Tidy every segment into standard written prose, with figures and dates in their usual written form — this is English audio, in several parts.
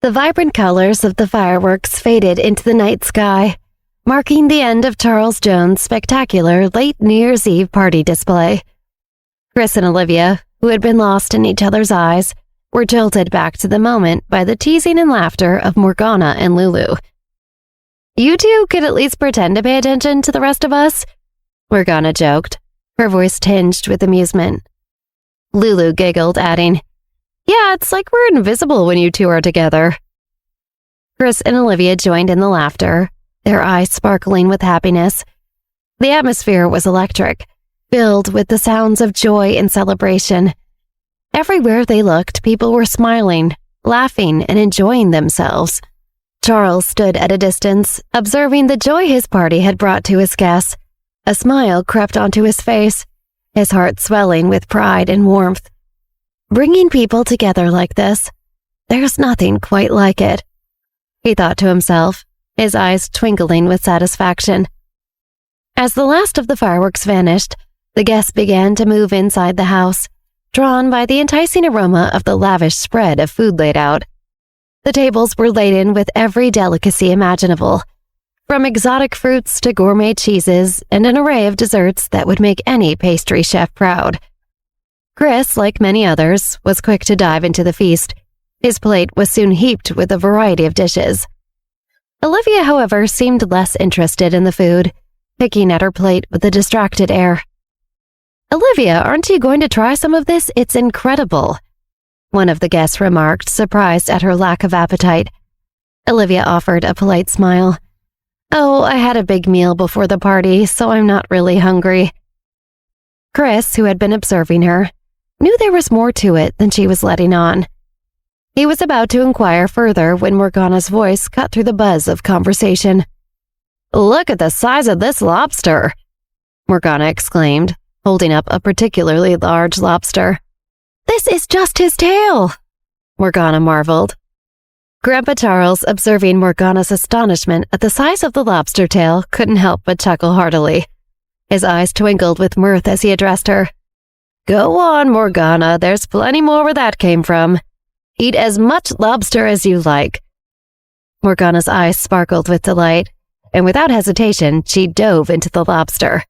The vibrant colors of the fireworks faded into the night sky, marking the end of Charles Jones' spectacular late New Year's Eve party display. Chris and Olivia, who had been lost in each other's eyes, were jolted back to the moment by the teasing and laughter of Morgana and Lulu. "You two could at least pretend to pay attention to the rest of us," Morgana joked, her voice tinged with amusement. Lulu giggled, adding, "Yeah, it's like we're invisible when you two are together." Chris and Olivia joined in the laughter, their eyes sparkling with happiness. The atmosphere was electric, filled with the sounds of joy and celebration. Everywhere they looked, people were smiling, laughing, and enjoying themselves. Charles stood at a distance, observing the joy his party had brought to his guests. A smile crept onto his face, his heart swelling with pride and warmth. Bringing people together like this, there's nothing quite like it, he thought to himself, his eyes twinkling with satisfaction. As the last of the fireworks vanished, the guests began to move inside the house, drawn by the enticing aroma of the lavish spread of food laid out. The tables were laden with every delicacy imaginable, from exotic fruits to gourmet cheeses and an array of desserts that would make any pastry chef proud. Chris, like many others, was quick to dive into the feast. His plate was soon heaped with a variety of dishes. Olivia, however, seemed less interested in the food, picking at her plate with a distracted air. "Olivia, aren't you going to try some of this? It's incredible," one of the guests remarked, surprised at her lack of appetite. Olivia offered a polite smile. "Oh, I had a big meal before the party, so I'm not really hungry." Chris, who had been observing her, knew there was more to it than she was letting on. He was about to inquire further when Morgana's voice cut through the buzz of conversation. "Look at the size of this lobster," Morgana exclaimed, holding up a particularly large lobster. "This is just his tail," Morgana marveled. Grandpa Charles, observing Morgana's astonishment at the size of the lobster tail, couldn't help but chuckle heartily. His eyes twinkled with mirth as he addressed her. "Go on, Morgana, there's plenty more where that came from. Eat as much lobster as you like." Morgana's eyes sparkled with delight, and without hesitation, she dove into the lobster.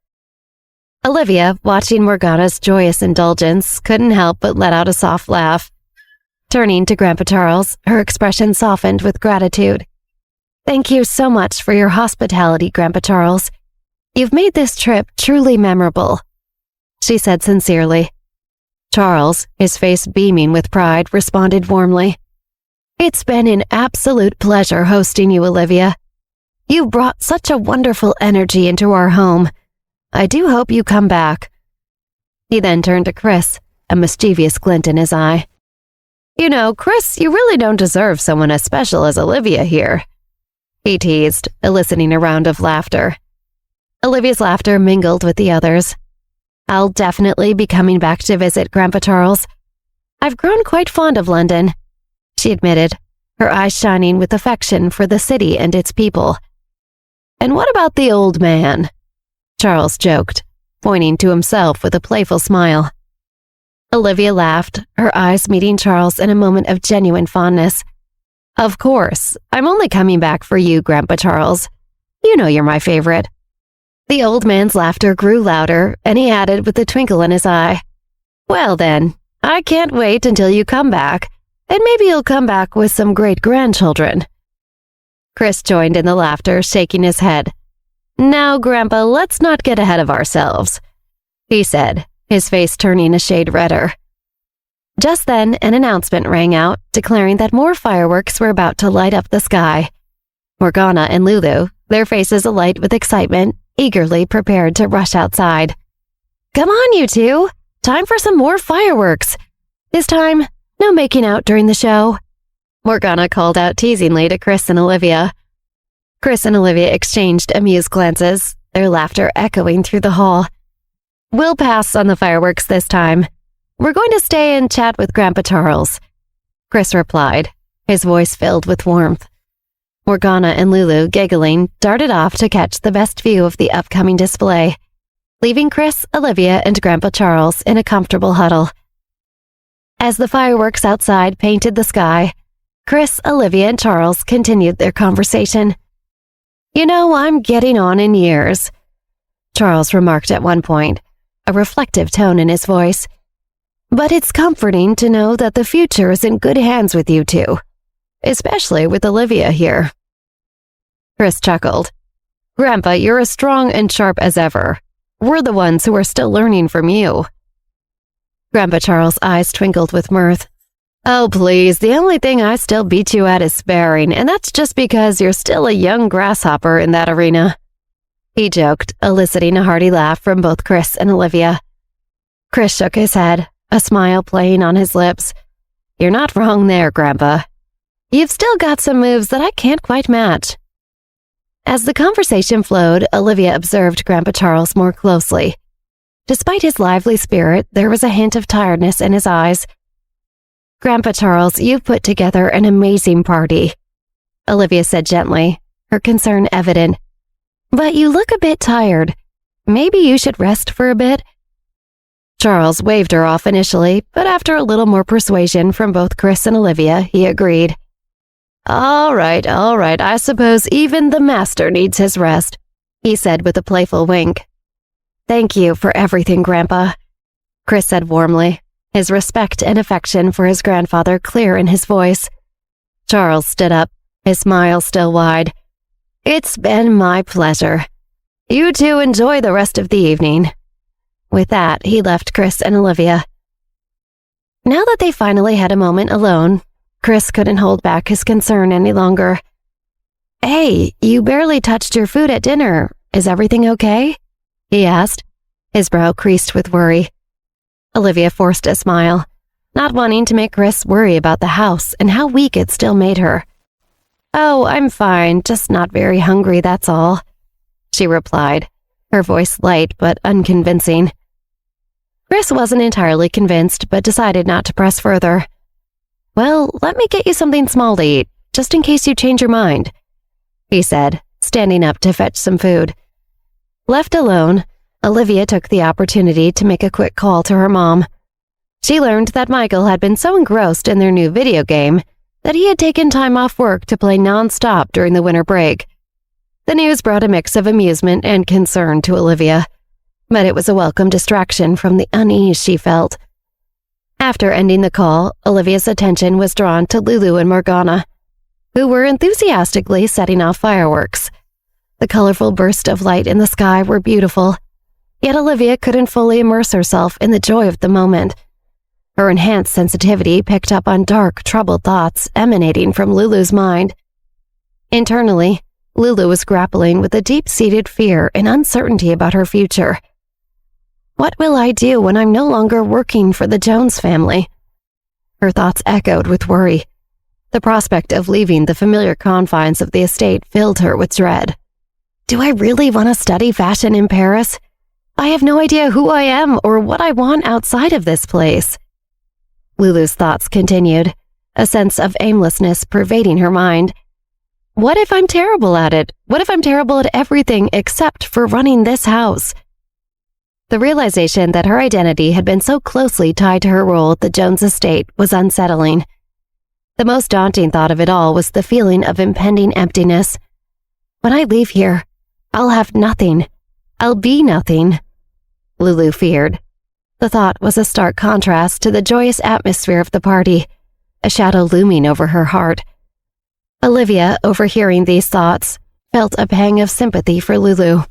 Olivia, watching Morgana's joyous indulgence, couldn't help but let out a soft laugh. Turning to Grandpa Charles, her expression softened with gratitude. "Thank you so much for your hospitality, Grandpa Charles. You've made this trip truly memorable," she said sincerely. Charles, his face beaming with pride, responded warmly. "It's been an absolute pleasure hosting you, Olivia. You brought such a wonderful energy into our home. I do hope you come back." He then turned to Chris, a mischievous glint in his eye. "You know, Chris, you really don't deserve someone as special as Olivia here," he teased, eliciting a round of laughter. Olivia's laughter mingled with the others. "I'll definitely be coming back to visit, Grandpa Charles. I've grown quite fond of London," she admitted, her eyes shining with affection for the city and its people. "And what about the old man?" Charles joked, pointing to himself with a playful smile. Olivia laughed, her eyes meeting Charles in a moment of genuine fondness. "Of course, I'm only coming back for you, Grandpa Charles. You know you're my favorite." The old man's laughter grew louder, and he added with a twinkle in his eye, "Well then, I can't wait until you come back, and maybe you'll come back with some great-grandchildren." Chris joined in the laughter, shaking his head. "Now, Grandpa, let's not get ahead of ourselves," he said, his face turning a shade redder. Just then, an announcement rang out, declaring that more fireworks were about to light up the sky. Morgana and Lulu, their faces alight with excitement, eagerly prepared to rush outside. "Come on, you two! Time for some more fireworks! This time, no making out during the show," Morgana called out teasingly to Chris and Olivia. Chris and Olivia exchanged amused glances, their laughter echoing through the hall. "We'll pass on the fireworks this time. We're going to stay and chat with Grandpa Charles," Chris replied, his voice filled with warmth. Morgana and Lulu, giggling, darted off to catch the best view of the upcoming display, leaving Chris, Olivia, and Grandpa Charles in a comfortable huddle. As the fireworks outside painted the sky, Chris, Olivia, and Charles continued their conversation. "You know, I'm getting on in years," Charles remarked at one point, a reflective tone in his voice. "But it's comforting to know that the future is in good hands with you two, especially with Olivia here." Chris chuckled. "Grandpa, you're as strong and sharp as ever. We're the ones who are still learning from you." Grandpa Charles' eyes twinkled with mirth. "Oh, please, the only thing I still beat you at is sparring, and that's just because you're still a young grasshopper in that arena," he joked, eliciting a hearty laugh from both Chris and Olivia. Chris shook his head, a smile playing on his lips. "You're not wrong there, Grandpa. You've still got some moves that I can't quite match." As the conversation flowed, Olivia observed Grandpa Charles more closely. Despite his lively spirit, there was a hint of tiredness in his eyes. "Grandpa Charles, you've put together an amazing party," Olivia said gently, her concern evident. "But you look a bit tired. Maybe you should rest for a bit." Charles waved her off initially, but after a little more persuasion from both Chris and Olivia, he agreed. All right, I suppose even the master needs his rest," he said with a playful wink. "Thank you for everything, Grandpa," Chris said warmly, his respect and affection for his grandfather clear in his voice. Charles stood up, his smile still wide. "It's been my pleasure. You two enjoy the rest of the evening." With that, he left Chris and Olivia. Now that they finally had a moment alone, Chris couldn't hold back his concern any longer. "Hey, you barely touched your food at dinner. Is everything okay?" he asked, his brow creased with worry. Olivia forced a smile, not wanting to make Chris worry about the house and how weak it still made her. "Oh, I'm fine, just not very hungry, that's all," she replied, her voice light but unconvincing. Chris wasn't entirely convinced, but decided not to press further. "Well, let me get you something small to eat, just in case you change your mind," he said, standing up to fetch some food. Left alone, Olivia took the opportunity to make a quick call to her mom. She learned that Michael had been so engrossed in their new video game that he had taken time off work to play non-stop during the winter break. The news brought a mix of amusement and concern to Olivia, but it was a welcome distraction from the unease she felt. After ending the call, Olivia's attention was drawn to Lulu and Morgana, who were enthusiastically setting off fireworks. The colorful bursts of light in the sky were beautiful, yet Olivia couldn't fully immerse herself in the joy of the moment. Her enhanced sensitivity picked up on dark, troubled thoughts emanating from Lulu's mind. Internally, Lulu was grappling with a deep-seated fear and uncertainty about her future. What will I do when I'm no longer working for the Jones family? Her thoughts echoed with worry. The prospect of leaving the familiar confines of the estate filled her with dread. Do I really want to study fashion in Paris? I have no idea who I am or what I want outside of this place. Lulu's thoughts continued, a sense of aimlessness pervading her mind. What if I'm terrible at it? What if I'm terrible at everything except for running this house? The realization that her identity had been so closely tied to her role at the Jones estate was unsettling. The most daunting thought of it all was the feeling of impending emptiness. When I leave here, I'll have nothing. I'll be nothing. Lulu feared. The thought was a stark contrast to the joyous atmosphere of the party, a shadow looming over her heart. Olivia, overhearing these thoughts, felt a pang of sympathy for Lulu.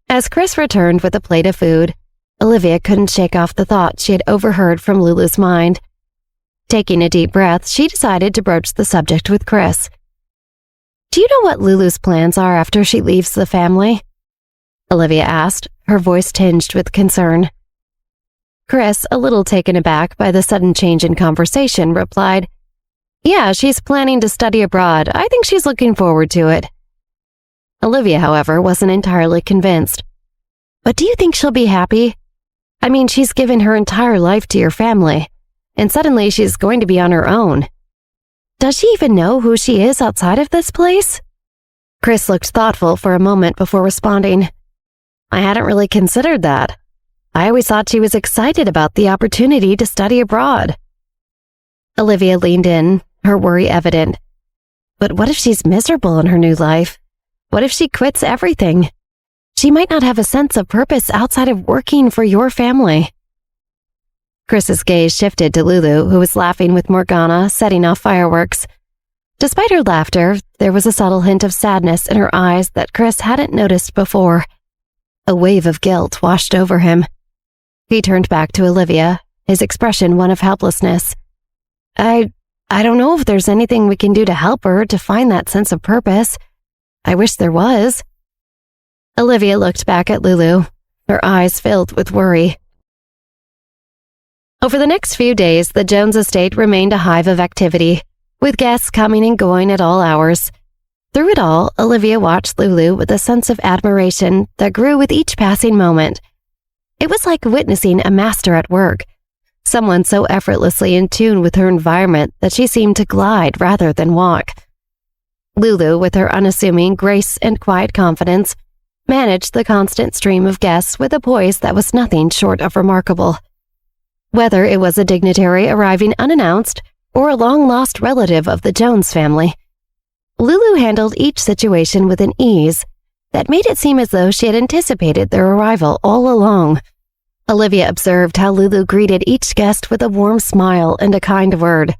As Chris returned with a plate of food, Olivia couldn't shake off the thought she had overheard from Lulu's mind. Taking a deep breath, she decided to broach the subject with Chris. Do you know what Lulu's plans are after she leaves the family? Olivia asked, her voice tinged with concern. Chris, a little taken aback by the sudden change in conversation, replied, Yeah, she's planning to study abroad. I think she's looking forward to it. Olivia, however, wasn't entirely convinced. But do you think she'll be happy? I mean, she's given her entire life to your family, and suddenly she's going to be on her own. Does she even know who she is outside of this place? Chris looked thoughtful for a moment before responding. I hadn't really considered that. I always thought she was excited about the opportunity to study abroad. Olivia leaned in, her worry evident. But what if she's miserable in her new life? What if she quits everything? She might not have a sense of purpose outside of working for your family. Chris's gaze shifted to Lulu, who was laughing with Morgana, setting off fireworks. Despite her laughter, there was a subtle hint of sadness in her eyes that Chris hadn't noticed before. A wave of guilt washed over him. He turned back to Olivia, his expression one of helplessness. I don't know if there's anything we can do to help her to find that sense of purpose. I wish there was. Olivia looked back at Lulu, her eyes filled with worry. Over the next few days, the Jones estate remained a hive of activity, with guests coming and going at all hours. Through it all, Olivia watched Lulu with a sense of admiration that grew with each passing moment. It was like witnessing a master at work, someone so effortlessly in tune with her environment that she seemed to glide rather than walk. Lulu, with her unassuming grace and quiet confidence, managed the constant stream of guests with a poise that was nothing short of remarkable. Whether it was a dignitary arriving unannounced or a long-lost relative of the Jones family, Lulu handled each situation with an ease that made it seem as though she had anticipated their arrival all along. Olivia observed how Lulu greeted each guest with a warm smile and a kind word,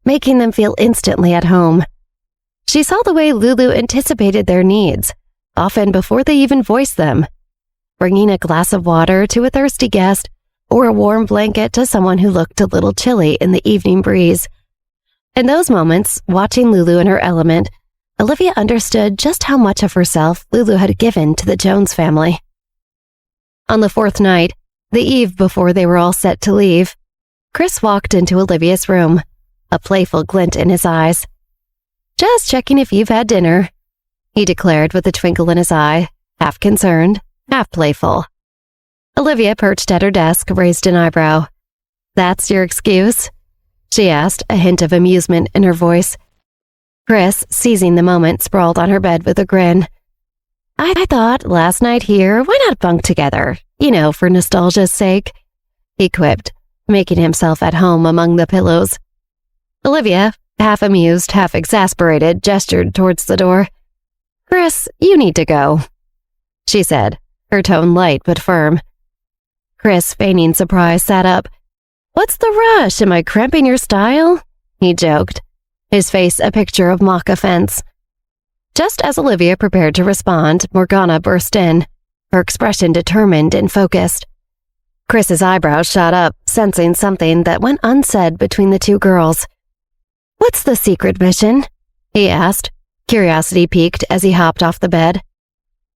making them feel instantly at home. She saw the way Lulu anticipated their needs, often before they even voiced them, bringing a glass of water to a thirsty guest or a warm blanket to someone who looked a little chilly in the evening breeze. In those moments, watching Lulu in her element, Olivia understood just how much of herself Lulu had given to the Jones family. On the fourth night, the eve before they were all set to leave, Chris walked into Olivia's room, a playful glint in his eyes. "Just checking if you've had dinner," he declared with a twinkle in his eye, half concerned, half playful. Olivia, perched at her desk, raised an eyebrow. "That's your excuse?" she asked, a hint of amusement in her voice. Chris, seizing the moment, sprawled on her bed with a grin. I thought last night here, why not bunk together? For nostalgia's sake," he quipped, making himself at home among the pillows. Olivia, half amused, half exasperated, gestured towards the door. "Chris, you need to go," she said, her tone light but firm. Chris, feigning surprise, sat up. "What's the rush? Am I cramping your style?" he joked, his face a picture of mock offense. Just as Olivia prepared to respond, Morgana burst in, her expression determined and focused. Chris's eyebrows shot up, sensing something that went unsaid between the two girls. "What's the secret mission?" he asked, curiosity piqued as he hopped off the bed.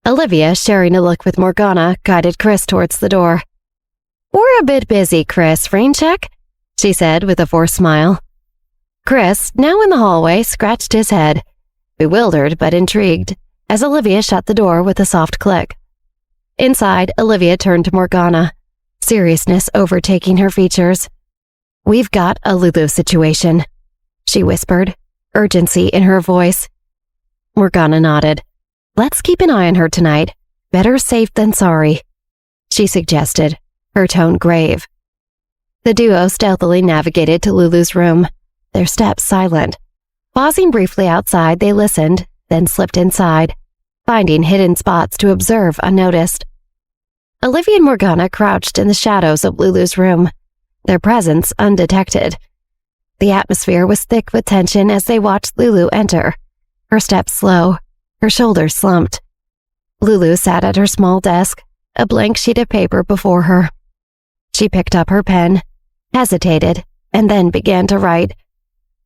Olivia, sharing a look with Morgana, guided Chris towards the door. "We're a bit busy, Chris. Rain check?" she said with a forced smile. Chris, now in the hallway, scratched his head, bewildered but intrigued, as Olivia shut the door with a soft click. Inside, Olivia turned to Morgana, seriousness overtaking her features. "We've got a Lulu situation," she whispered, urgency in her voice. Morgana nodded. "Let's keep an eye on her tonight. Better safe than sorry," she suggested, her tone grave. The duo stealthily navigated to Lulu's room, their steps silent. Pausing briefly outside, they listened, then slipped inside, finding hidden spots to observe unnoticed. Olivia and Morgana crouched in the shadows of Lulu's room, their presence undetected. The atmosphere was thick with tension as they watched Lulu enter, her steps slow, her shoulders slumped. Lulu sat at her small desk, a blank sheet of paper before her. She picked up her pen, hesitated, and then began to write.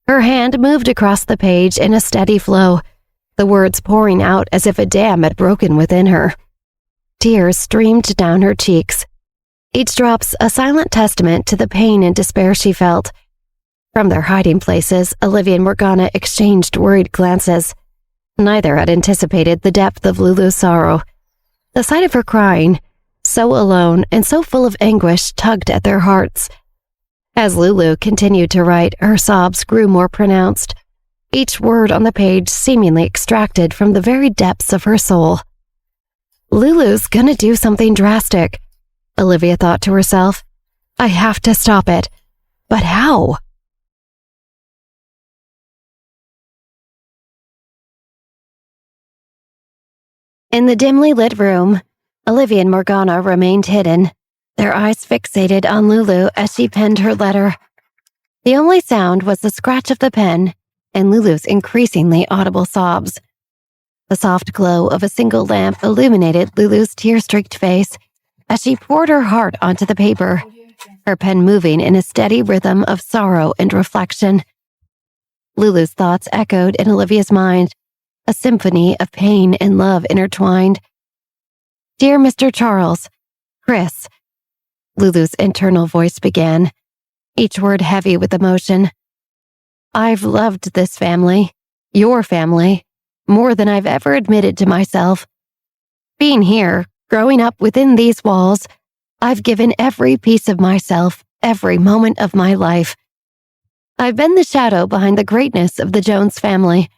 Her hand moved across the page in a steady flow, the words pouring out as if a dam had broken within her. Tears streamed down her cheeks, each drop's a silent testament to the pain and despair she felt. From their hiding places, Olivia and Morgana exchanged worried glances. Neither had anticipated the depth of Lulu's sorrow. The sight of her crying, so alone and so full of anguish, tugged at their hearts. As Lulu continued to write, her sobs grew more pronounced, each word on the page seemingly extracted from the very depths of her soul. "Lulu's gonna do something drastic," Olivia thought to herself. "I have to stop it. But how?" In the dimly lit room, Olivia and Morgana remained hidden, their eyes fixated on Lulu as she penned her letter. The only sound was the scratch of the pen and Lulu's increasingly audible sobs. The soft glow of a single lamp illuminated Lulu's tear-streaked face as she poured her heart onto the paper, her pen moving in a steady rhythm of sorrow and reflection. Lulu's thoughts echoed in Olivia's mind, a symphony of pain and love intertwined. "Dear Mr. Charles, Chris," Lulu's internal voice began, each word heavy with emotion. "I've loved this family, your family, more than I've ever admitted to myself. Being here, growing up within these walls, I've given every piece of myself, every moment of my life. I've been the shadow behind the greatness of the Jones family,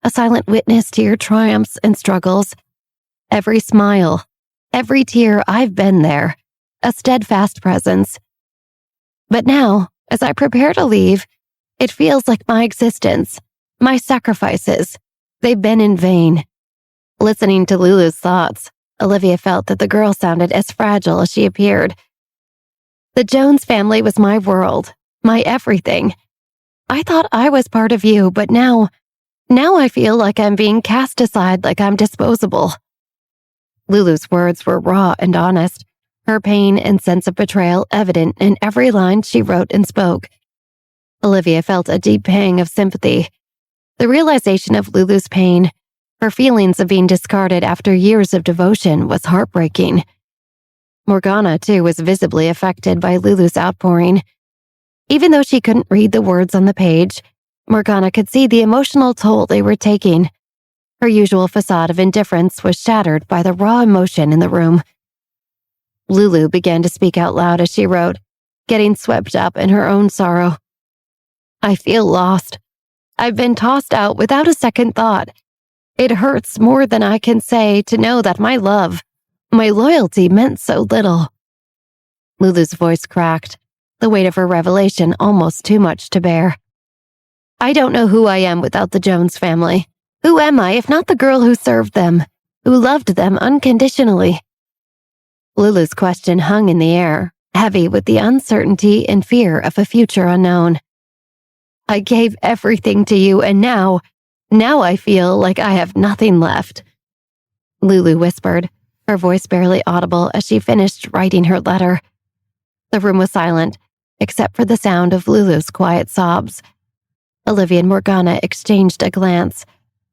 a silent witness to your triumphs and struggles. Every smile, every tear, I've been there, a steadfast presence. But now, as I prepare to leave, it feels like my existence, my sacrifices, they've been in vain." Listening to Lulu's thoughts, Olivia felt that the girl sounded as fragile as she appeared. "The Jones family was my world, my everything. I thought I was part of you, but now I feel like I'm being cast aside, like I'm disposable." Lulu's words were raw and honest, her pain and sense of betrayal evident in every line she wrote and spoke. Olivia felt a deep pang of sympathy. The realization of Lulu's pain, her feelings of being discarded after years of devotion, was heartbreaking. Morgana, too, was visibly affected by Lulu's outpouring. Even though she couldn't read the words on the page, Morgana could see the emotional toll they were taking. Her usual facade of indifference was shattered by the raw emotion in the room. Lulu began to speak out loud as she wrote, getting swept up in her own sorrow. "I feel lost. I've been tossed out without a second thought. It hurts more than I can say to know that my love, my loyalty meant so little." Lulu's voice cracked, the weight of her revelation almost too much to bear. "I don't know who I am without the Jones family. Who am I if not the girl who served them, who loved them unconditionally?" Lulu's question hung in the air, heavy with the uncertainty and fear of a future unknown. "I gave everything to you, and now I feel like I have nothing left," Lulu whispered, her voice barely audible as she finished writing her letter. The room was silent, except for the sound of Lulu's quiet sobs. Olivia and Morgana exchanged a glance,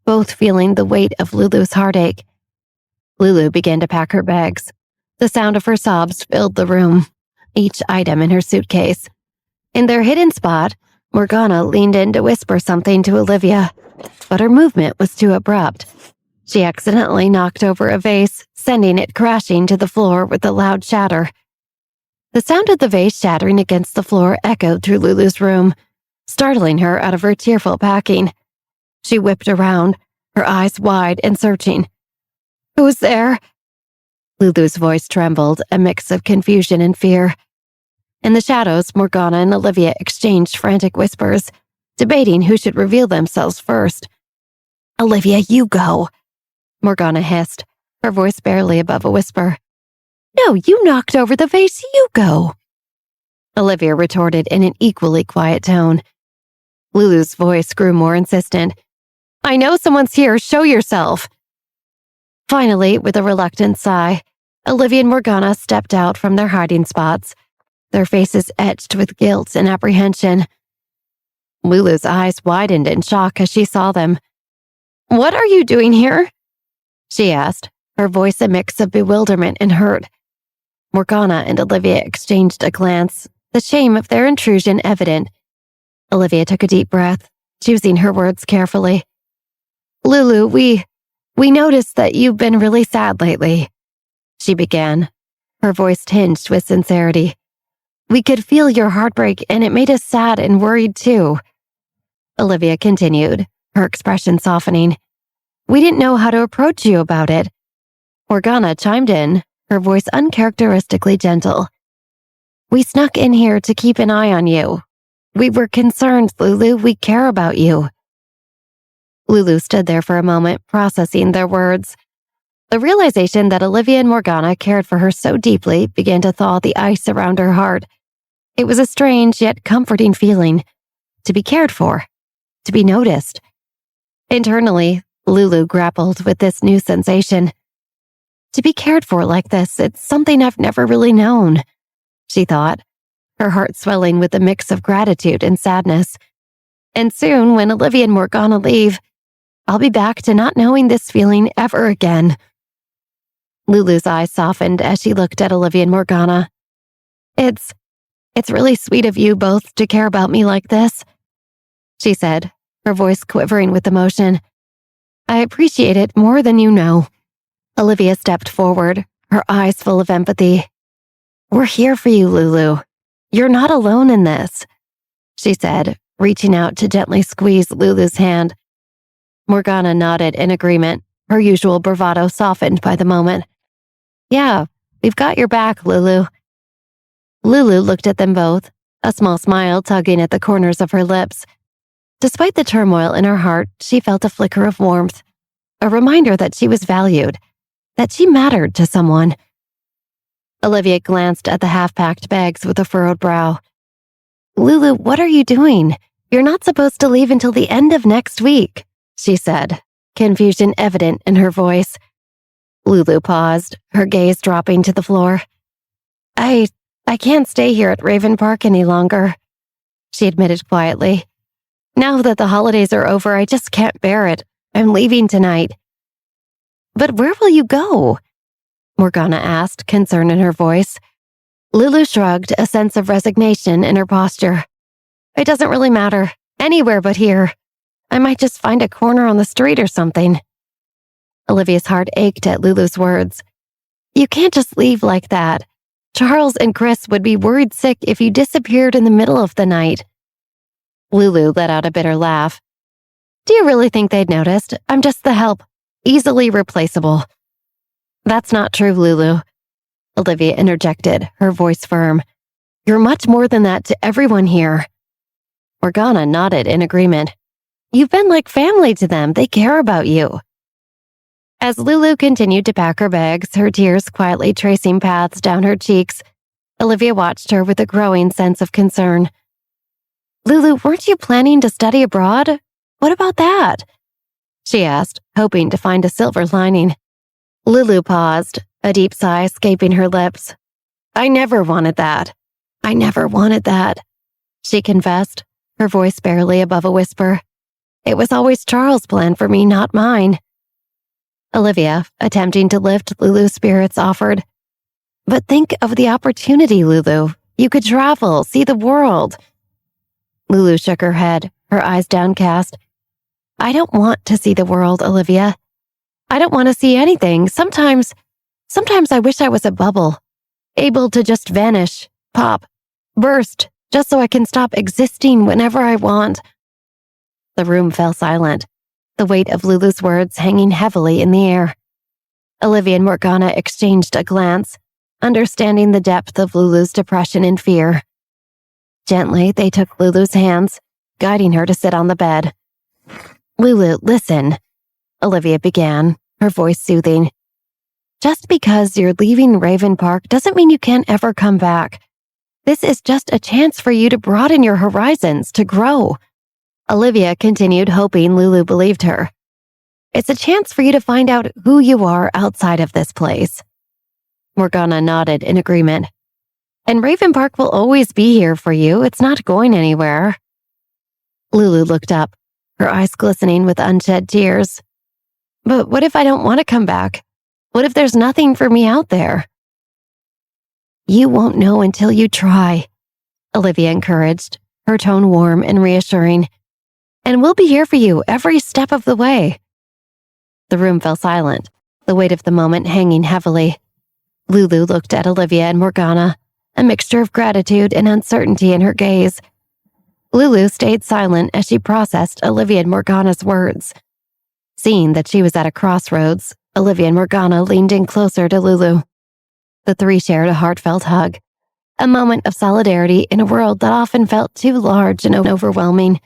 both feeling the weight of Lulu's heartache. Lulu began to pack her bags. The sound of her sobs filled the room, each item in her suitcase. In their hidden spot, Morgana leaned in to whisper something to Olivia, but her movement was too abrupt. She accidentally knocked over a vase, sending it crashing to the floor with a loud shatter. The sound of the vase shattering against the floor echoed through Lulu's room, startling her out of her tearful packing. She whipped around, her eyes wide and searching. "Who's there?" Lulu's voice trembled, a mix of confusion and fear. In the shadows, Morgana and Olivia exchanged frantic whispers, debating who should reveal themselves first. "Olivia, you go," Morgana hissed, her voice barely above a whisper. "No, you knocked over the vase, you go," Olivia retorted in an equally quiet tone. Lulu's voice grew more insistent. "I know someone's here, show yourself." Finally, with a reluctant sigh, Olivia and Morgana stepped out from their hiding spots, their faces etched with guilt and apprehension. Lulu's eyes widened in shock as she saw them. "What are you doing here?" she asked, her voice a mix of bewilderment and hurt. Morgana and Olivia exchanged a glance, the shame of their intrusion evident. Olivia took a deep breath, choosing her words carefully. "Lulu, we noticed that you've been really sad lately," she began, her voice tinged with sincerity. "We could feel your heartbreak, and it made us sad and worried too." Olivia continued, her expression softening. "We didn't know how to approach you about it." Morgana chimed in, her voice uncharacteristically gentle. "We snuck in here to keep an eye on you. We were concerned, Lulu. We care about you." Lulu stood there for a moment, processing their words. The realization that Olivia and Morgana cared for her so deeply began to thaw the ice around her heart. It was a strange yet comforting feeling, to be cared for, to be noticed. Internally, Lulu grappled with this new sensation. To be cared for like this, it's something I've never really known, she thought, her heart swelling with a mix of gratitude and sadness. And soon, when Olivia and Morgana leave, I'll be back to not knowing this feeling ever again. Lulu's eyes softened as she looked at Olivia and Morgana. It's really sweet of you both to care about me like this, she said, her voice quivering with emotion. I appreciate it more than you know. Olivia stepped forward, her eyes full of empathy. We're here for you, Lulu. You're not alone in this, she said, reaching out to gently squeeze Lulu's hand. Morgana nodded in agreement, her usual bravado softened by the moment. Yeah, we've got your back, Lulu. Lulu looked at them both, a small smile tugging at the corners of her lips. Despite the turmoil in her heart, she felt a flicker of warmth, a reminder that she was valued, that she mattered to someone. Olivia glanced at the half-packed bags with a furrowed brow. Lulu, what are you doing? You're not supposed to leave until the end of next week, she said, confusion evident in her voice. Lulu paused, her gaze dropping to the floor. I can't stay here at Raven Park any longer, she admitted quietly. Now that the holidays are over, I just can't bear it. I'm leaving tonight. But where will you go? Morgana asked, concern in her voice. Lulu shrugged, a sense of resignation in her posture. It doesn't really matter. Anywhere but here. I might just find a corner on the street or something. Olivia's heart ached at Lulu's words. You can't just leave like that. Charles and Chris would be worried sick if you disappeared in the middle of the night. Lulu let out a bitter laugh. Do you really think they'd noticed? I'm just the help. Easily replaceable. That's not true, Lulu. Olivia interjected, her voice firm. You're much more than that to everyone here. Morgana nodded in agreement. You've been like family to them. They care about you. As Lulu continued to pack her bags, her tears quietly tracing paths down her cheeks, Olivia watched her with a growing sense of concern. Lulu, weren't you planning to study abroad? What about that? She asked, hoping to find a silver lining. Lulu paused, a deep sigh escaping her lips. I never wanted that. I never wanted that, she confessed, her voice barely above a whisper. It was always Charles' plan for me, not mine. Olivia, attempting to lift Lulu's spirits, offered. But think of the opportunity, Lulu. You could travel, see the world. Lulu shook her head, her eyes downcast. I don't want to see the world, Olivia. I don't want to see anything. Sometimes I wish I was a bubble, able to just vanish, pop, burst, just so I can stop existing whenever I want. The room fell silent, the weight of Lulu's words hanging heavily in the air. Olivia and Morgana exchanged a glance, understanding the depth of Lulu's depression and fear. Gently, they took Lulu's hands, guiding her to sit on the bed. Lulu, listen, Olivia began, her voice soothing. Just because you're leaving Raven Park doesn't mean you can't ever come back. This is just a chance for you to broaden your horizons, to grow. Olivia continued, hoping Lulu believed her. It's a chance for you to find out who you are outside of this place. Morgana nodded in agreement. And Raven Park will always be here for you. It's not going anywhere. Lulu looked up, her eyes glistening with unshed tears. But what if I don't want to come back? What if there's nothing for me out there? You won't know until you try, Olivia encouraged, her tone warm and reassuring. And we'll be here for you every step of the way. The room fell silent, the weight of the moment hanging heavily. Lulu looked at Olivia and Morgana, a mixture of gratitude and uncertainty in her gaze. Lulu stayed silent as she processed Olivia and Morgana's words. Seeing that she was at a crossroads, Olivia and Morgana leaned in closer to Lulu. The three shared a heartfelt hug, a moment of solidarity in a world that often felt too large and overwhelming.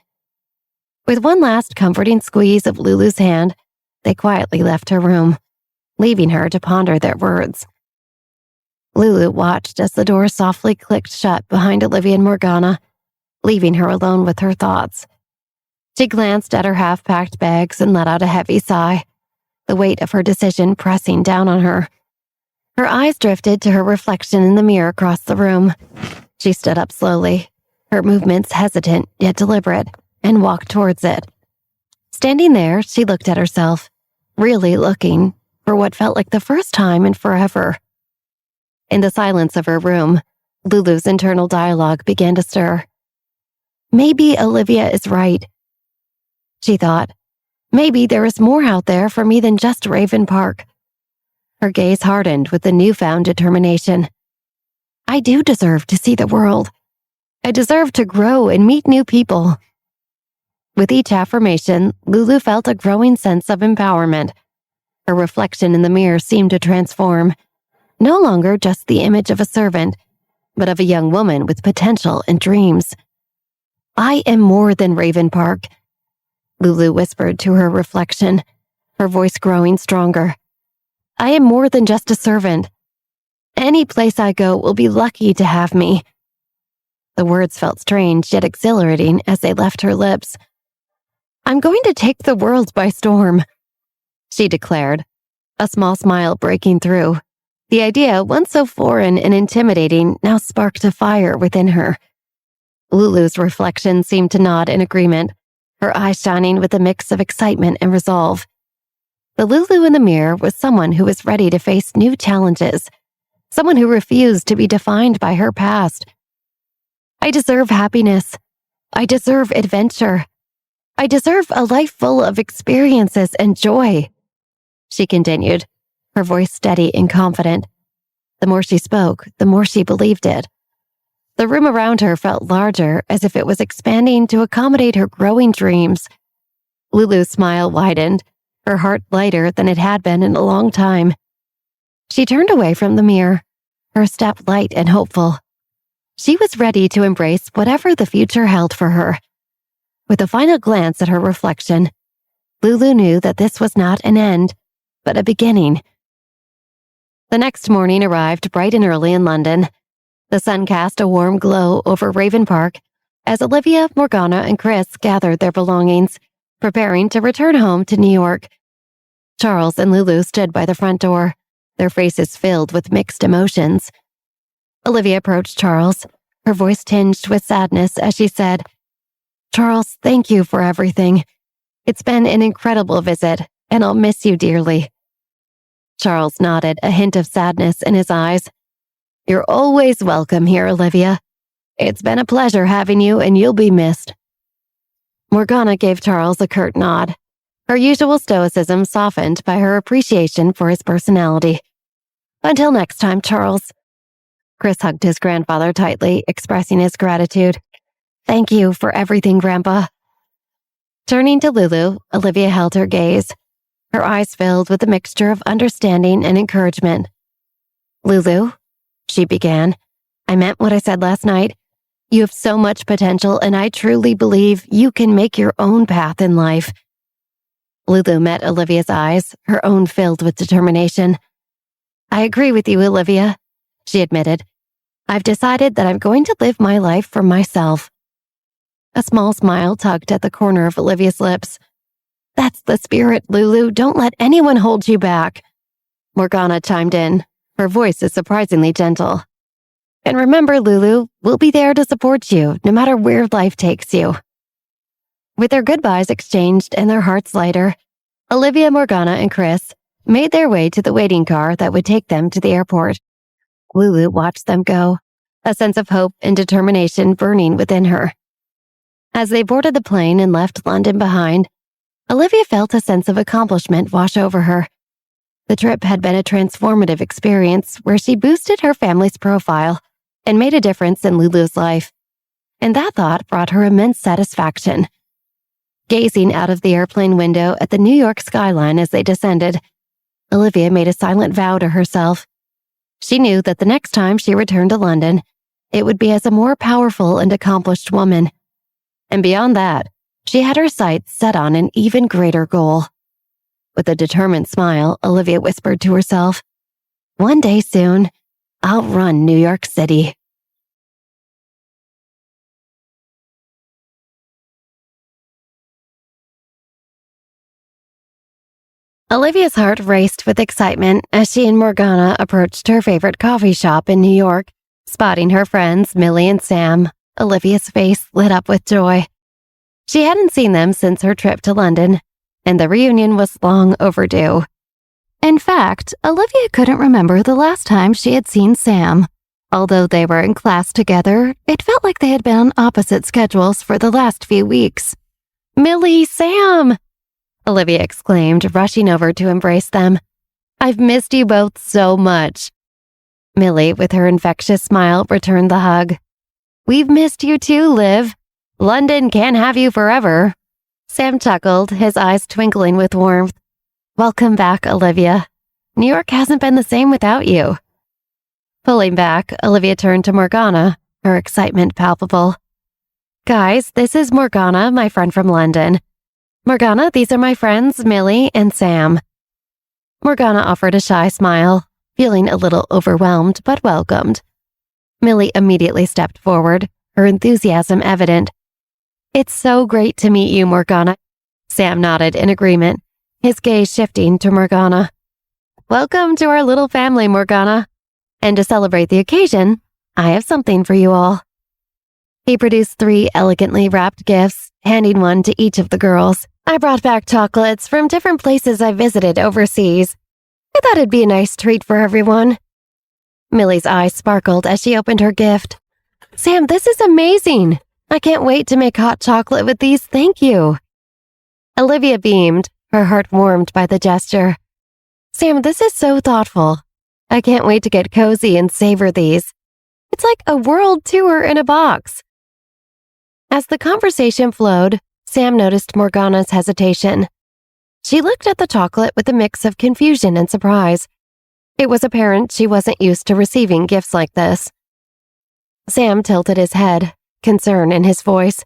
With one last comforting squeeze of Lulu's hand, they quietly left her room, leaving her to ponder their words. Lulu watched as the door softly clicked shut behind Olivia and Morgana, leaving her alone with her thoughts. She glanced at her half-packed bags and let out a heavy sigh, the weight of her decision pressing down on her. Her eyes drifted to her reflection in the mirror across the room. She stood up slowly, her movements hesitant yet deliberate, and walked towards it. Standing there, she looked at herself, really looking, for what felt like the first time in forever. In the silence of her room, Lulu's internal dialogue began to stir. Maybe Olivia is right, she thought. Maybe there is more out there for me than just Raven Park. Her gaze hardened with the newfound determination. I do deserve to see the world. I deserve to grow and meet new people. With each affirmation, Lulu felt a growing sense of empowerment. Her reflection in the mirror seemed to transform, no longer just the image of a servant, but of a young woman with potential and dreams. I am more than Raven Park, Lulu whispered to her reflection, her voice growing stronger. I am more than just a servant. Any place I go will be lucky to have me. The words felt strange yet exhilarating as they left her lips. I'm going to take the world by storm, she declared, a small smile breaking through. The idea, once so foreign and intimidating, now sparked a fire within her. Lulu's reflection seemed to nod in agreement, her eyes shining with a mix of excitement and resolve. The Lulu in the mirror was someone who was ready to face new challenges, someone who refused to be defined by her past. I deserve happiness. I deserve adventure. I deserve a life full of experiences and joy, she continued, her voice steady and confident. The more she spoke, the more she believed it. The room around her felt larger, as if it was expanding to accommodate her growing dreams. Lulu's smile widened, her heart lighter than it had been in a long time. She turned away from the mirror, her step light and hopeful. She was ready to embrace whatever the future held for her. With a final glance at her reflection, Lulu knew that this was not an end, but a beginning. The next morning arrived bright and early in London. The sun cast a warm glow over Raven Park as Olivia, Morgana, and Chris gathered their belongings, preparing to return home to New York. Charles and Lulu stood by the front door, their faces filled with mixed emotions. Olivia approached Charles, her voice tinged with sadness as she said, Charles, thank you for everything. It's been an incredible visit, and I'll miss you dearly. Charles nodded, a hint of sadness in his eyes. You're always welcome here, Olivia. It's been a pleasure having you, and you'll be missed. Morgana gave Charles a curt nod, her usual stoicism softened by her appreciation for his personality. Until next time, Charles. Chris hugged his grandfather tightly, expressing his gratitude. Thank you for everything, Grandpa. Turning to Lulu, Olivia held her gaze, her eyes filled with a mixture of understanding and encouragement. Lulu, she began, I meant what I said last night. You have so much potential, and I truly believe you can make your own path in life. Lulu met Olivia's eyes, her own filled with determination. I agree with you, Olivia, she admitted. I've decided that I'm going to live my life for myself. A small smile tugged at the corner of Olivia's lips. That's the spirit, Lulu. Don't let anyone hold you back. Morgana chimed in. Her voice is surprisingly gentle. And remember, Lulu, we'll be there to support you, no matter where life takes you. With their goodbyes exchanged and their hearts lighter, Olivia, Morgana, and Chris made their way to the waiting car that would take them to the airport. Lulu watched them go, a sense of hope and determination burning within her. As they boarded the plane and left London behind, Olivia felt a sense of accomplishment wash over her. The trip had been a transformative experience where she boosted her family's profile and made a difference in Lulu's life, and that thought brought her immense satisfaction. Gazing out of the airplane window at the New York skyline as they descended, Olivia made a silent vow to herself. She knew that the next time she returned to London, it would be as a more powerful and accomplished woman. And beyond that, she had her sights set on an even greater goal. With a determined smile, Olivia whispered to herself, "One day soon, I'll run New York City." Olivia's heart raced with excitement as she and Morgana approached her favorite coffee shop in New York. Spotting her friends, Millie and Sam, Olivia's face lit up with joy. She hadn't seen them since her trip to London, and the reunion was long overdue. In fact, Olivia couldn't remember the last time she had seen Sam. Although they were in class together, it felt like they had been on opposite schedules for the last few weeks. "Millie, Sam!" Olivia exclaimed, rushing over to embrace them. "I've missed you both so much." Millie, with her infectious smile, returned the hug. "We've missed you too, Liv. London can't have you forever." Sam chuckled, his eyes twinkling with warmth. "Welcome back, Olivia. New York hasn't been the same without you." Pulling back, Olivia turned to Morgana, her excitement palpable. "Guys, this is Morgana, my friend from London. Morgana, these are my friends, Millie and Sam." Morgana offered a shy smile, feeling a little overwhelmed but welcomed. Millie immediately stepped forward, her enthusiasm evident. "It's so great to meet you, Morgana." Sam nodded in agreement, his gaze shifting to Morgana. "Welcome to our little family, Morgana. And to celebrate the occasion, I have something for you all." He produced 3 elegantly wrapped gifts, handing one to each of the girls. "I brought back chocolates from different places I visited overseas. I thought it'd be a nice treat for everyone." Millie's eyes sparkled as she opened her gift. "Sam, this is amazing. I can't wait to make hot chocolate with these, thank you." Olivia beamed, her heart warmed by the gesture. "Sam, this is so thoughtful. I can't wait to get cozy and savor these. It's like a world tour in a box." As the conversation flowed, Sam noticed Morgana's hesitation. She looked at the chocolate with a mix of confusion and surprise. It was apparent she wasn't used to receiving gifts like this. Sam tilted his head, concern in his voice.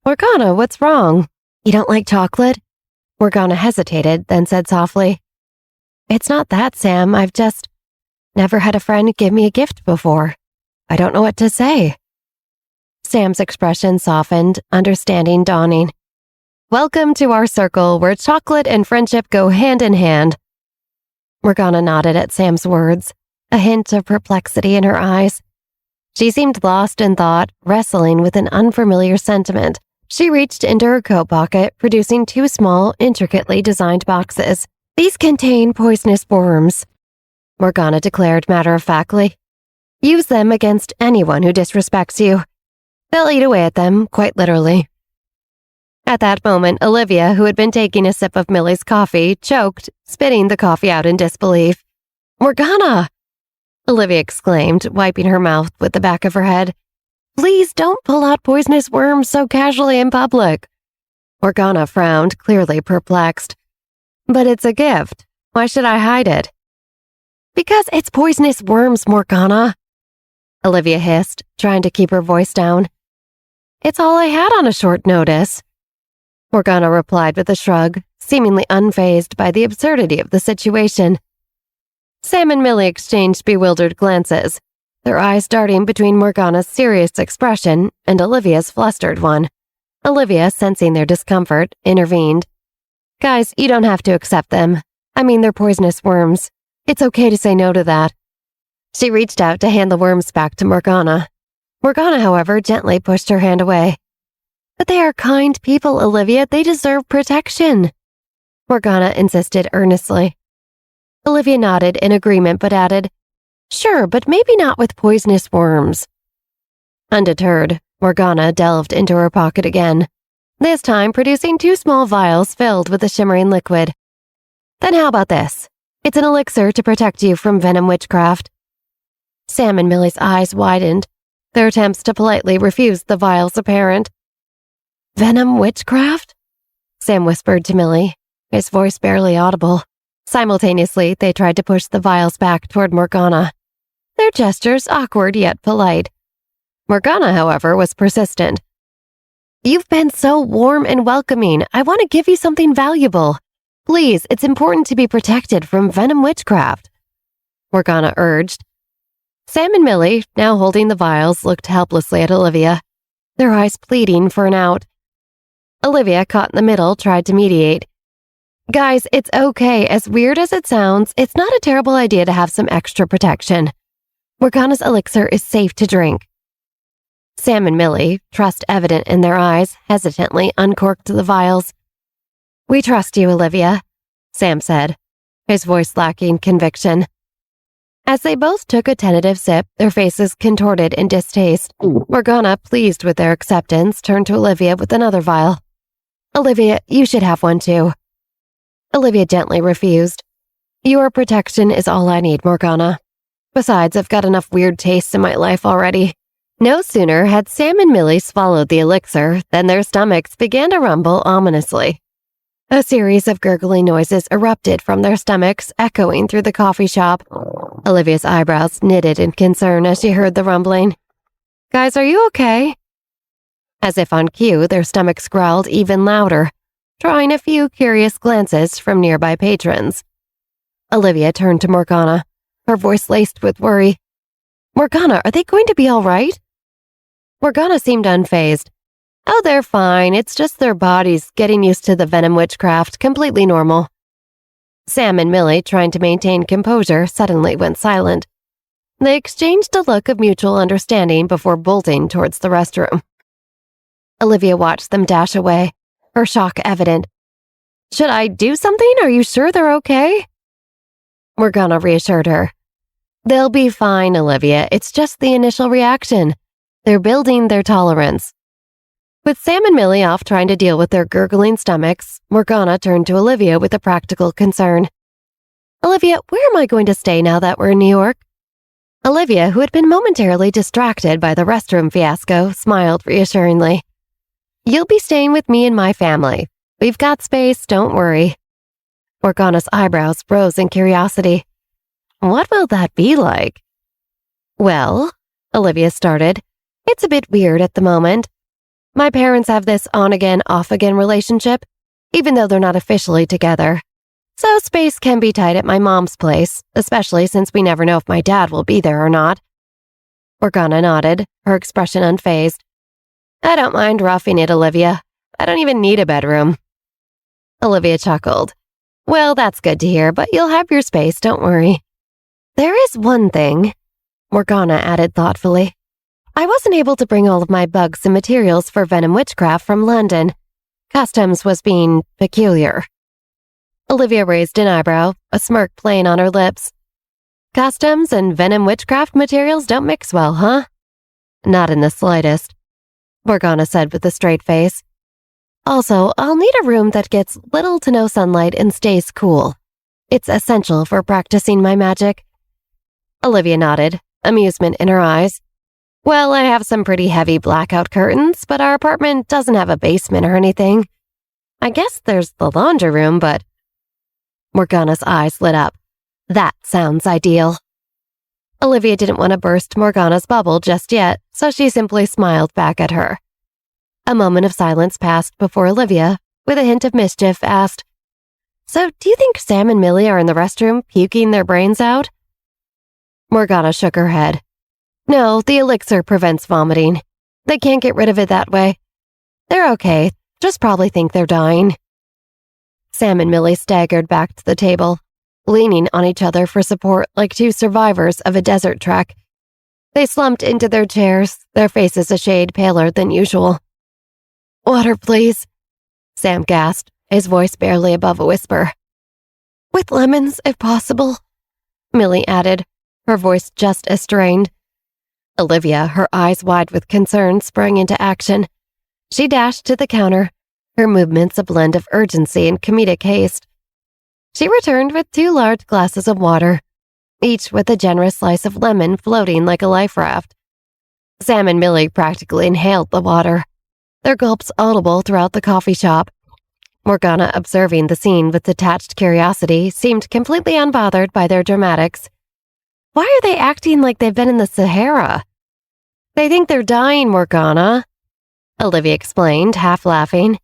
"Morgana, what's wrong? You don't like chocolate?" Morgana hesitated, then said softly, "It's not that, Sam. I've just never had a friend give me a gift before. I don't know what to say." Sam's expression softened, understanding dawning. "Welcome to our circle where chocolate and friendship go hand in hand." Morgana nodded at Sam's words, a hint of perplexity in her eyes. She seemed lost in thought, wrestling with an unfamiliar sentiment. She reached into her coat pocket, producing 2 small, intricately designed boxes. "These contain poisonous worms," Morgana declared matter-of-factly. "Use them against anyone who disrespects you. They'll eat away at them, quite literally." At that moment, Olivia, who had been taking a sip of Millie's coffee, choked, spitting the coffee out in disbelief. "Morgana!" Olivia exclaimed, wiping her mouth with the back of her head. "Please don't pull out poisonous worms so casually in public." Morgana frowned, clearly perplexed. "But it's a gift. Why should I hide it?" "Because it's poisonous worms, Morgana," Olivia hissed, trying to keep her voice down. "It's all I had on a short notice," Morgana replied with a shrug, seemingly unfazed by the absurdity of the situation. Sam and Millie exchanged bewildered glances, their eyes darting between Morgana's serious expression and Olivia's flustered one. Olivia, sensing their discomfort, intervened. "Guys, you don't have to accept them. I mean, they're poisonous worms. It's okay to say no to that." She reached out to hand the worms back to Morgana. Morgana, however, gently pushed her hand away. "But they are kind people, Olivia. They deserve protection," Morgana insisted earnestly. Olivia nodded in agreement but added, "Sure, but maybe not with poisonous worms." Undeterred, Morgana delved into her pocket again, this time producing 2 small vials filled with a shimmering liquid. "Then how about this? It's an elixir to protect you from venom witchcraft." Sam and Millie's eyes widened, their attempts to politely refuse the vial's apparent. "Venom witchcraft?" Sam whispered to Millie, his voice barely audible. Simultaneously, they tried to push the vials back toward Morgana, their gestures awkward yet polite. Morgana, however, was persistent. "You've been so warm and welcoming. I want to give you something valuable. Please, it's important to be protected from venom witchcraft, Morgana urged. Sam and Millie, now holding the vials, looked helplessly at Olivia, their eyes pleading for an out. Olivia, caught in the middle, tried to mediate. Guys, it's okay. As weird as it sounds, it's not a terrible idea to have some extra protection. Morgana's elixir is safe to drink. Sam and Millie, trust evident in their eyes, hesitantly uncorked the vials. We trust you, Olivia, Sam said, his voice lacking conviction. As they both took a tentative sip, their faces contorted in distaste. Morgana, pleased with their acceptance, turned to Olivia with another vial. Olivia, you should have one too. Olivia gently refused. Your protection is all I need, Morgana. Besides, I've got enough weird tastes in my life already. No sooner had Sam and Millie swallowed the elixir than their stomachs began to rumble ominously. A series of gurgling noises erupted from their stomachs, echoing through the coffee shop. Olivia's eyebrows knitted in concern as she heard the rumbling. Guys, are you okay? As if on cue, their stomachs growled even louder, drawing a few curious glances from nearby patrons. Olivia turned to Morgana, her voice laced with worry. Morgana, are they going to be all right? Morgana seemed unfazed. Oh, they're fine. It's just their bodies getting used to the venom witchcraft, completely normal. Sam and Millie, trying to maintain composure, suddenly went silent. They exchanged a look of mutual understanding before bolting towards the restroom. Olivia watched them dash away, her shock evident. Should I do something? Are you sure they're okay? Morgana reassured her. They'll be fine, Olivia. It's just the initial reaction. They're building their tolerance. With Sam and Millie off trying to deal with their gurgling stomachs, Morgana turned to Olivia with a practical concern. Olivia, where am I going to stay now that we're in New York? Olivia, who had been momentarily distracted by the restroom fiasco, smiled reassuringly. You'll be staying with me and my family. We've got space, don't worry. Morgana's eyebrows rose in curiosity. What will that be like? Well, Olivia started, it's a bit weird at the moment. My parents have this on-again, off-again relationship, even though they're not officially together. So space can be tight at my mom's place, especially since we never know if my dad will be there or not. Morgana nodded, her expression unfazed. I don't mind roughing it, Olivia. I don't even need a bedroom. Olivia chuckled. Well, that's good to hear, but you'll have your space, don't worry. There is one thing, Morgana added thoughtfully. I wasn't able to bring all of my bugs and materials for venom witchcraft from London. Customs was being peculiar. Olivia raised an eyebrow, a smirk playing on her lips. Customs and venom witchcraft materials don't mix well, huh? Not in the slightest, Morgana said with a straight face. Also, I'll need a room that gets little to no sunlight and stays cool. It's essential for practicing my magic. Olivia nodded, amusement in her eyes. Well, I have some pretty heavy blackout curtains, but our apartment doesn't have a basement or anything. I guess there's the laundry room, but... Morgana's eyes lit up. That sounds ideal. Olivia didn't want to burst Morgana's bubble just yet, so she simply smiled back at her. A moment of silence passed before Olivia, with a hint of mischief, asked, So, do you think Sam and Millie are in the restroom puking their brains out? Morgana shook her head. No, the elixir prevents vomiting. They can't get rid of it that way. They're okay, just probably think they're dying. Sam and Millie staggered back to the table, leaning on each other for support like two survivors of a desert trek. They slumped into their chairs, their faces a shade paler than usual. Water, please, Sam gasped, his voice barely above a whisper. With lemons, if possible, Millie added, her voice just as strained. Olivia, her eyes wide with concern, sprang into action. She dashed to the counter, her movements a blend of urgency and comedic haste. She returned with 2 large glasses of water, each with a generous slice of lemon floating like a life raft. Sam and Millie practically inhaled the water, their gulps audible throughout the coffee shop. Morgana, observing the scene with detached curiosity, seemed completely unbothered by their dramatics. Why are they acting like they've been in the Sahara? They think they're dying, Morgana, Olivia explained, half laughing.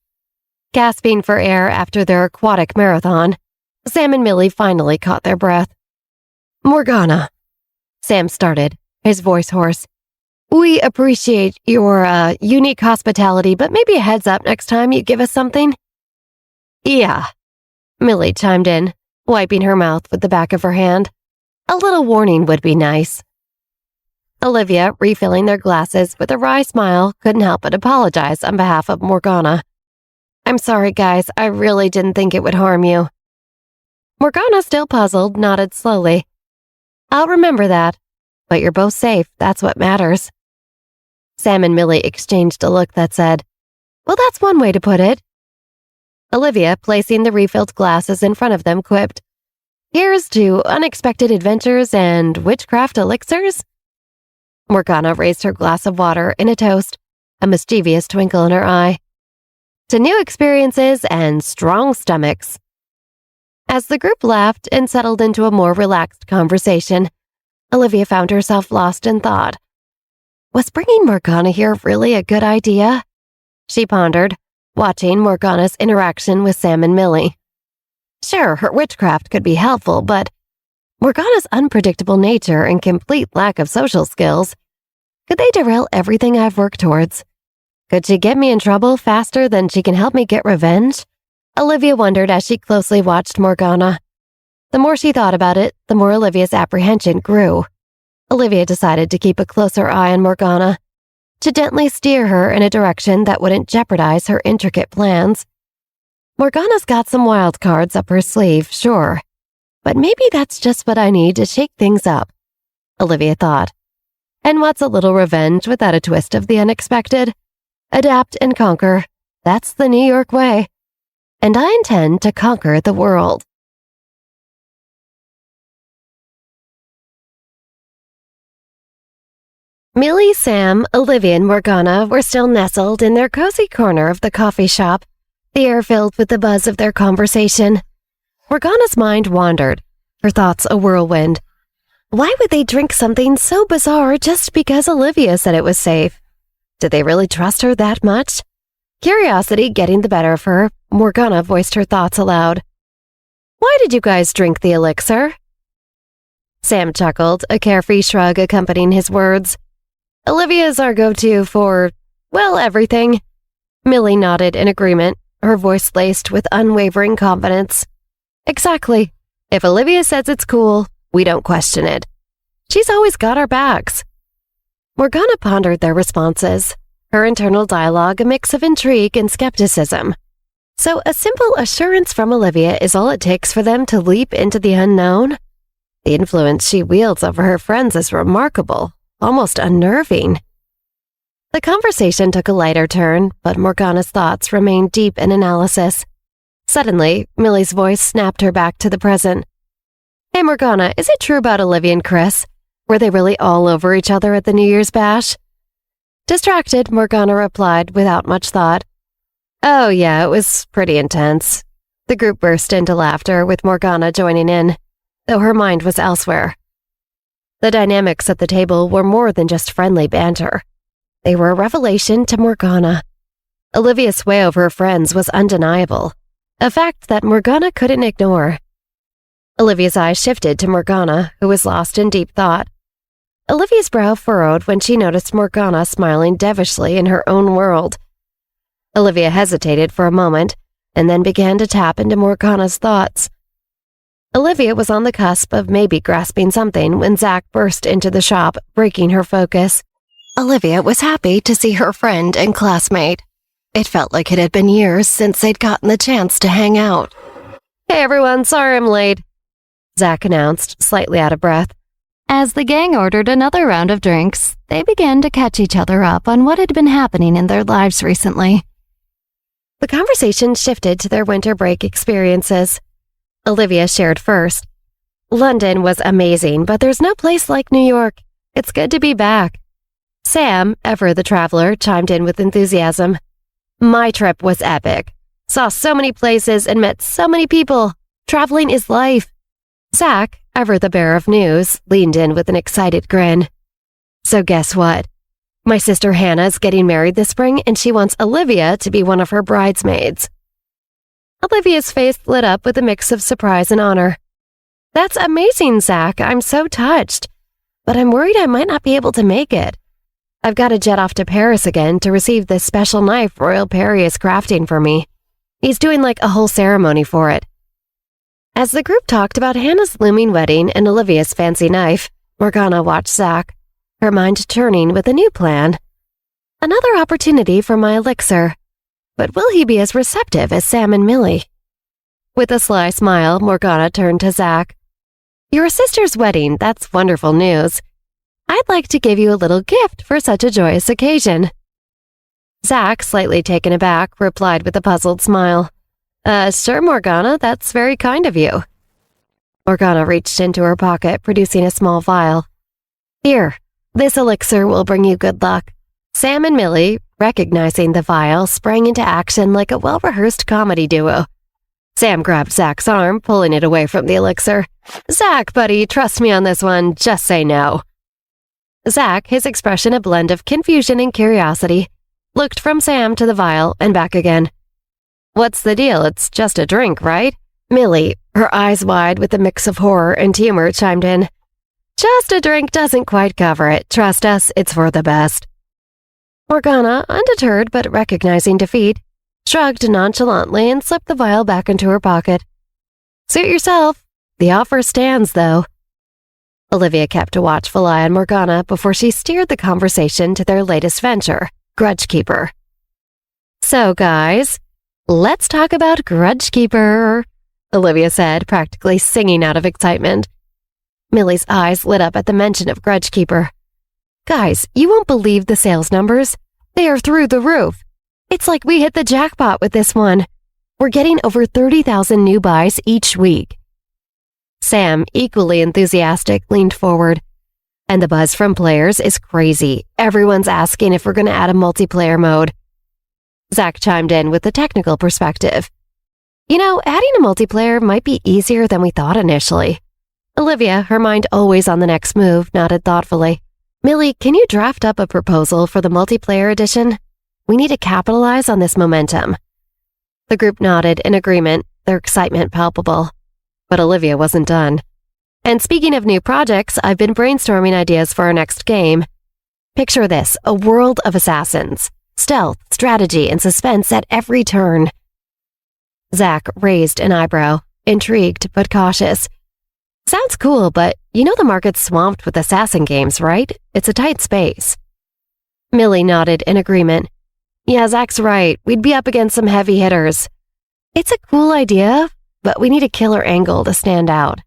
Gasping for air after their aquatic marathon, Sam and Millie finally caught their breath. "Morgana," Sam started, his voice hoarse. "We appreciate your, unique hospitality, but maybe a heads up next time you give us something." "Yeah," Millie chimed in, wiping her mouth with the back of her hand. "A little warning would be nice." Olivia, refilling their glasses with a wry smile, couldn't help but apologize on behalf of Morgana. "I'm sorry, guys. I really didn't think it would harm you." Morgana, still puzzled, nodded slowly. "I'll remember that. But you're both safe. That's what matters." Sam and Millie exchanged a look that said, "Well, that's one way to put it." Olivia, placing the refilled glasses in front of them, quipped, "Here's to unexpected adventures and witchcraft elixirs." Morgana raised her glass of water in a toast, a mischievous twinkle in her eye. "To new experiences and strong stomachs." As the group laughed and settled into a more relaxed conversation, Olivia found herself lost in thought. Was bringing Morgana here really a good idea? She pondered, watching Morgana's interaction with Sam and Millie. Sure, her witchcraft could be helpful, but Morgana's unpredictable nature and complete lack of social skills, could they derail everything I've worked towards? Could she get me in trouble faster than she can help me get revenge? Olivia wondered as she closely watched Morgana. The more she thought about it, the more Olivia's apprehension grew. Olivia decided to keep a closer eye on Morgana, to gently steer her in a direction that wouldn't jeopardize her intricate plans. Morgana's got some wild cards up her sleeve, sure, but maybe that's just what I need to shake things up, Olivia thought. And what's a little revenge without a twist of the unexpected? Adapt and conquer. That's the New York way. And I intend to conquer the world. Millie, Sam, Olivia, and Morgana were still nestled in their cozy corner of the coffee shop, the air filled with the buzz of their conversation. Morgana's mind wandered, her thoughts a whirlwind. Why would they drink something so bizarre just because Olivia said it was safe? Did they really trust her that much? Curiosity getting the better of her, Morgana voiced her thoughts aloud. "Why did you guys drink the elixir?" Sam chuckled, a carefree shrug accompanying his words. "Olivia's our go-to for, well, everything." Millie nodded in agreement, her voice laced with unwavering confidence. "Exactly. If Olivia says it's cool, we don't question it. She's always got our backs." Morgana pondered their responses, her internal dialogue a mix of intrigue and skepticism. So a simple assurance from Olivia is all it takes for them to leap into the unknown? The influence she wields over her friends is remarkable, almost unnerving. The conversation took a lighter turn, but Morgana's thoughts remained deep in analysis. Suddenly, Millie's voice snapped her back to the present. "Hey Morgana, is it true about Olivia and Chris? Were they really all over each other at the New Year's bash?" Distracted, Morgana replied without much thought. "Oh yeah, it was pretty intense." The group burst into laughter, with Morgana joining in, though her mind was elsewhere. The dynamics at the table were more than just friendly banter. They were a revelation to Morgana. Olivia's sway over her friends was undeniable, a fact that Morgana couldn't ignore. Olivia's eyes shifted to Morgana, who was lost in deep thought. Olivia's brow furrowed when she noticed Morgana smiling devishly in her own world. Olivia hesitated for a moment, and then began to tap into Morgana's thoughts. Olivia was on the cusp of maybe grasping something when Zach burst into the shop, breaking her focus. Olivia was happy to see her friend and classmate. It felt like it had been years since they'd gotten the chance to hang out. "Hey everyone, sorry I'm late," Zach announced, slightly out of breath. As the gang ordered another round of drinks, they began to catch each other up on what had been happening in their lives recently. The conversation shifted to their winter break experiences. Olivia shared first. "London was amazing, but there's no place like New York. It's good to be back." Sam, ever the traveler, chimed in with enthusiasm. "My trip was epic. Saw so many places and met so many people. Traveling is life." Zach, ever the bearer of news, leaned in with an excited grin. "So guess what? My sister Hannah's getting married this spring and she wants Olivia to be one of her bridesmaids." Olivia's face lit up with a mix of surprise and honor. That's amazing, Zach. I'm so touched. But I'm worried I might not be able to make it. I've got to jet off to Paris again to receive this special knife Royal Perry is crafting for me. He's doing like a whole ceremony for it. As the group talked about Hannah's looming wedding and Olivia's fancy knife, Morgana watched Zach, her mind turning with a new plan. Another opportunity for my elixir. But will he be as receptive as Sam and Millie? With a sly smile, Morgana turned to Zach. Your sister's wedding, that's wonderful news. I'd like to give you a little gift for such a joyous occasion. Zach, slightly taken aback, replied with a puzzled smile. Sure, Morgana, that's very kind of you. Morgana reached into her pocket, producing a small vial. Here, this elixir will bring you good luck. Sam and Millie, recognizing the vial, sprang into action like a well-rehearsed comedy duo. Sam grabbed Zach's arm, pulling it away from the elixir. Zach, buddy, trust me on this one, just say no. Zach, his expression a blend of confusion and curiosity, looked from Sam to the vial and back again. What's the deal? It's just a drink, right? Millie, her eyes wide with a mix of horror and humor, chimed in. Just a drink doesn't quite cover it. Trust us, it's for the best. Morgana, undeterred but recognizing defeat, shrugged nonchalantly and slipped the vial back into her pocket. Suit yourself. The offer stands, though. Olivia kept a watchful eye on Morgana before she steered the conversation to their latest venture, Grudge Keeper. So, guys, let's talk about Grudge Keeper, Olivia said, practically singing out of excitement. Millie's eyes lit up at the mention of Grudge Keeper. Guys, you won't believe the sales numbers. They are through the roof. It's like we hit the jackpot with this one. We're getting over 30,000 new buys each week. Sam, equally enthusiastic, leaned forward. And the buzz from players is crazy. Everyone's asking if we're going to add a multiplayer mode. Zach chimed in with the technical perspective. You know, adding a multiplayer might be easier than we thought initially. Olivia, her mind always on the next move, nodded thoughtfully. Millie, can you draft up a proposal for the multiplayer edition? We need to capitalize on this momentum. The group nodded in agreement, their excitement palpable. But Olivia wasn't done. And speaking of new projects, I've been brainstorming ideas for our next game. Picture this, a world of assassins. Stealth, strategy, and suspense at every turn. Zach raised an eyebrow, intrigued but cautious. Sounds cool, but you know the market's swamped with assassin games, right? It's a tight space. Millie nodded in agreement. Yeah, Zach's right. We'd be up against some heavy hitters. It's a cool idea, but we need a killer angle to stand out.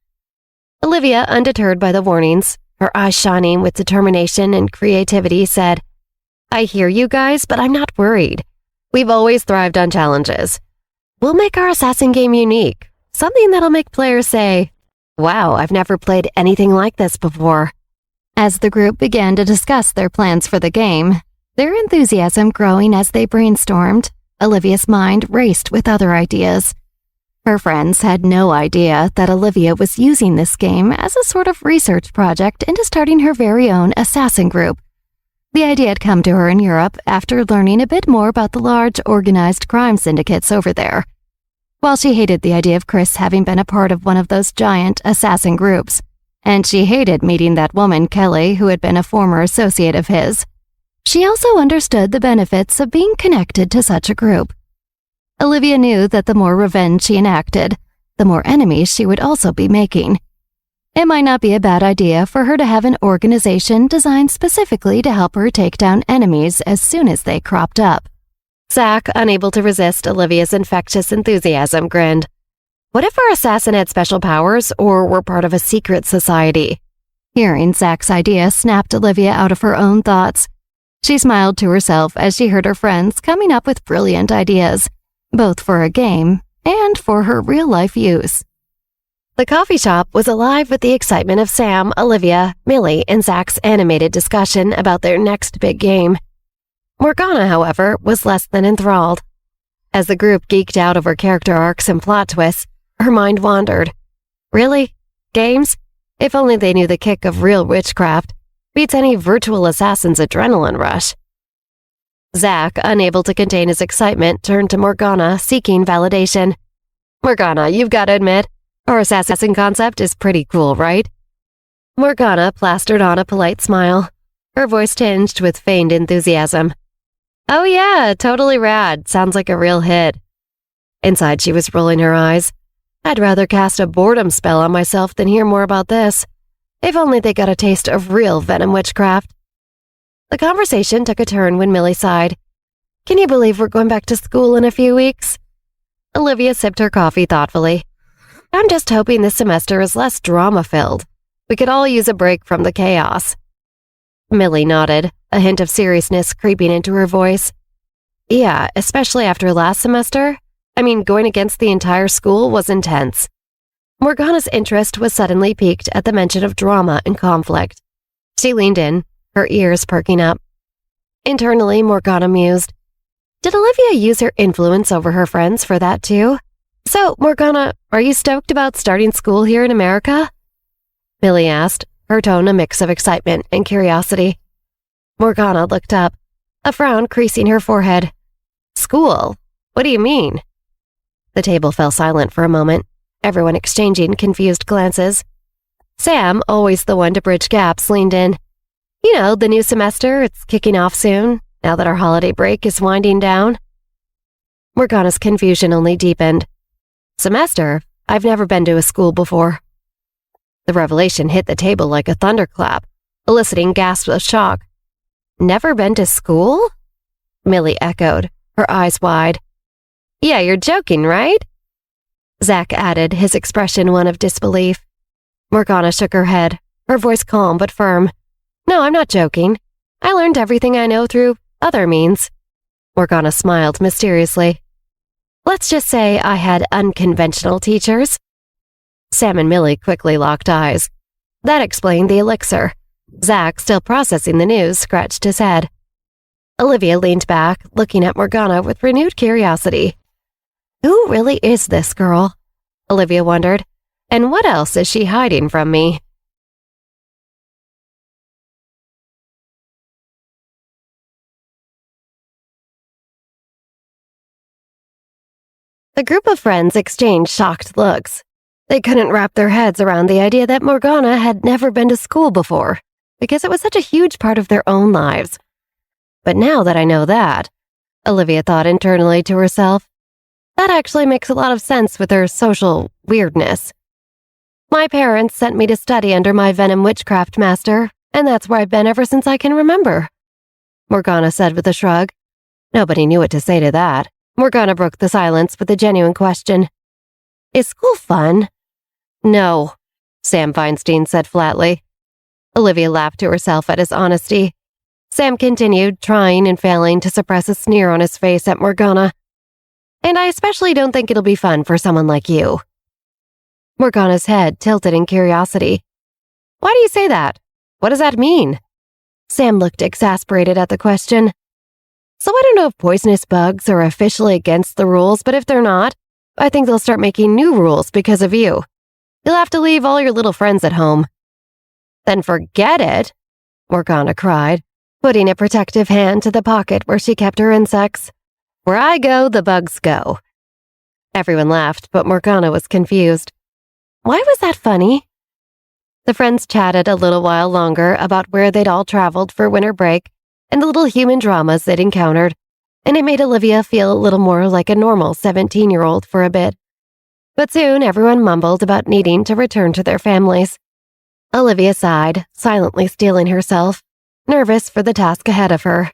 Olivia, undeterred by the warnings, her eyes shining with determination and creativity, said, I hear you guys, but I'm not worried. We've always thrived on challenges. We'll make our assassin game unique, something that'll make players say, wow, I've never played anything like this before. As the group began to discuss their plans for the game, their enthusiasm growing as they brainstormed, Olivia's mind raced with other ideas. Her friends had no idea that Olivia was using this game as a sort of research project into starting her very own assassin group. The idea had come to her in Europe after learning a bit more about the large organized crime syndicates over there. While she hated the idea of Chris having been a part of one of those giant assassin groups, and she hated meeting that woman, Kelly, who had been a former associate of his, she also understood the benefits of being connected to such a group. Olivia knew that the more revenge she enacted, the more enemies she would also be making. It might not be a bad idea for her to have an organization designed specifically to help her take down enemies as soon as they cropped up. Zach, unable to resist Olivia's infectious enthusiasm, grinned. What if our assassin had special powers or were part of a secret society? Hearing Zach's idea snapped Olivia out of her own thoughts. She smiled to herself as she heard her friends coming up with brilliant ideas, both for a game and for her real-life use. The coffee shop was alive with the excitement of Sam, Olivia, Millie, and Zach's animated discussion about their next big game. Morgana, however, was less than enthralled. As the group geeked out over character arcs and plot twists, her mind wandered. Really? Games? If only they knew the kick of real witchcraft. Beats any virtual assassin's adrenaline rush. Zach, unable to contain his excitement, turned to Morgana, seeking validation. Morgana, you've got to admit, our assassin concept is pretty cool, right? Morgana plastered on a polite smile, her voice tinged with feigned enthusiasm. Oh yeah, totally rad. Sounds like a real hit. Inside, she was rolling her eyes. I'd rather cast a boredom spell on myself than hear more about this. If only they got a taste of real venom witchcraft. The conversation took a turn when Millie sighed. Can you believe we're going back to school in a few weeks? Olivia sipped her coffee thoughtfully. I'm just hoping this semester is less drama-filled. We could all use a break from the chaos. Millie nodded, a hint of seriousness creeping into her voice. Yeah, especially after last semester. I mean, going against the entire school was intense. Morgana's interest was suddenly piqued at the mention of drama and conflict. She leaned in, her ears perking up. Internally, Morgana mused. Did Olivia use her influence over her friends for that too? So, Morgana, are you stoked about starting school here in America? Millie asked, her tone a mix of excitement and curiosity. Morgana looked up, a frown creasing her forehead. School? What do you mean? The table fell silent for a moment, everyone exchanging confused glances. Sam, always the one to bridge gaps, leaned in. You know, the new semester, it's kicking off soon, now that our holiday break is winding down. Morgana's confusion only deepened. Semester? I've never been to a school before. The revelation hit the table like a thunderclap, eliciting gasps of shock. Never been to school? Millie echoed, her eyes wide. Yeah, you're joking, right? Zach added, his expression one of disbelief. Morgana shook her head, her voice calm but firm. No, I'm not joking. I learned everything I know through other means. Morgana smiled mysteriously. Let's just say I had unconventional teachers. Sam and Millie quickly locked eyes. That explained the elixir. Zach, still processing the news, scratched his head. Olivia leaned back, looking at Morgana with renewed curiosity. Who really is this girl? Olivia wondered. And what else is she hiding from me? The group of friends exchanged shocked looks. They couldn't wrap their heads around the idea that Morgana had never been to school before, because it was such a huge part of their own lives. But now that I know that, Olivia thought internally to herself, that actually makes a lot of sense with her social weirdness. My parents sent me to study under my venom witchcraft master, and that's where I've been ever since I can remember. Morgana said with a shrug. Nobody knew what to say to that. Morgana broke the silence with a genuine question. Is school fun? No, Sam Feinstein said flatly. Olivia laughed to herself at his honesty. Sam continued, trying and failing to suppress a sneer on his face at Morgana. And I especially don't think it'll be fun for someone like you. Morgana's head tilted in curiosity. Why do you say that? What does that mean? Sam looked exasperated at the question. So I don't know if poisonous bugs are officially against the rules, but if they're not, I think they'll start making new rules because of you. You'll have to leave all your little friends at home. Then forget it, Morgana cried, putting a protective hand to the pocket where she kept her insects. Where I go, the bugs go. Everyone laughed, but Morgana was confused. Why was that funny? The friends chatted a little while longer about where they'd all traveled for winter break and the little human dramas they'd encountered, and it made Olivia feel a little more like a normal 17-year-old for a bit. But soon everyone mumbled about needing to return to their families. Olivia sighed, silently steeling herself, nervous for the task ahead of her,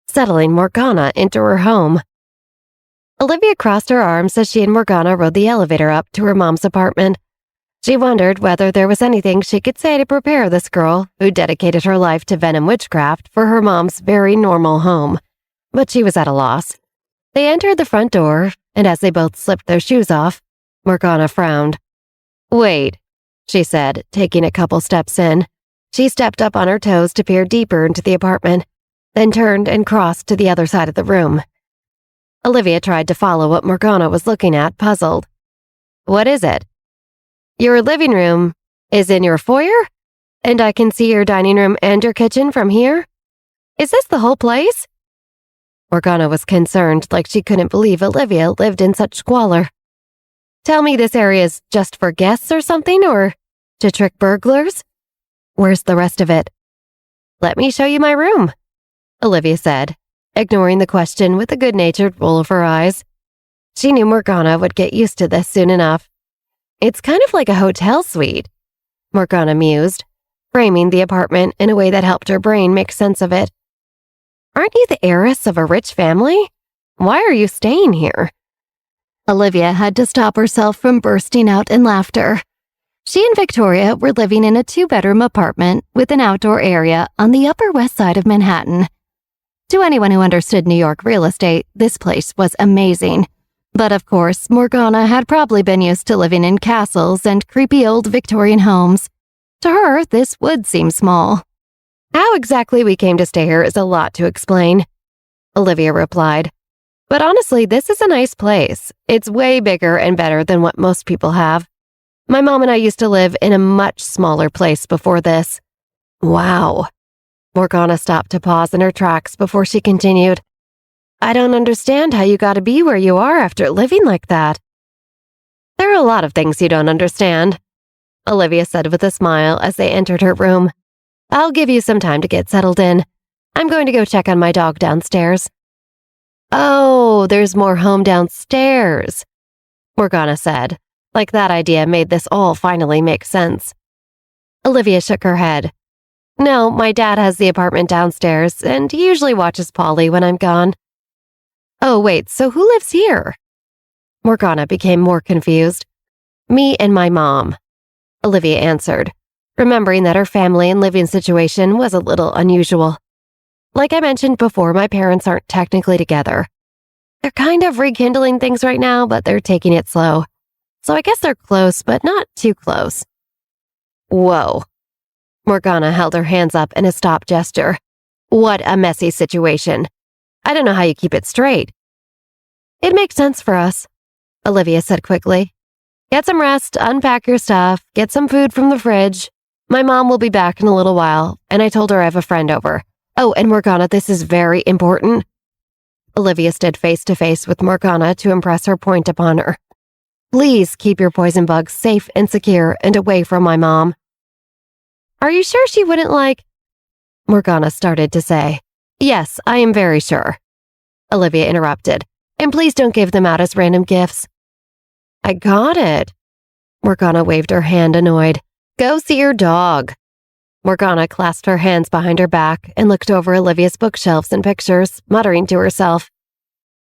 settling Morgana into her home. Olivia crossed her arms as she and Morgana rode the elevator up to her mom's apartment. She wondered whether there was anything she could say to prepare this girl who dedicated her life to venom witchcraft for her mom's very normal home. But she was at a loss. They entered the front door, and as they both slipped their shoes off, Morgana frowned. Wait, she said, taking a couple steps in. She stepped up on her toes to peer deeper into the apartment, then turned and crossed to the other side of the room. Olivia tried to follow what Morgana was looking at, puzzled. What is it? Your living room is in your foyer? And I can see your dining room and your kitchen from here? Is this the whole place? Morgana was concerned, like she couldn't believe Olivia lived in such squalor. Tell me this area is just for guests or something, or to trick burglars? Where's the rest of it? Let me show you my room, Olivia said, ignoring the question with a good-natured roll of her eyes. She knew Morgana would get used to this soon enough. It's kind of like a hotel suite, Morgana mused, framing the apartment in a way that helped her brain make sense of it. Aren't you the heiress of a rich family? Why are you staying here? Olivia had to stop herself from bursting out in laughter. She and Victoria were living in a 2-bedroom apartment with an outdoor area on the Upper West Side of Manhattan. To anyone who understood New York real estate, this place was amazing. But of course, Morgana had probably been used to living in castles and creepy old Victorian homes. To her, this would seem small. How exactly we came to stay here is a lot to explain, Olivia replied. But honestly, this is a nice place. It's way bigger and better than what most people have. My mom and I used to live in a much smaller place before this. Wow. Morgana stopped to pause in her tracks before she continued. I don't understand how you got to be where you are after living like that. There are a lot of things you don't understand, Olivia said with a smile as they entered her room. I'll give you some time to get settled in. I'm going to go check on my dog downstairs. Oh, there's more home downstairs, Morgana said, like that idea made this all finally make sense. Olivia shook her head. No, my dad has the apartment downstairs, and he usually watches Polly when I'm gone. Oh, wait, so who lives here? Morgana became more confused. Me and my mom, Olivia answered, remembering that her family and living situation was a little unusual. Like I mentioned before, my parents aren't technically together. They're kind of rekindling things right now, but they're taking it slow. So I guess they're close, but not too close. Whoa. Morgana held her hands up in a stop gesture. What a messy situation. I don't know how you keep it straight. It makes sense for us, Olivia said quickly. Get some rest, unpack your stuff, get some food from the fridge. My mom will be back in a little while, and I told her I have a friend over. Oh, and Morgana, this is very important. Olivia stood face to face with Morgana to impress her point upon her. Please keep your poison bugs safe and secure and away from my mom. Are you sure she wouldn't like... Morgana started to say. Yes, I am very sure, Olivia interrupted. And please don't give them out as random gifts. I got it. Morgana waved her hand annoyed. Go see your dog. Morgana clasped her hands behind her back and looked over Olivia's bookshelves and pictures, muttering to herself.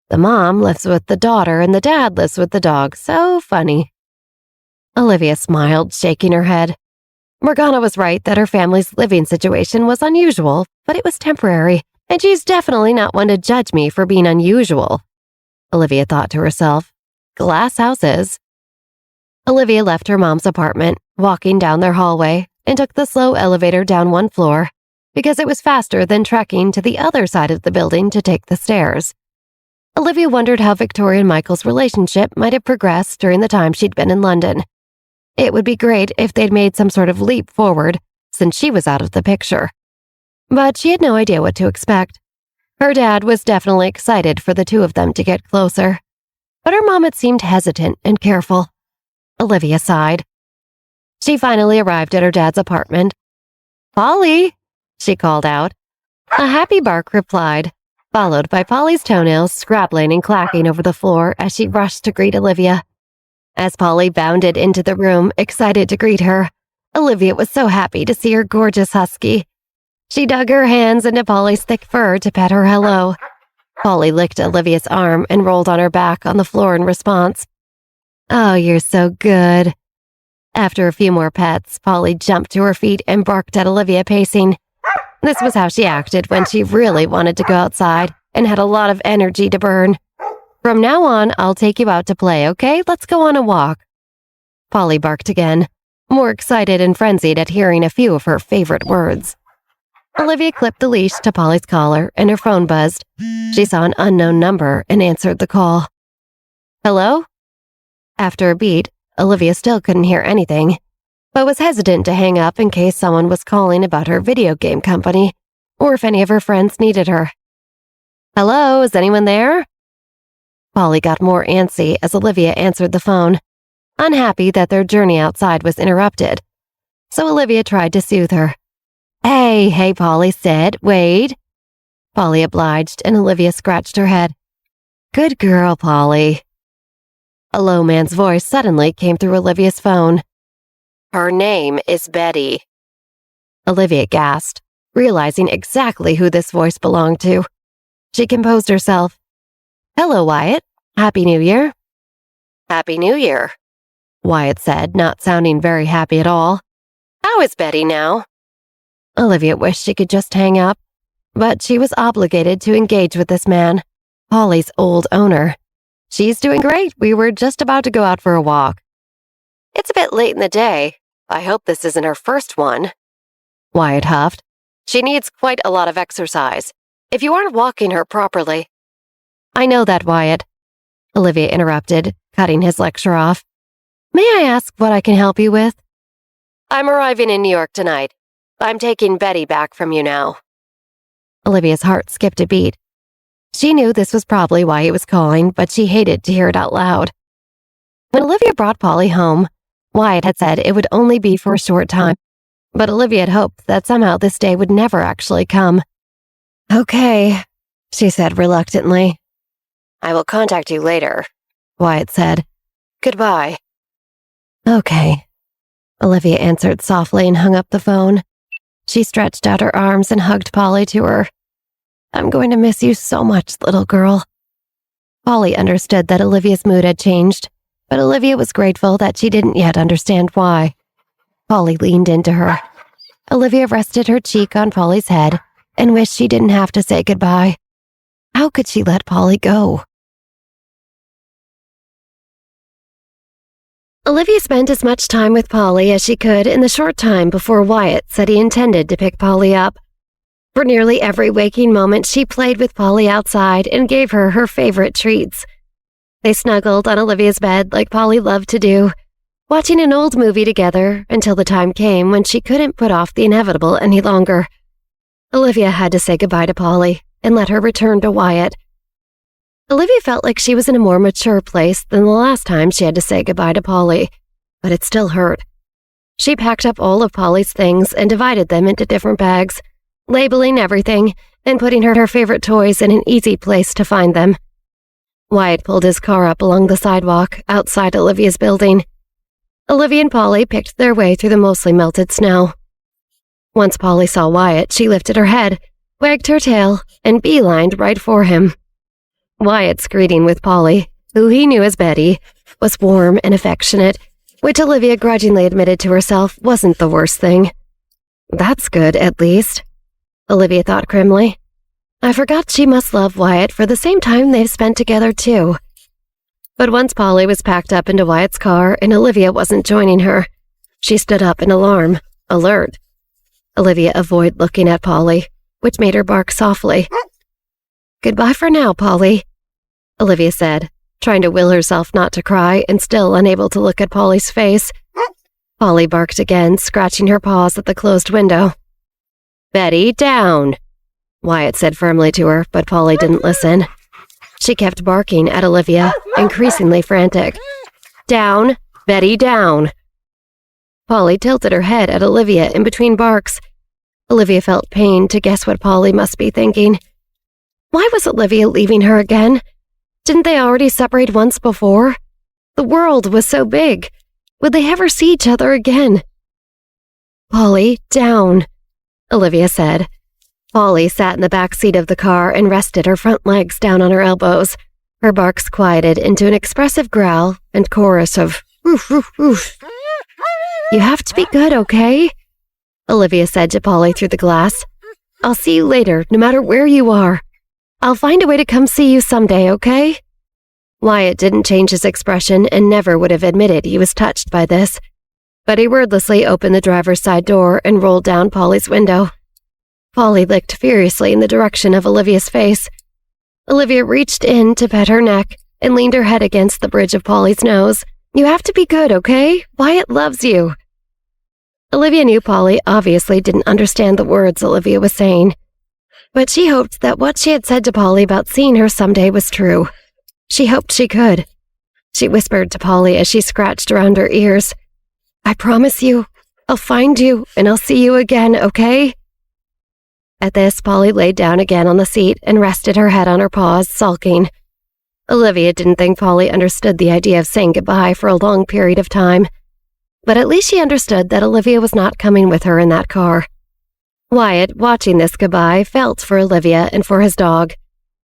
The mom lives with the daughter and the dad lives with the dog. So funny. Olivia smiled, shaking her head. Morgana was right that her family's living situation was unusual, but it was temporary, and she's definitely not one to judge me for being unusual. Olivia thought to herself. Glass houses. Olivia left her mom's apartment, walking down their hallway, and took the slow elevator down one floor, because it was faster than trekking to the other side of the building to take the stairs. Olivia wondered how Victoria and Michael's relationship might have progressed during the time she'd been in London. It would be great if they'd made some sort of leap forward, since she was out of the picture. But she had no idea what to expect. Her dad was definitely excited for the two of them to get closer, but her mom had seemed hesitant and careful. Olivia sighed. She finally arrived at her dad's apartment. Polly, she called out. A happy bark replied, followed by Polly's toenails scrabbling and clacking over the floor as she rushed to greet Olivia. As Polly bounded into the room, excited to greet her, Olivia was so happy to see her gorgeous husky. She dug her hands into Polly's thick fur to pet her hello. Polly licked Olivia's arm and rolled on her back on the floor in response. Oh, you're so good. After a few more pets, Polly jumped to her feet and barked at Olivia, pacing. This was how she acted when she really wanted to go outside and had a lot of energy to burn. From now on, I'll take you out to play, okay? Let's go on a walk. Polly barked again, more excited and frenzied at hearing a few of her favorite words. Olivia clipped the leash to Polly's collar and her phone buzzed. She saw an unknown number and answered the call. Hello? After a beat, Olivia still couldn't hear anything, but was hesitant to hang up in case someone was calling about her video game company, or if any of her friends needed her. Hello, is anyone there? Polly got more antsy as Olivia answered the phone. unhappy that their journey outside was interrupted. So Olivia tried to soothe her. Hey, Polly, sit, wait. Polly obliged, and Olivia scratched her head. Good girl, Polly. A low man's voice suddenly came through Olivia's phone. Her name is Betty. Olivia gasped, realizing exactly who this voice belonged to. She composed herself. Hello, Wyatt. Happy New Year. Happy New Year, Wyatt said, not sounding very happy at all. How is Betty now? Olivia wished she could just hang up, but she was obligated to engage with this man, Polly's old owner. She's doing great. We were just about to go out for a walk. It's a bit late in the day. I hope this isn't her first one. Wyatt huffed. She needs quite a lot of exercise. If you aren't walking her properly. I know that, Wyatt. Olivia interrupted, cutting his lecture off. May I ask what I can help you with? I'm arriving in New York tonight. I'm taking Betty back from you now. Olivia's heart skipped a beat. She knew this was probably why he was calling, but she hated to hear it out loud. When Olivia brought Polly home, Wyatt had said it would only be for a short time, but Olivia had hoped that somehow this day would never actually come. Okay, she said reluctantly. I will contact you later, Wyatt said. Goodbye. Okay, Olivia answered softly and hung up the phone. She stretched out her arms and hugged Polly to her. I'm going to miss you so much, little girl. Polly understood that Olivia's mood had changed, but Olivia was grateful that she didn't yet understand why. Polly leaned into her. Olivia rested her cheek on Polly's head and wished she didn't have to say goodbye. How could she let Polly go? Olivia spent as much time with Polly as she could in the short time before Wyatt said he intended to pick Polly up. For nearly every waking moment, she played with Polly outside and gave her her favorite treats. They snuggled on Olivia's bed like Polly loved to do, watching an old movie together until the time came when she couldn't put off the inevitable any longer. Olivia had to say goodbye to Polly and let her return to Wyatt. Olivia felt like she was in a more mature place than the last time she had to say goodbye to Polly, but it still hurt. She packed up all of Polly's things and divided them into different bags, labeling everything and putting her favorite toys in an easy place to find them. Wyatt pulled his car up along the sidewalk outside Olivia's building. Olivia and Polly picked their way through the mostly melted snow. Once Polly saw Wyatt, she lifted her head, wagged her tail, and beelined right for him. Wyatt's greeting with Polly, who he knew as Betty, was warm and affectionate, which Olivia grudgingly admitted to herself wasn't the worst thing. That's good, at least, Olivia thought grimly. I forgot she must love Wyatt for the same time they've spent together, too. But once Polly was packed up into Wyatt's car and Olivia wasn't joining her, she stood up in alarm, alert. Olivia avoided looking at Polly, which made her bark softly. Goodbye for now, Polly, Olivia said, trying to will herself not to cry and still unable to look at Polly's face. Polly barked again, scratching her paws at the closed window. Betty, down, Wyatt said firmly to her, but Polly didn't listen. She kept barking at Olivia, increasingly frantic. Down, Betty, down. Polly tilted her head at Olivia in between barks. Olivia felt pain to guess what Polly must be thinking. Why was Olivia leaving her again? Didn't they already separate once before? The world was so big. Would they ever see each other again? Polly, down, Olivia said. Polly sat in the back seat of the car and rested her front legs down on her elbows. Her barks quieted into an expressive growl and chorus of oof, oof, oof. You have to be good, okay? Olivia said to Polly through the glass. I'll see you later, no matter where you are. I'll find a way to come see you someday, okay? Wyatt didn't change his expression and never would have admitted he was touched by this, but he wordlessly opened the driver's side door and rolled down Polly's window. Polly licked furiously in the direction of Olivia's face. Olivia reached in to pet her neck and leaned her head against the bridge of Polly's nose. You have to be good, okay? Wyatt loves you. Olivia knew Polly obviously didn't understand the words Olivia was saying, but she hoped that what she had said to Polly about seeing her someday was true. She hoped she could. She whispered to Polly as she scratched around her ears. "I promise you, I'll find you and I'll see you again, okay?" At this, Polly laid down again on the seat and rested her head on her paws, sulking. Olivia didn't think Polly understood the idea of saying goodbye for a long period of time, but at least she understood that Olivia was not coming with her in that car. Wyatt, watching this goodbye, felt for Olivia and for his dog.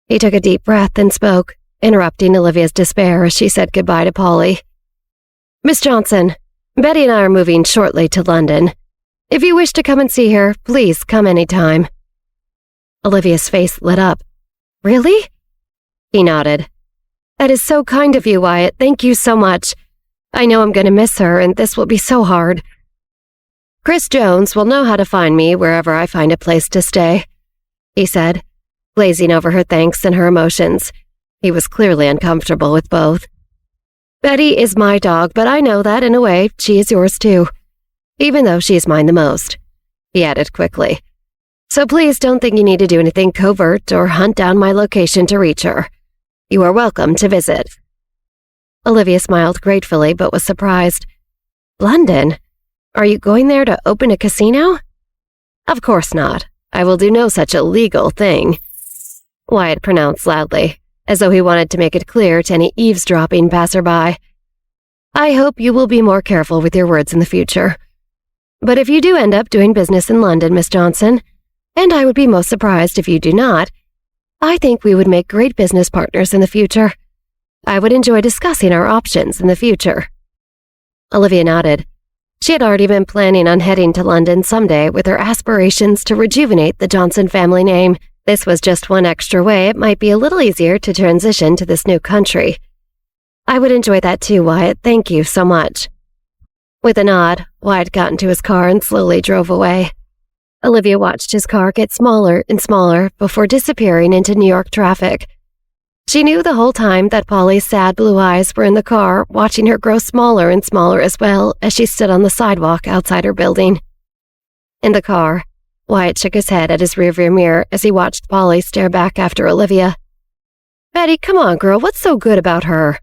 He took a deep breath and spoke, interrupting Olivia's despair as she said goodbye to Polly. "Miss Johnson, Betty and I are moving shortly to London. If you wish to come and see her, please come any time." Olivia's face lit up. "Really?" He nodded. "That is so kind of you, Wyatt. Thank you so much. I know I'm going to miss her, and this will be so hard. Chris Jones will know how to find me wherever I find a place to stay," he said, glazing over her thanks and her emotions. He was clearly uncomfortable with both. "Betty is my dog, but I know that, in a way, she is yours too, even though she is mine the most," he added quickly. "So please don't think you need to do anything covert or hunt down my location to reach her. You are welcome to visit." Olivia smiled gratefully but was surprised. "London? Are you going there to open a casino?" "Of course not. I will do no such illegal thing," Wyatt pronounced loudly, as though he wanted to make it clear to any eavesdropping passerby. "I hope you will be more careful with your words in the future. But if you do end up doing business in London, Miss Johnson, and I would be most surprised if you do not, I think we would make great business partners in the future. I would enjoy discussing our options in the future." Olivia nodded. She had already been planning on heading to London someday with her aspirations to rejuvenate the Johnson family name. This was just one extra way it might be a little easier to transition to this new country. "I would enjoy that too, Wyatt. Thank you so much." With a nod, Wyatt got into his car and slowly drove away. Olivia watched his car get smaller and smaller before disappearing into New York traffic. She knew the whole time that Polly's sad blue eyes were in the car, watching her grow smaller and smaller as well as she stood on the sidewalk outside her building. In the car, Wyatt shook his head at his rearview mirror as he watched Polly stare back after Olivia. "Betty, come on, girl, what's so good about her?"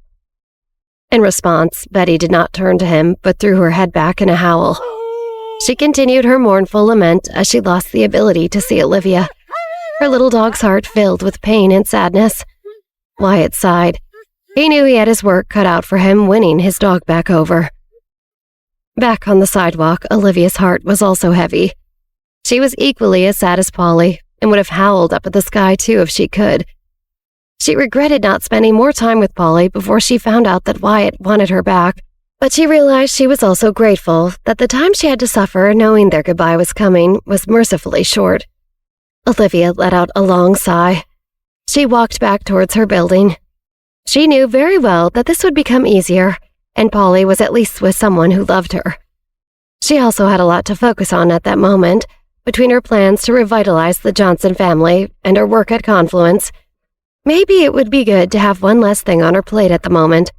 In response, Betty did not turn to him, but threw her head back in a howl. She continued her mournful lament as she lost the ability to see Olivia. Her little dog's heart filled with pain and sadness. Wyatt sighed. He knew he had his work cut out for him winning his dog back over. Back on the sidewalk, Olivia's heart was also heavy. She was equally as sad as Polly and would have howled up at the sky too if she could. She regretted not spending more time with Polly before she found out that Wyatt wanted her back, but she realized she was also grateful that the time she had to suffer knowing their goodbye was coming was mercifully short. Olivia let out a long sigh. She walked back towards her building. She knew very well that this would become easier, and Polly was at least with someone who loved her. She also had a lot to focus on at that moment, between her plans to revitalize the Johnson family and her work at Confluence. Maybe it would be good to have one less thing on her plate at the moment.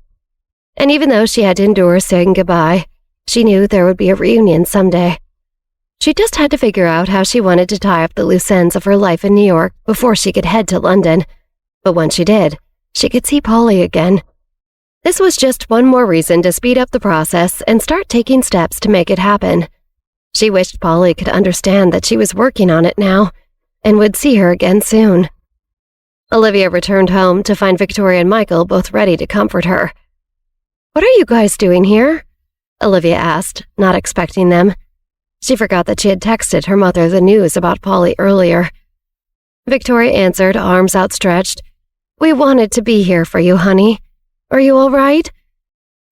And even though she had to endure saying goodbye, she knew there would be a reunion someday. She just had to figure out how she wanted to tie up the loose ends of her life in New York before she could head to London. But once she did, she could see Polly again. This was just one more reason to speed up the process and start taking steps to make it happen. She wished Polly could understand that she was working on it now and would see her again soon. Olivia returned home to find Victoria and Michael both ready to comfort her. "What are you guys doing here?" Olivia asked, not expecting them. She forgot that she had texted her mother the news about Polly earlier. Victoria answered, arms outstretched. "We wanted to be here for you, honey. Are you all right?"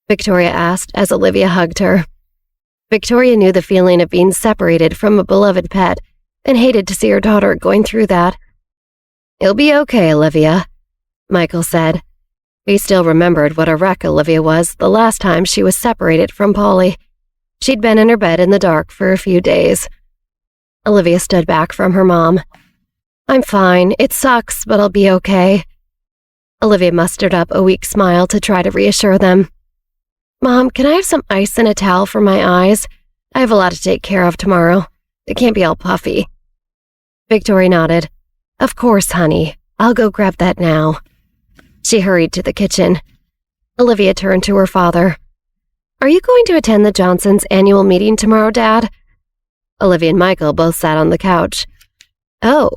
Victoria asked as Olivia hugged her. Victoria knew the feeling of being separated from a beloved pet and hated to see her daughter going through that. "It'll be okay, Olivia," Michael said. He still remembered what a wreck Olivia was the last time she was separated from Polly. She'd been in her bed in the dark for a few days. Olivia stood back from her mom. "I'm fine. It sucks, but I'll be okay." Olivia mustered up a weak smile to try to reassure them. "Mom, can I have some ice and a towel for my eyes? I have a lot to take care of tomorrow. It can't be all puffy." Victoria nodded. "Of course, honey. I'll go grab that now." She hurried to the kitchen. Olivia turned to her father. "Are you going to attend the Johnsons' annual meeting tomorrow, Dad?" Olivia and Michael both sat on the couch. "Oh."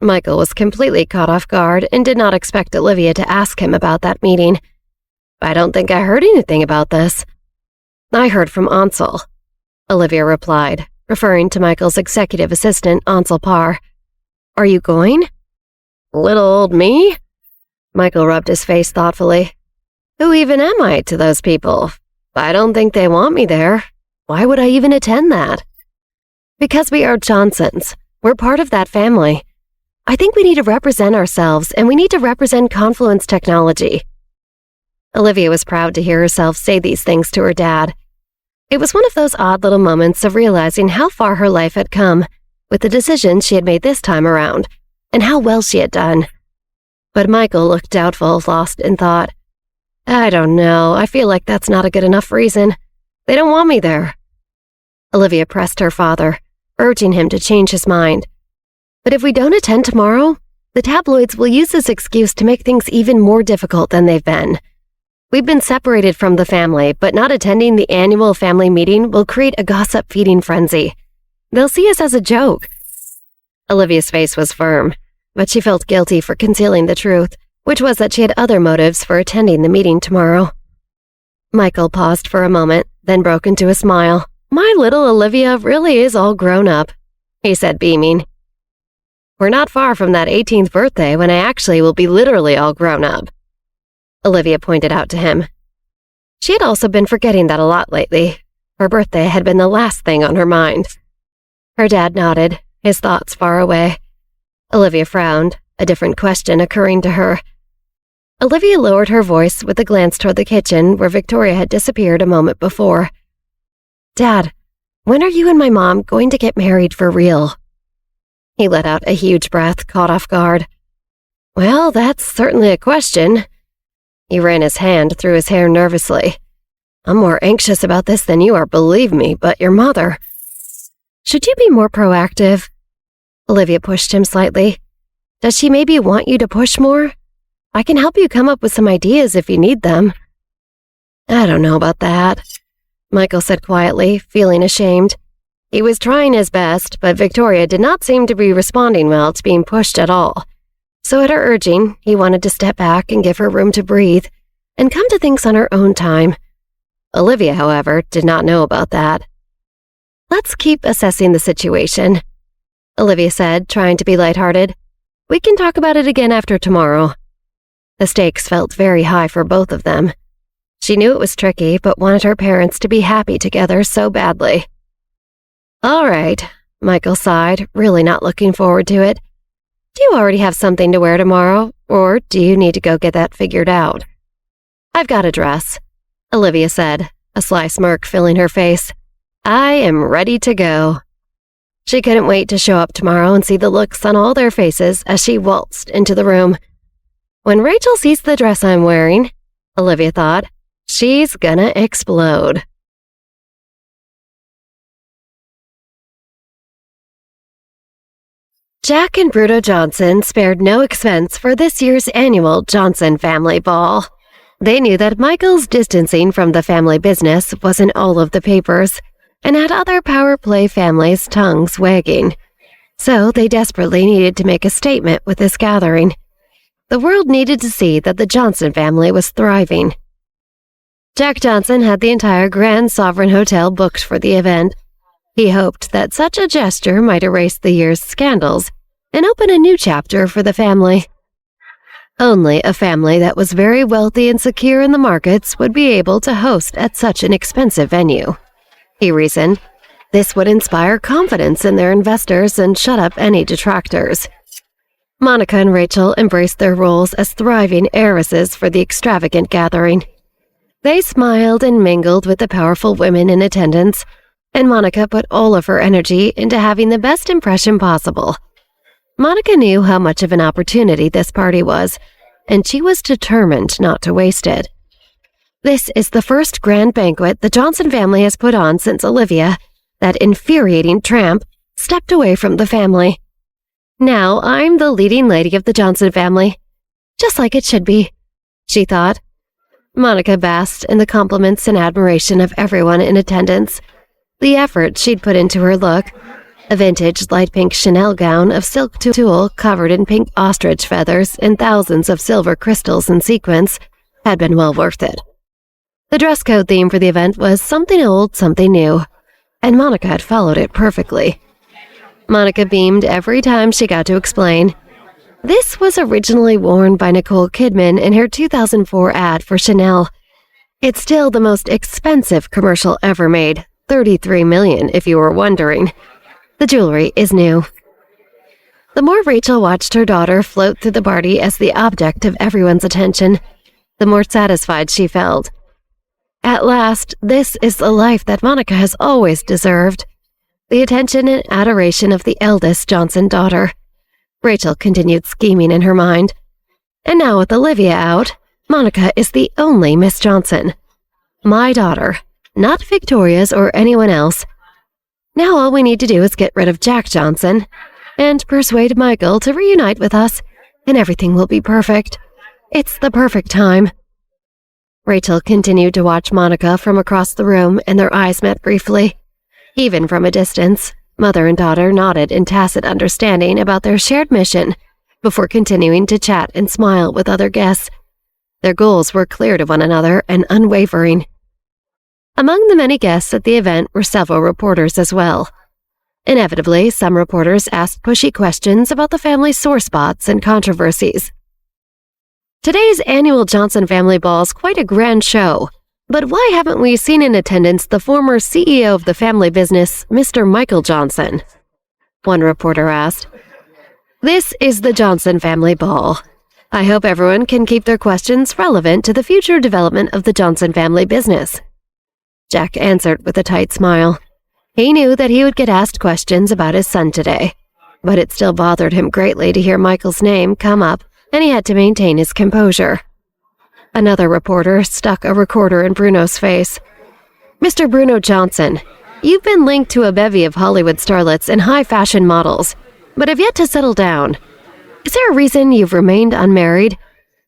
Michael was completely caught off guard and did not expect Olivia to ask him about that meeting. "I don't think I heard anything about this." "I heard from Ansel," Olivia replied, referring to Michael's executive assistant, Ansel Parr. "Are you going?" "Little old me?" Michael rubbed his face thoughtfully. "Who even am I to those people? I don't think they want me there. Why would I even attend that?" "Because we are Johnsons. We're part of that family. I think we need to represent ourselves, and we need to represent Confluence Technology." Olivia was proud to hear herself say these things to her dad. It was one of those odd little moments of realizing how far her life had come with the decisions she had made this time around, and how well she had done. But Michael looked doubtful, lost in thought. "I don't know. I feel like that's not a good enough reason. They don't want me there." Olivia pressed her father, urging him to change his mind. "But if we don't attend tomorrow, the tabloids will use this excuse to make things even more difficult than they've been. We've been separated from the family, but not attending the annual family meeting will create a gossip-feeding frenzy. They'll see us as a joke." Olivia's face was firm, but she felt guilty for concealing the truth, which was that she had other motives for attending the meeting tomorrow. Michael paused for a moment, then broke into a smile. "My little Olivia really is all grown up," he said, beaming. "We're not far from that 18th birthday when I actually will be literally all grown up," Olivia pointed out to him. She had also been forgetting that a lot lately. Her birthday had been the last thing on her mind. Her dad nodded, his thoughts far away. Olivia frowned, a different question occurring to her. Olivia lowered her voice with a glance toward the kitchen where Victoria had disappeared a moment before. "Dad, when are you and my mom going to get married for real?" He let out a huge breath, caught off guard. "Well, that's certainly a question." He ran his hand through his hair nervously. "I'm more anxious about this than you are, believe me, but your mother—" "Should you be more proactive?" Olivia pushed him slightly. "Does she maybe want you to push more? I can help you come up with some ideas if you need them." "I don't know about that," Michael said quietly, feeling ashamed. He was trying his best, but Victoria did not seem to be responding well to being pushed at all. So at her urging, he wanted to step back and give her room to breathe and come to things on her own time. Olivia, however, did not know about that. "Let's keep assessing the situation," Olivia said, trying to be lighthearted. "We can talk about it again after tomorrow." The stakes felt very high for both of them. She knew it was tricky, but wanted her parents to be happy together so badly. "All right," Michael sighed, really not looking forward to it. "Do you already have something to wear tomorrow, or do you need to go get that figured out?" "I've got a dress," Olivia said, a sly smirk filling her face. "I am ready to go." She couldn't wait to show up tomorrow and see the looks on all their faces as she waltzed into the room. "When Rachel sees the dress I'm wearing," Olivia thought, "she's gonna explode." Jack and Bruto Johnson spared no expense for this year's annual Johnson Family Ball. They knew that Michael's distancing from the family business was in all of the papers and had other power play families' tongues wagging. So they desperately needed to make a statement with this gathering. The world needed to see that the Johnson family was thriving. Jack Johnson had the entire Grand Sovereign Hotel booked for the event. He hoped that such a gesture might erase the year's scandals and open a new chapter for the family. Only a family that was very wealthy and secure in the markets would be able to host at such an expensive venue. He reasoned, this would inspire confidence in their investors and shut up any detractors. Monica and Rachel embraced their roles as thriving heiresses for the extravagant gathering. They smiled and mingled with the powerful women in attendance, and Monica put all of her energy into having the best impression possible. Monica knew how much of an opportunity this party was, and she was determined not to waste it. This is the first grand banquet the Johnson family has put on since Olivia, that infuriating tramp, stepped away from the family. Now I'm the leading lady of the Johnson family, just like it should be, she thought. Monica basked in the compliments and admiration of everyone in attendance. The effort she'd put into her look, a vintage light pink Chanel gown of silk tulle covered in pink ostrich feathers and thousands of silver crystals and sequins, had been well worth it. The dress code theme for the event was something old, something new, and Monica had followed it perfectly. Monica beamed every time she got to explain. This was originally worn by Nicole Kidman in her 2004 ad for Chanel. It's still the most expensive commercial ever made, $33 million if you were wondering. The jewelry is new. The more Rachel watched her daughter float through the party as the object of everyone's attention, the more satisfied she felt. At last, this is the life that Monica has always deserved. The attention and adoration of the eldest Johnson daughter. Rachel continued scheming in her mind. And now with Olivia out, Monica is the only Miss Johnson. My daughter, not Victoria's or anyone else. Now all we need to do is get rid of Jack Johnson and persuade Michael to reunite with us, and everything will be perfect. It's the perfect time. Rachel continued to watch Monica from across the room, and their eyes met briefly. Even from a distance, mother and daughter nodded in tacit understanding about their shared mission before continuing to chat and smile with other guests. Their goals were clear to one another and unwavering. Among the many guests at the event were several reporters as well. Inevitably, some reporters asked pushy questions about the family's sore spots and controversies. Today's annual Johnson family ball is quite a grand show, but why haven't we seen in attendance the former CEO of the family business, Mr. Michael Johnson? One reporter asked. This is the Johnson family ball. I hope everyone can keep their questions relevant to the future development of the Johnson family business. Jack answered with a tight smile. He knew that he would get asked questions about his son today, but it still bothered him greatly to hear Michael's name come up, and he had to maintain his composure. Another reporter stuck a recorder in Bruno's face. Mr. Bruno Johnson, you've been linked to a bevy of Hollywood starlets and high-fashion models, but have yet to settle down. Is there a reason you've remained unmarried?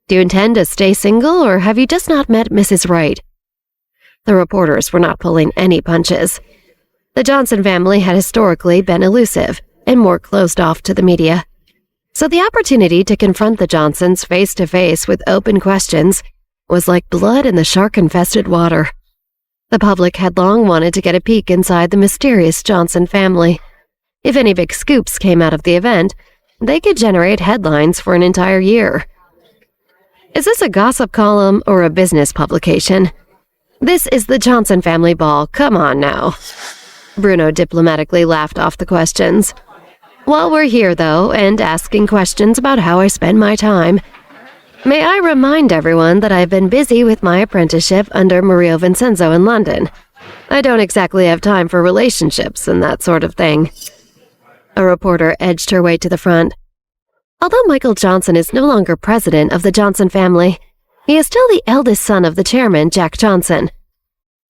Do you intend to stay single, or have you just not met Mrs. Right? The reporters were not pulling any punches. The Johnson family had historically been elusive and more closed off to the media. So the opportunity to confront the Johnsons face-to-face with open questions was like blood in the shark-infested water. The public had long wanted to get a peek inside the mysterious Johnson family. If any big scoops came out of the event, they could generate headlines for an entire year. Is this a gossip column or a business publication? This is the Johnson family ball, come on now. Bruno diplomatically laughed off the questions. While we're here, though, and asking questions about how I spend my time, may I remind everyone that I've been busy with my apprenticeship under Mario Vincenzo in London. I don't exactly have time for relationships and that sort of thing. A reporter edged her way to the front. Although Michael Johnson is no longer president of the Johnson family, he is still the eldest son of the chairman, Jack Johnson.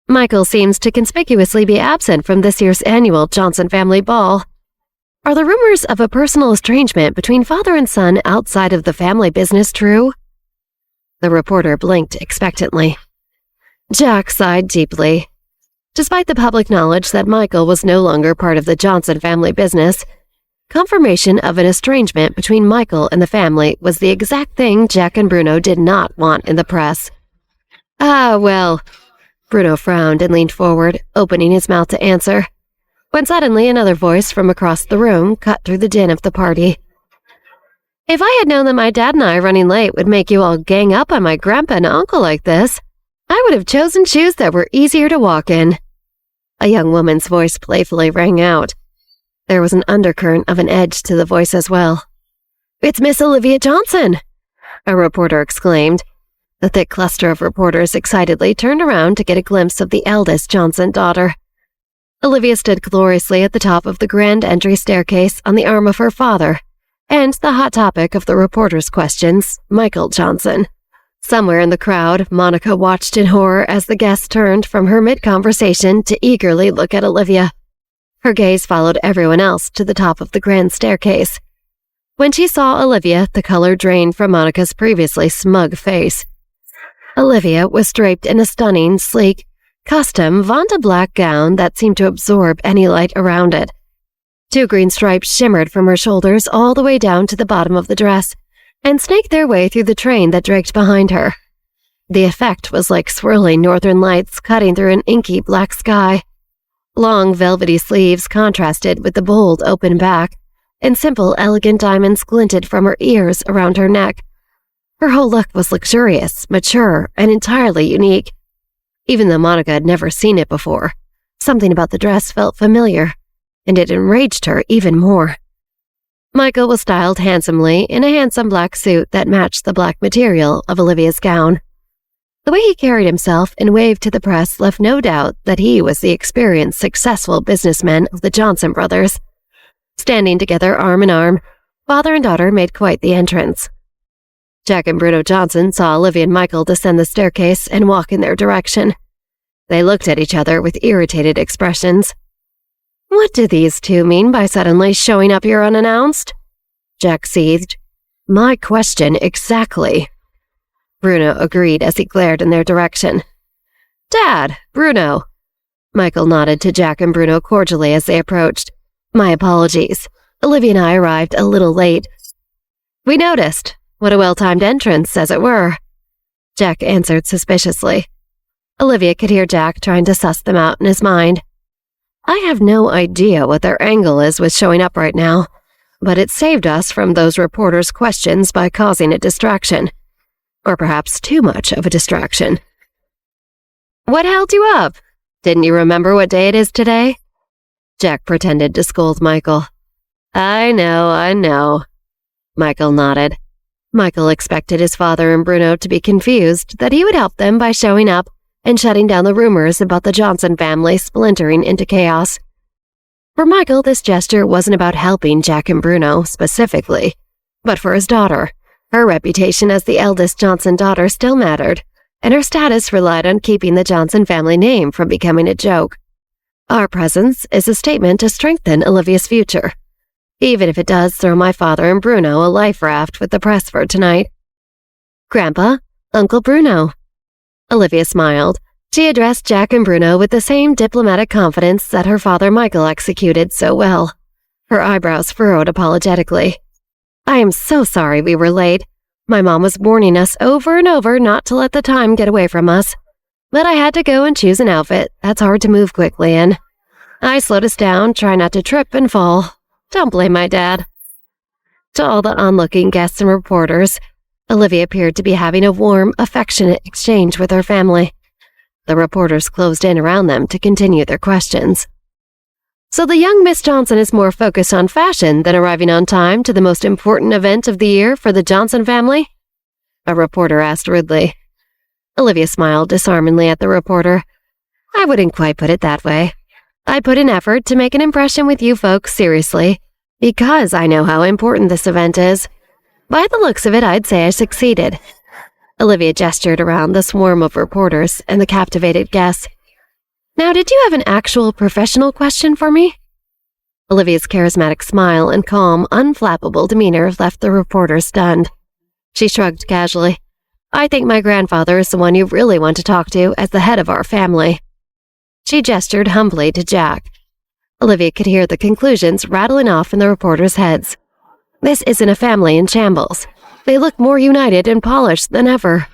Michael seems to conspicuously be absent from this year's annual Johnson family ball. Are the rumors of a personal estrangement between father and son outside of the family business true? The reporter blinked expectantly. Jack sighed deeply. Despite the public knowledge that Michael was no longer part of the Johnson family business, confirmation of an estrangement between Michael and the family was the exact thing Jack and Bruno did not want in the press. Well, Bruno frowned and leaned forward, opening his mouth to answer, when suddenly another voice from across the room cut through the din of the party. If I had known that my dad and I running late would make you all gang up on my grandpa and uncle like this, I would have chosen shoes that were easier to walk in. A young woman's voice playfully rang out. There was an undercurrent of an edge to the voice as well. It's Miss Olivia Johnson, a reporter exclaimed. The thick cluster of reporters excitedly turned around to get a glimpse of the eldest Johnson daughter. Olivia stood gloriously at the top of the grand entry staircase on the arm of her father, and the hot topic of the reporters' questions, Michael Johnson. Somewhere in the crowd, Monica watched in horror as the guest turned from her mid-conversation to eagerly look at Olivia. Her gaze followed everyone else to the top of the grand staircase. When she saw Olivia, the color drained from Monica's previously smug face. Olivia was draped in a stunning, sleek, custom Vonda black gown that seemed to absorb any light around it. 2 green stripes shimmered from her shoulders all the way down to the bottom of the dress and snaked their way through the train that draped behind her. The effect was like swirling northern lights cutting through an inky black sky. Long, velvety sleeves contrasted with the bold, open back, and simple, elegant diamonds glinted from her ears around her neck. Her whole look was luxurious, mature, and entirely unique. Even though Monica had never seen it before, something about the dress felt familiar, and it enraged her even more. Michael was styled handsomely in a handsome black suit that matched the black material of Olivia's gown. The way he carried himself and waved to the press left no doubt that he was the experienced, successful businessman of the Johnson brothers. Standing together arm in arm, father and daughter made quite the entrance. Jack and Bruno Johnson saw Olivia and Michael descend the staircase and walk in their direction. They looked at each other with irritated expressions. "What do these two mean by suddenly showing up here unannounced?" Jack seethed. "My question exactly." Bruno agreed as he glared in their direction. "Dad, Bruno." Michael nodded to Jack and Bruno cordially as they approached. "My apologies. Olivia and I arrived a little late." "We noticed. What a well-timed entrance, as it were." Jack answered suspiciously. Olivia could hear Jack trying to suss them out in his mind. "I have no idea what their angle is with showing up right now, but it saved us from those reporters' questions by causing a distraction. Or perhaps too much of a distraction." "What held you up? Didn't you remember what day it is today?" Jack pretended to scold Michael. I know. Michael nodded. Michael expected his father and Bruno to be confused that he would help them by showing up and shutting down the rumors about the Johnson family splintering into chaos. For Michael, this gesture wasn't about helping Jack and Bruno specifically, but for his daughter. Her reputation as the eldest Johnson daughter still mattered, and her status relied on keeping the Johnson family name from becoming a joke. Our presence is a statement to strengthen Olivia's future, even if it does throw my father and Bruno a life raft with the press for tonight. "Grandpa, Uncle Bruno." Olivia smiled. She addressed Jack and Bruno with the same diplomatic confidence that her father Michael executed so well. Her eyebrows furrowed apologetically. "I am so sorry we were late. My mom was warning us over and over not to let the time get away from us. But I had to go and choose an outfit that's hard to move quickly in. I slowed us down, try not to trip and fall. Don't blame my dad." To all the onlooking guests and reporters, Olivia appeared to be having a warm, affectionate exchange with her family. The reporters closed in around them to continue their questions. "So the young Miss Johnson is more focused on fashion than arriving on time to the most important event of the year for the Johnson family?" a reporter asked rudely. Olivia smiled disarmingly at the reporter. "I wouldn't quite put it that way. I put in effort to make an impression with you folks seriously, because I know how important this event is. By the looks of it, I'd say I succeeded." Olivia gestured around the swarm of reporters and the captivated guests. "Now, did you have an actual professional question for me?" Olivia's charismatic smile and calm, unflappable demeanor left the reporter stunned. She shrugged casually. "I think my grandfather is the one you really want to talk to as the head of our family." She gestured humbly to Jack. Olivia could hear the conclusions rattling off in the reporters' heads. This isn't a family in shambles. They look more united and polished than ever.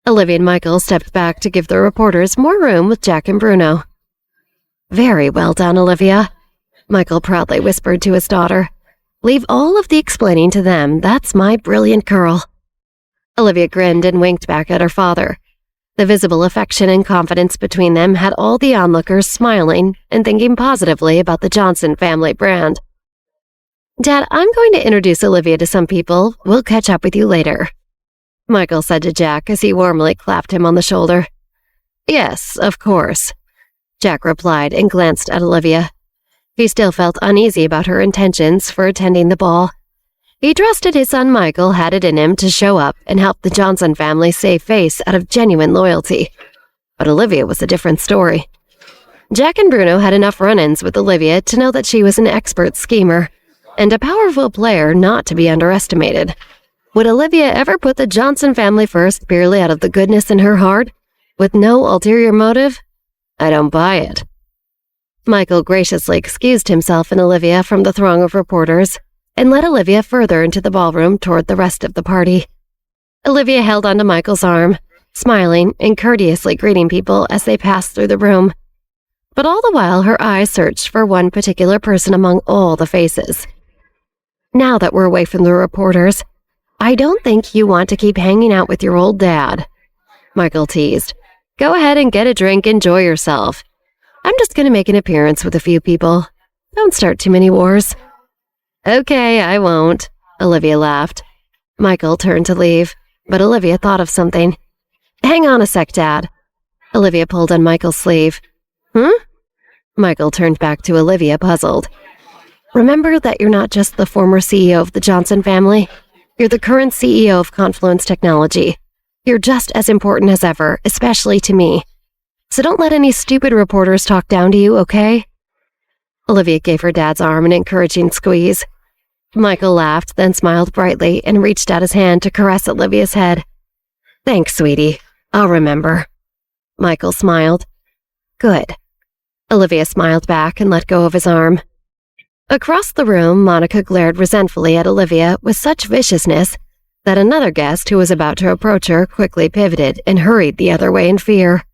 Olivia and Michael stepped back to give the reporters more room with Jack and Bruno. "Very well done, Olivia," Michael proudly whispered to his daughter. "Leave all of the explaining to them. That's my brilliant girl." Olivia grinned and winked back at her father. The visible affection and confidence between them had all the onlookers smiling and thinking positively about the Johnson family brand. "Dad, I'm going to introduce Olivia to some people. We'll catch up with you later," Michael said to Jack as he warmly clapped him on the shoulder. "Yes, of course," Jack replied and glanced at Olivia. He still felt uneasy about her intentions for attending the ball. He trusted his son Michael had it in him to show up and help the Johnson family save face out of genuine loyalty. But Olivia was a different story. Jack and Bruno had enough run-ins with Olivia to know that she was an expert schemer and a powerful player not to be underestimated. Would Olivia ever put the Johnson family first purely out of the goodness in her heart, with no ulterior motive? I don't buy it. Michael graciously excused himself and Olivia from the throng of reporters and led Olivia further into the ballroom toward the rest of the party. Olivia held onto Michael's arm, smiling and courteously greeting people as they passed through the room. But all the while her eyes searched for one particular person among all the faces. Now that we're away from the reporters, I don't think you want to keep hanging out with your old dad, Michael teased. Go ahead and get a drink, enjoy yourself. I'm just going to make an appearance with a few people. Don't start too many wars. Okay, I won't, Olivia laughed. Michael turned to leave, but Olivia thought of something. Hang on a sec, Dad. Olivia pulled on Michael's sleeve. Michael turned back to Olivia, puzzled. Remember that you're not just the former CEO of the Johnson family. You're the current CEO of Confluence Technology. You're just as important as ever, especially to me. So don't let any stupid reporters talk down to you, okay? Olivia gave her dad's arm an encouraging squeeze. Michael laughed, then smiled brightly and reached out his hand to caress Olivia's head. Thanks, sweetie. I'll remember. Michael smiled. Good. Olivia smiled back and let go of his arm. Across the room, Monica glared resentfully at Olivia with such viciousness that another guest who was about to approach her quickly pivoted and hurried the other way in fear.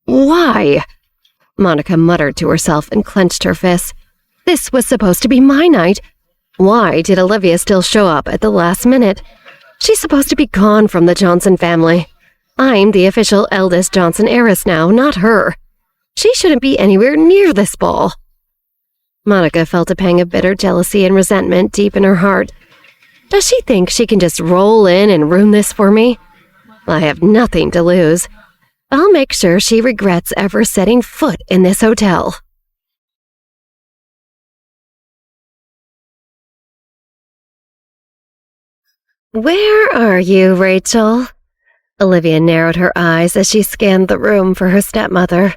Why? Monica muttered to herself and clenched her fists. This was supposed to be my night. Why did Olivia still show up at the last minute? She's supposed to be gone from the Johnson family. I'm the official eldest Johnson heiress now, not her. She shouldn't be anywhere near this ball. Monica felt a pang of bitter jealousy and resentment deep in her heart. Does she think she can just roll in and ruin this for me? I have nothing to lose. I'll make sure she regrets ever setting foot in this hotel. Where are you, Rachel? Olivia narrowed her eyes as she scanned the room for her stepmother.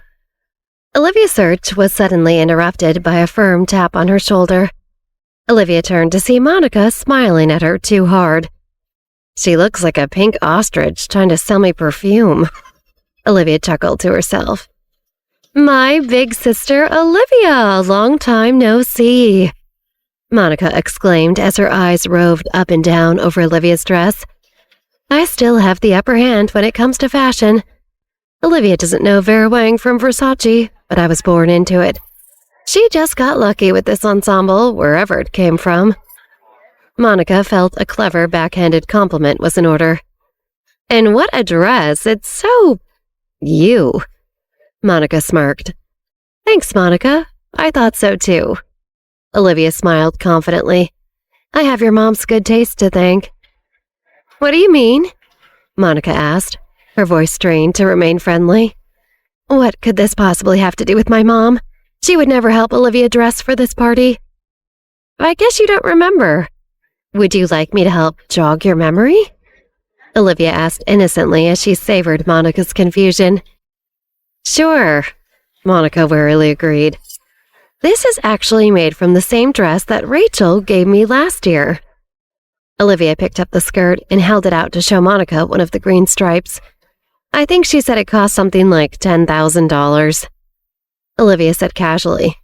Olivia's search was suddenly interrupted by a firm tap on her shoulder. Olivia turned to see Monica smiling at her too hard. She looks like a pink ostrich trying to sell me perfume. Olivia chuckled to herself. My big sister Olivia, long time no see. Monica exclaimed as her eyes roved up and down over Olivia's dress. I still have the upper hand when it comes to fashion. Olivia doesn't know Vera Wang from Versace, but I was born into it. She just got lucky with this ensemble, wherever it came from. Monica felt a clever backhanded compliment was in order. And what a dress! It's so... you. Monica smirked. Thanks, Monica. I thought so too. Olivia smiled confidently. I have your mom's good taste to thank. What do you mean? Monica asked, her voice strained to remain friendly. What could this possibly have to do with my mom? She would never help Olivia dress for this party. I guess you don't remember. Would you like me to help jog your memory? Olivia asked innocently as she savored Monica's confusion. Sure, Monica wearily agreed. This is actually made from the same dress that Rachel gave me last year. Olivia picked up the skirt and held it out to show Monica one of the green stripes. I think she said it cost something like $10,000. Olivia said casually.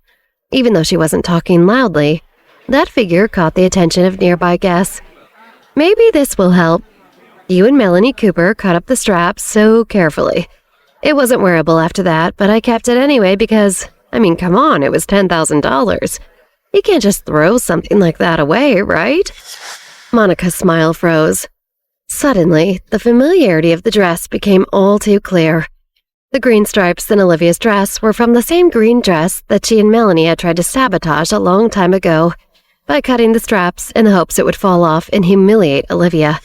Even though she wasn't talking loudly, that figure caught the attention of nearby guests. Maybe this will help. You and Melanie Cooper cut up the straps so carefully. It wasn't wearable after that, but I kept it anyway because, come on, it was $10,000. You can't just throw something like that away, right? Monica's smile froze. Suddenly, the familiarity of the dress became all too clear. The green stripes in Olivia's dress were from the same green dress that she and Melanie had tried to sabotage a long time ago by cutting the straps in the hopes it would fall off and humiliate Olivia.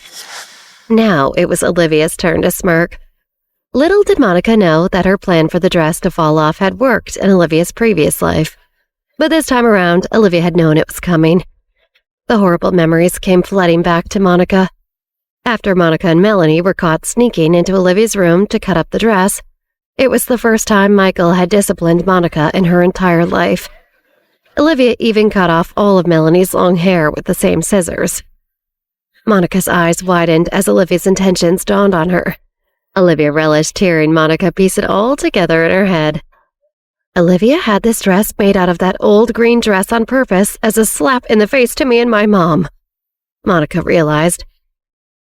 Now it was Olivia's turn to smirk. Little did Monica know that her plan for the dress to fall off had worked in Olivia's previous life. But this time around, Olivia had known it was coming. The horrible memories came flooding back to Monica. After Monica and Melanie were caught sneaking into Olivia's room to cut up the dress, it was the first time Michael had disciplined Monica in her entire life. Olivia even cut off all of Melanie's long hair with the same scissors. Monica's eyes widened as Olivia's intentions dawned on her. Olivia relished hearing Monica piece it all together in her head. Olivia had this dress made out of that old green dress on purpose as a slap in the face to me and my mom. Monica realized.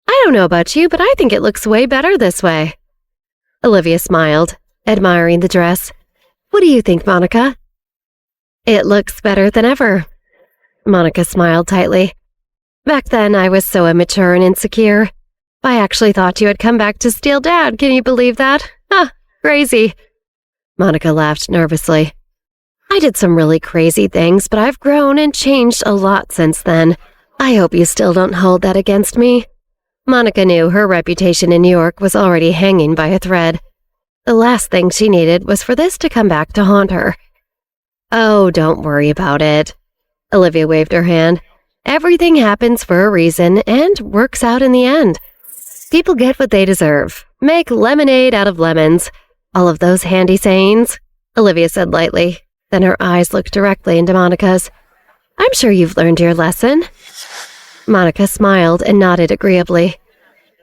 I don't know about you, but I think it looks way better this way. Olivia smiled, admiring the dress. What do you think, Monica? It looks better than ever. Monica smiled tightly. Back then, I was so immature and insecure. I actually thought you had come back to steal Dad. Can you believe that? Crazy. Monica laughed nervously. I did some really crazy things, but I've grown and changed a lot since then. I hope you still don't hold that against me. Monica knew her reputation in New York was already hanging by a thread. The last thing she needed was for this to come back to haunt her. Oh, don't worry about it. Olivia waved her hand. Everything happens for a reason and works out in the end. People get what they deserve. Make lemonade out of lemons. All of those handy sayings, Olivia said lightly. Then her eyes looked directly into Monica's. I'm sure you've learned your lesson. Monica smiled and nodded agreeably.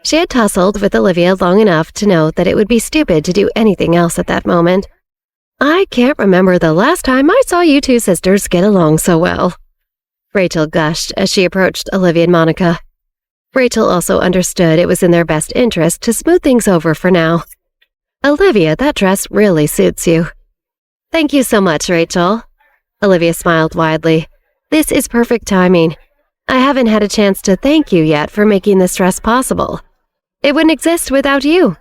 She had tussled with Olivia long enough to know that it would be stupid to do anything else at that moment. I can't remember the last time I saw you two sisters get along so well. Rachel gushed as she approached Olivia and Monica. Rachel also understood it was in their best interest to smooth things over for now. Olivia, that dress really suits you. Thank you so much, Rachel. Olivia smiled widely. This is perfect timing. I haven't had a chance to thank you yet for making this dress possible. It wouldn't exist without you.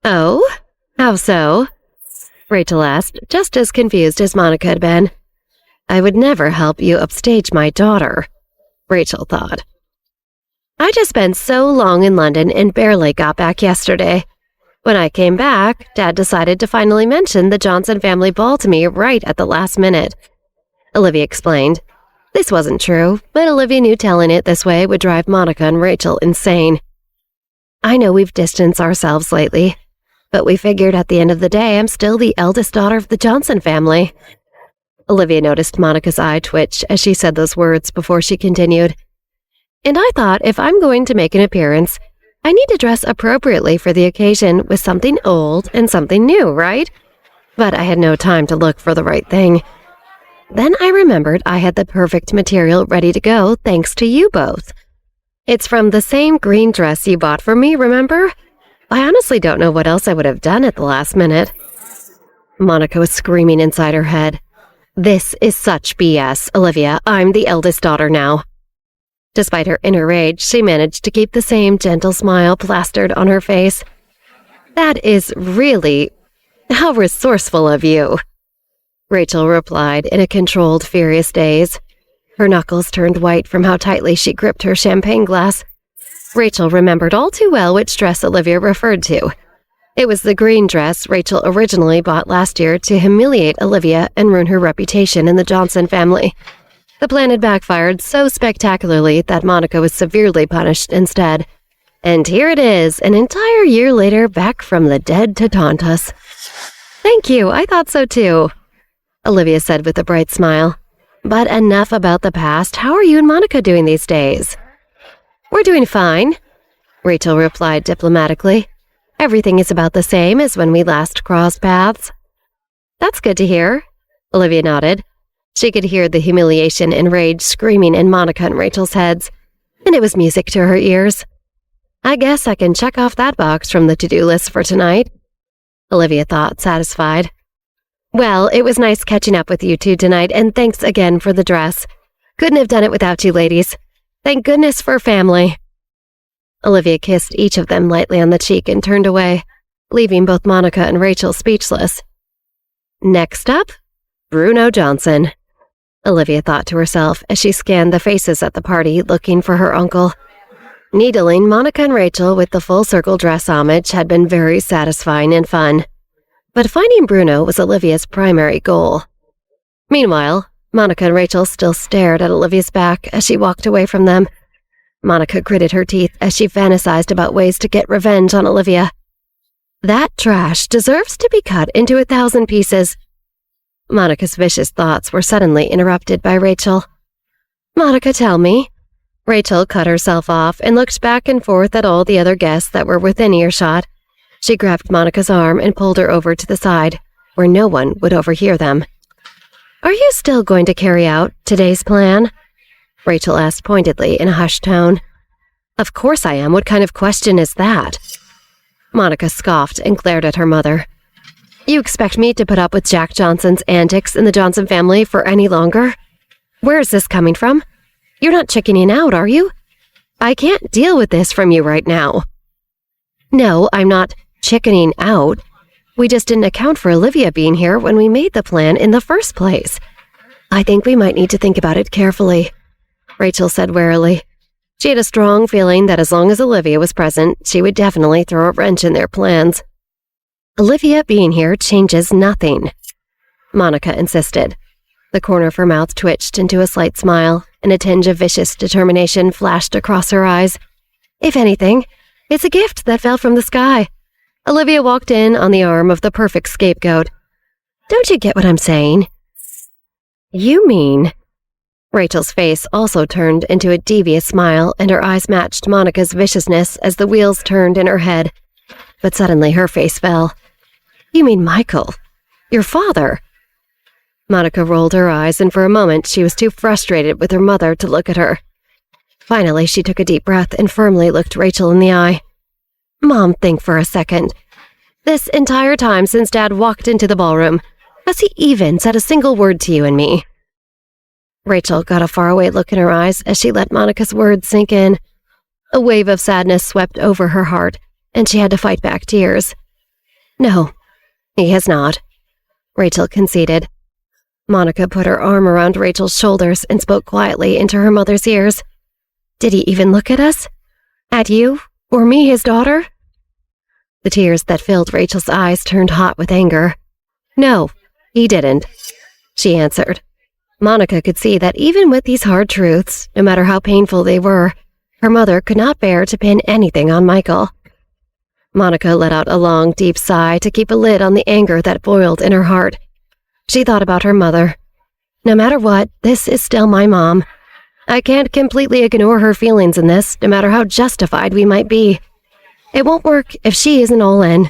Oh? How so? Rachel asked, just as confused as Monica had been. I would never help you upstage my daughter, Rachel thought. I just spent so long in London and barely got back yesterday. When I came back, Dad decided to finally mention the Johnson family ball to me right at the last minute. Olivia explained. This wasn't true, but Olivia knew telling it this way would drive Monica and Rachel insane. I know we've distanced ourselves lately, but we figured at the end of the day I'm still the eldest daughter of the Johnson family. Olivia noticed Monica's eye twitch as she said those words before she continued. And I thought if I'm going to make an appearance, I need to dress appropriately for the occasion with something old and something new, right? But I had no time to look for the right thing. Then I remembered I had the perfect material ready to go thanks to you both. It's from the same green dress you bought for me, remember? I honestly don't know what else I would have done at the last minute. Monica was screaming inside her head. This is such BS, Olivia. I'm the eldest daughter now. Despite her inner rage, she managed to keep the same gentle smile plastered on her face. That is really how resourceful of you, Rachel replied in a controlled, furious daze. Her knuckles turned white from how tightly she gripped her champagne glass. Rachel remembered all too well which dress Olivia referred to. It was the green dress Rachel originally bought last year to humiliate Olivia and ruin her reputation in the Johnson family. The plan had backfired so spectacularly that Monica was severely punished instead. And here it is, an entire year later, back from the dead to taunt us. Thank you, I thought so too, Olivia said with a bright smile. But enough about the past. How are you and Monica doing these days? We're doing fine, Rachel replied diplomatically. Everything is about the same as when we last crossed paths. That's good to hear, Olivia nodded. She could hear the humiliation and rage screaming in Monica and Rachel's heads, and it was music to her ears. I guess I can check off that box from the to-do list for tonight, Olivia thought, satisfied. Well, it was nice catching up with you two tonight, and thanks again for the dress. Couldn't have done it without you ladies. Thank goodness for family. Olivia kissed each of them lightly on the cheek and turned away, leaving both Monica and Rachel speechless. Next up, Bruno Johnson, Olivia thought to herself as she scanned the faces at the party looking for her uncle. Needling Monica and Rachel with the full circle dress homage had been very satisfying and fun, but finding Bruno was Olivia's primary goal. Meanwhile, Monica and Rachel still stared at Olivia's back as she walked away from them. Monica gritted her teeth as she fantasized about ways to get revenge on Olivia. That trash deserves to be cut into 1,000 pieces. Monica's vicious thoughts were suddenly interrupted by Rachel. Monica, tell me, Rachel cut herself off and looked back and forth at all the other guests that were within earshot. She grabbed Monica's arm and pulled her over to the side, where no one would overhear them. "Are you still going to carry out today's plan?" Rachel asked pointedly in a hushed tone. "Of course I am. What kind of question is that?" Monica scoffed and glared at her mother. "You expect me to put up with Jack Johnson's antics in the Johnson family for any longer? Where is this coming from? You're not chickening out, are you? I can't deal with this from you right now." "No, I'm not chickening out. We just didn't account for Olivia being here when we made the plan in the first place. I think we might need to think about it carefully," Rachel said warily. She had a strong feeling that as long as Olivia was present, she would definitely throw a wrench in their plans. "Olivia being here changes nothing," Monica insisted. The corner of her mouth twitched into a slight smile, and a tinge of vicious determination flashed across her eyes. "If anything, it's a gift that fell from the sky." Olivia walked in on the arm of the perfect scapegoat. "Don't you get what I'm saying?" "You mean—" Rachel's face also turned into a devious smile, and her eyes matched Monica's viciousness as the wheels turned in her head. But suddenly her face fell. "You mean Michael, your father?" Monica rolled her eyes, and for a moment she was too frustrated with her mother to look at her. Finally, she took a deep breath and firmly looked Rachel in the eye. "Mom, think for a second. This entire time since Dad walked into the ballroom, has he even said a single word to you and me?" Rachel got a faraway look in her eyes as she let Monica's words sink in. A wave of sadness swept over her heart, and she had to fight back tears. "No, he has not," Rachel conceded. Monica put her arm around Rachel's shoulders and spoke quietly into her mother's ears. "Did he even look at us? At you? Or me, his daughter?" The tears that filled Rachel's eyes turned hot with anger. "No, he didn't," she answered. Monica could see that even with these hard truths, no matter how painful they were, her mother could not bear to pin anything on Michael. Monica let out a long, deep sigh to keep a lid on the anger that boiled in her heart. She thought about her mother. "No matter what, this is still my mom. I can't completely ignore her feelings in this, no matter how justified we might be. It won't work if she isn't all in."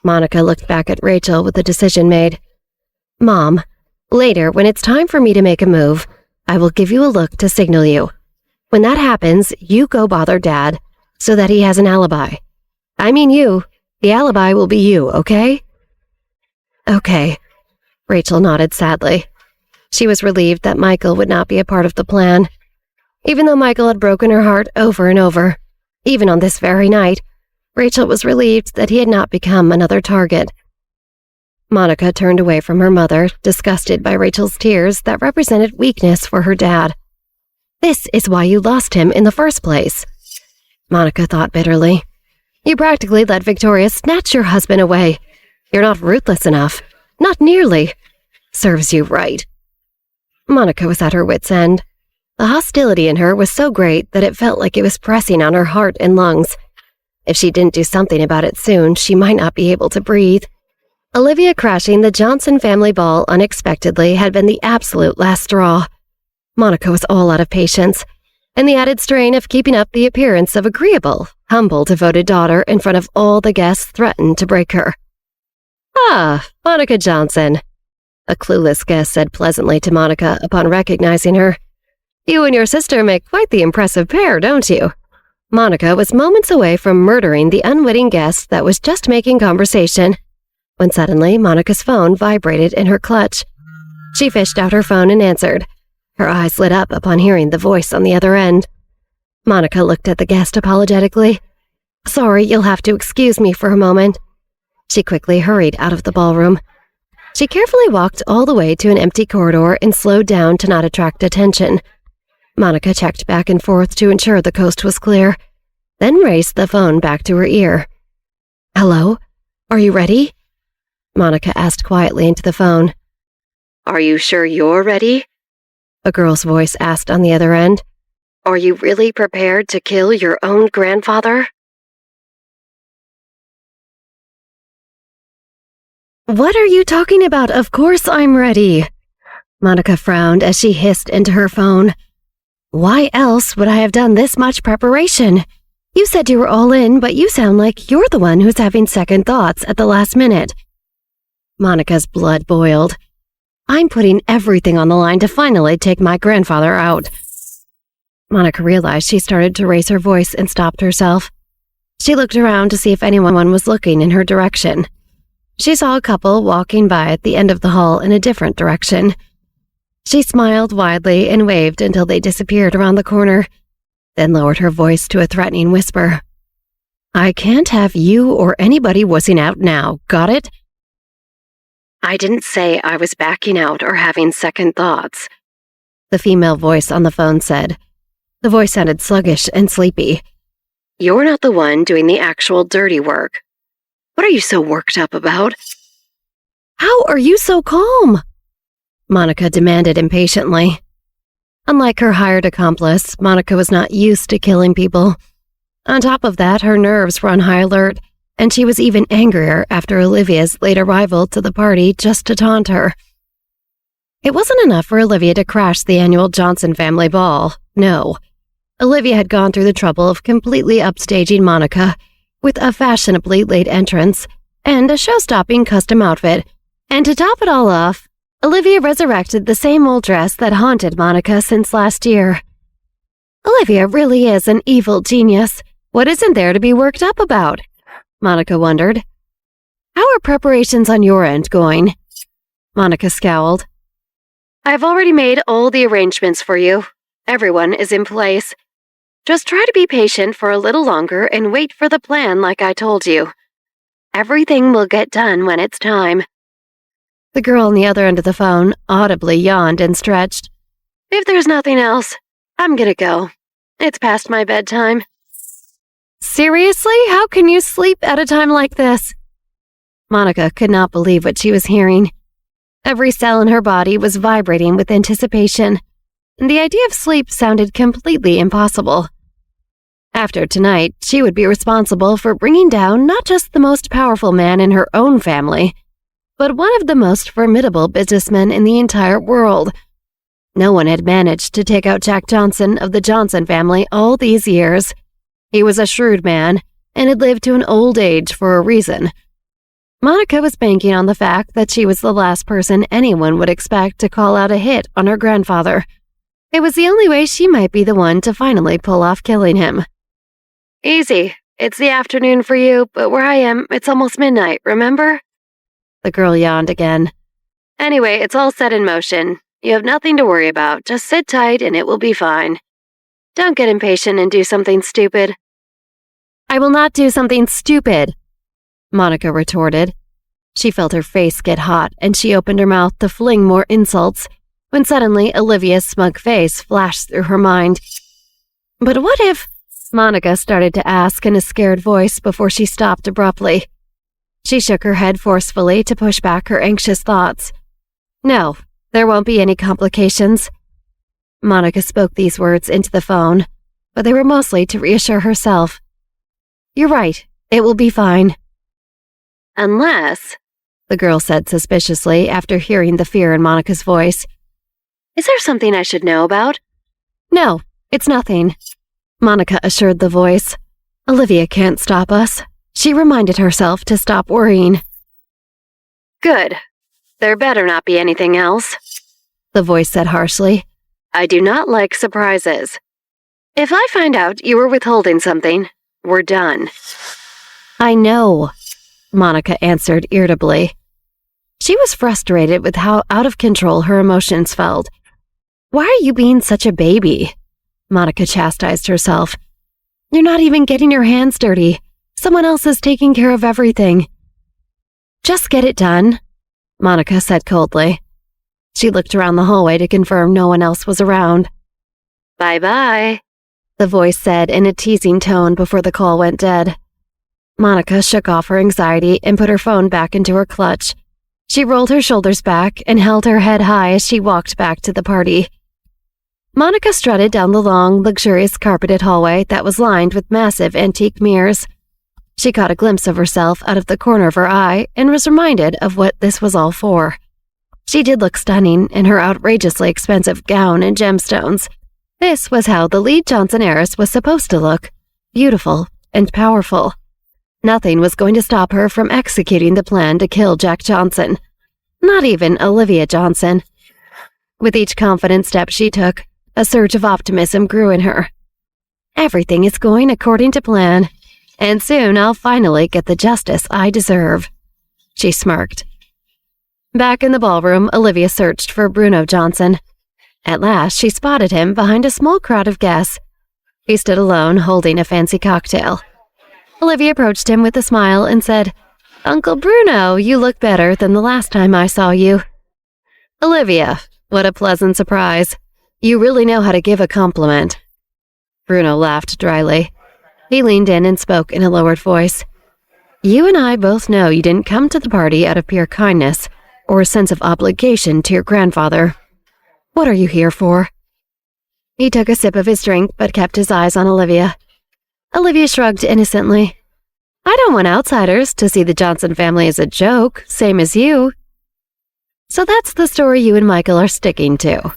Monica looked back at Rachel with the decision made. "Mom, later, when it's time for me to make a move, I will give you a look to signal you. When that happens, you go bother Dad, so that he has an alibi. I mean you. The alibi will be you, okay?" "Okay," Rachel nodded sadly. She was relieved that Michael would not be a part of the plan. Even though Michael had broken her heart over and over, even on this very night, Rachel was relieved that he had not become another target. Monica turned away from her mother, disgusted by Rachel's tears that represented weakness for her dad. "This is why you lost him in the first place," Monica thought bitterly. "You practically let Victoria snatch your husband away. You're not ruthless enough. Not nearly. Serves you right." Monica was at her wit's end. The hostility in her was so great that it felt like it was pressing on her heart and lungs. If she didn't do something about it soon, she might not be able to breathe. Olivia crashing the Johnson family ball unexpectedly had been the absolute last straw. Monica was all out of patience, and the added strain of keeping up the appearance of agreeable, humble, devoted daughter in front of all the guests threatened to break her. "Ah, Monica Johnson," a clueless guest said pleasantly to Monica upon recognizing her. "You and your sister make quite the impressive pair, don't you?" Monica was moments away from murdering the unwitting guest that was just making conversation, when suddenly Monica's phone vibrated in her clutch. She fished out her phone and answered. Her eyes lit up upon hearing the voice on the other end. Monica looked at the guest apologetically. "Sorry, you'll have to excuse me for a moment." She quickly hurried out of the ballroom. She carefully walked all the way to an empty corridor and slowed down to not attract attention. Monica checked back and forth to ensure the coast was clear, then raised the phone back to her ear. "Hello? Are you ready?" Monica asked quietly into the phone. "Are you sure you're ready?" a girl's voice asked on the other end. "Are you really prepared to kill your own grandfather?" "What are you talking about? Of course I'm ready." Monica frowned as she hissed into her phone. Why else would I have done this much preparation? You said you were all in, but you sound like you're the one who's having second thoughts at the last minute. Monica's blood boiled. I'm putting everything on the line to finally take my grandfather out. Monica realized she started to raise her voice and stopped herself. She looked around to see if anyone was looking in her direction. She saw a couple walking by at the end of the hall in a different direction. She smiled widely and waved until they disappeared around the corner, then lowered her voice to a threatening whisper. I can't have you or anybody wussing out now, got it? I didn't say I was backing out or having second thoughts, the female voice on the phone said. The voice sounded sluggish and sleepy. You're not the one doing the actual dirty work. What are you so worked up about? How are you so calm? Monica demanded impatiently. Unlike her hired accomplice, Monica was not used to killing people. On top of that, her nerves were on high alert, and she was even angrier after Olivia's late arrival to the party just to taunt her. It wasn't enough for Olivia to crash the annual Johnson family ball, no. Olivia had gone through the trouble of completely upstaging Monica with a fashionably late entrance and a show-stopping custom outfit, and to top it all off, Olivia resurrected the same old dress that haunted Monica since last year. Olivia really is an evil genius. What isn't there to be worked up about? Monica wondered. How are preparations on your end going? Monica scowled. I've already made all the arrangements for you. Everyone is in place. Just try to be patient for a little longer and wait for the plan like I told you. Everything will get done when it's time. The girl on the other end of the phone audibly yawned and stretched. If there's nothing else, I'm gonna go. It's past my bedtime. Seriously? How can you sleep at a time like this? Monica could not believe what she was hearing. Every cell in her body was vibrating with anticipation, and the idea of sleep sounded completely impossible. After tonight, she would be responsible for bringing down not just the most powerful man in her own family, but one of the most formidable businessmen in the entire world. No one had managed to take out Jack Johnson of the Johnson family all these years. He was a shrewd man and had lived to an old age for a reason. Monica was banking on the fact that she was the last person anyone would expect to call out a hit on her grandfather. It was the only way she might be the one to finally pull off killing him. Easy. It's the afternoon for you, but where I am, it's almost midnight, remember? The girl yawned again. Anyway, it's all set in motion. You have nothing to worry about. Just sit tight and it will be fine. Don't get impatient and do something stupid. I will not do something stupid, Monica retorted. She felt her face get hot and she opened her mouth to fling more insults when suddenly Olivia's smug face flashed through her mind. But what if... Monica started to ask in a scared voice before she stopped abruptly. She shook her head forcefully to push back her anxious thoughts. No, there won't be any complications. Monica spoke these words into the phone, but they were mostly to reassure herself. You're right, it will be fine. Unless, the girl said suspiciously after hearing the fear in Monica's voice. Is there something I should know about? No, it's nothing, Monica assured the voice. Olivia can't stop us. She reminded herself to stop worrying. Good. There better not be anything else, the voice said harshly. I do not like surprises. If I find out you were withholding something, we're done. I know, Monica answered irritably. She was frustrated with how out of control her emotions felt. Why are you being such a baby? Monica chastised herself. You're not even getting your hands dirty. Someone else is taking care of everything. Just get it done, Monica said coldly. She looked around the hallway to confirm no one else was around. Bye-bye, the voice said in a teasing tone before the call went dead. Monica shook off her anxiety and put her phone back into her clutch. She rolled her shoulders back and held her head high as she walked back to the party. Monica strutted down the long, luxurious carpeted hallway that was lined with massive antique mirrors. She caught a glimpse of herself out of the corner of her eye and was reminded of what this was all for. She did look stunning in her outrageously expensive gown and gemstones, This was how the lead Johnson heiress was supposed to look, beautiful and powerful. Nothing was going to stop her from executing the plan to kill Jack Johnson. Not even Olivia Johnson. With each confident step she took, a surge of optimism grew in her. Everything is going according to plan, and soon I'll finally get the justice I deserve, she smirked. Back in the ballroom, Olivia searched for Bruno Johnson. At last, she spotted him behind a small crowd of guests. He stood alone, holding a fancy cocktail. Olivia approached him with a smile and said, "Uncle Bruno, you look better than the last time I saw you." "Olivia, what a pleasant surprise. You really know how to give a compliment." Bruno laughed dryly. He leaned in and spoke in a lowered voice. "You and I both know you didn't come to the party out of pure kindness or a sense of obligation to your grandfather. What are you here for?" He took a sip of his drink but kept his eyes on Olivia. Olivia shrugged innocently. "I don't want outsiders to see the Johnson family as a joke, same as you." "So that's the story you and Michael are sticking to."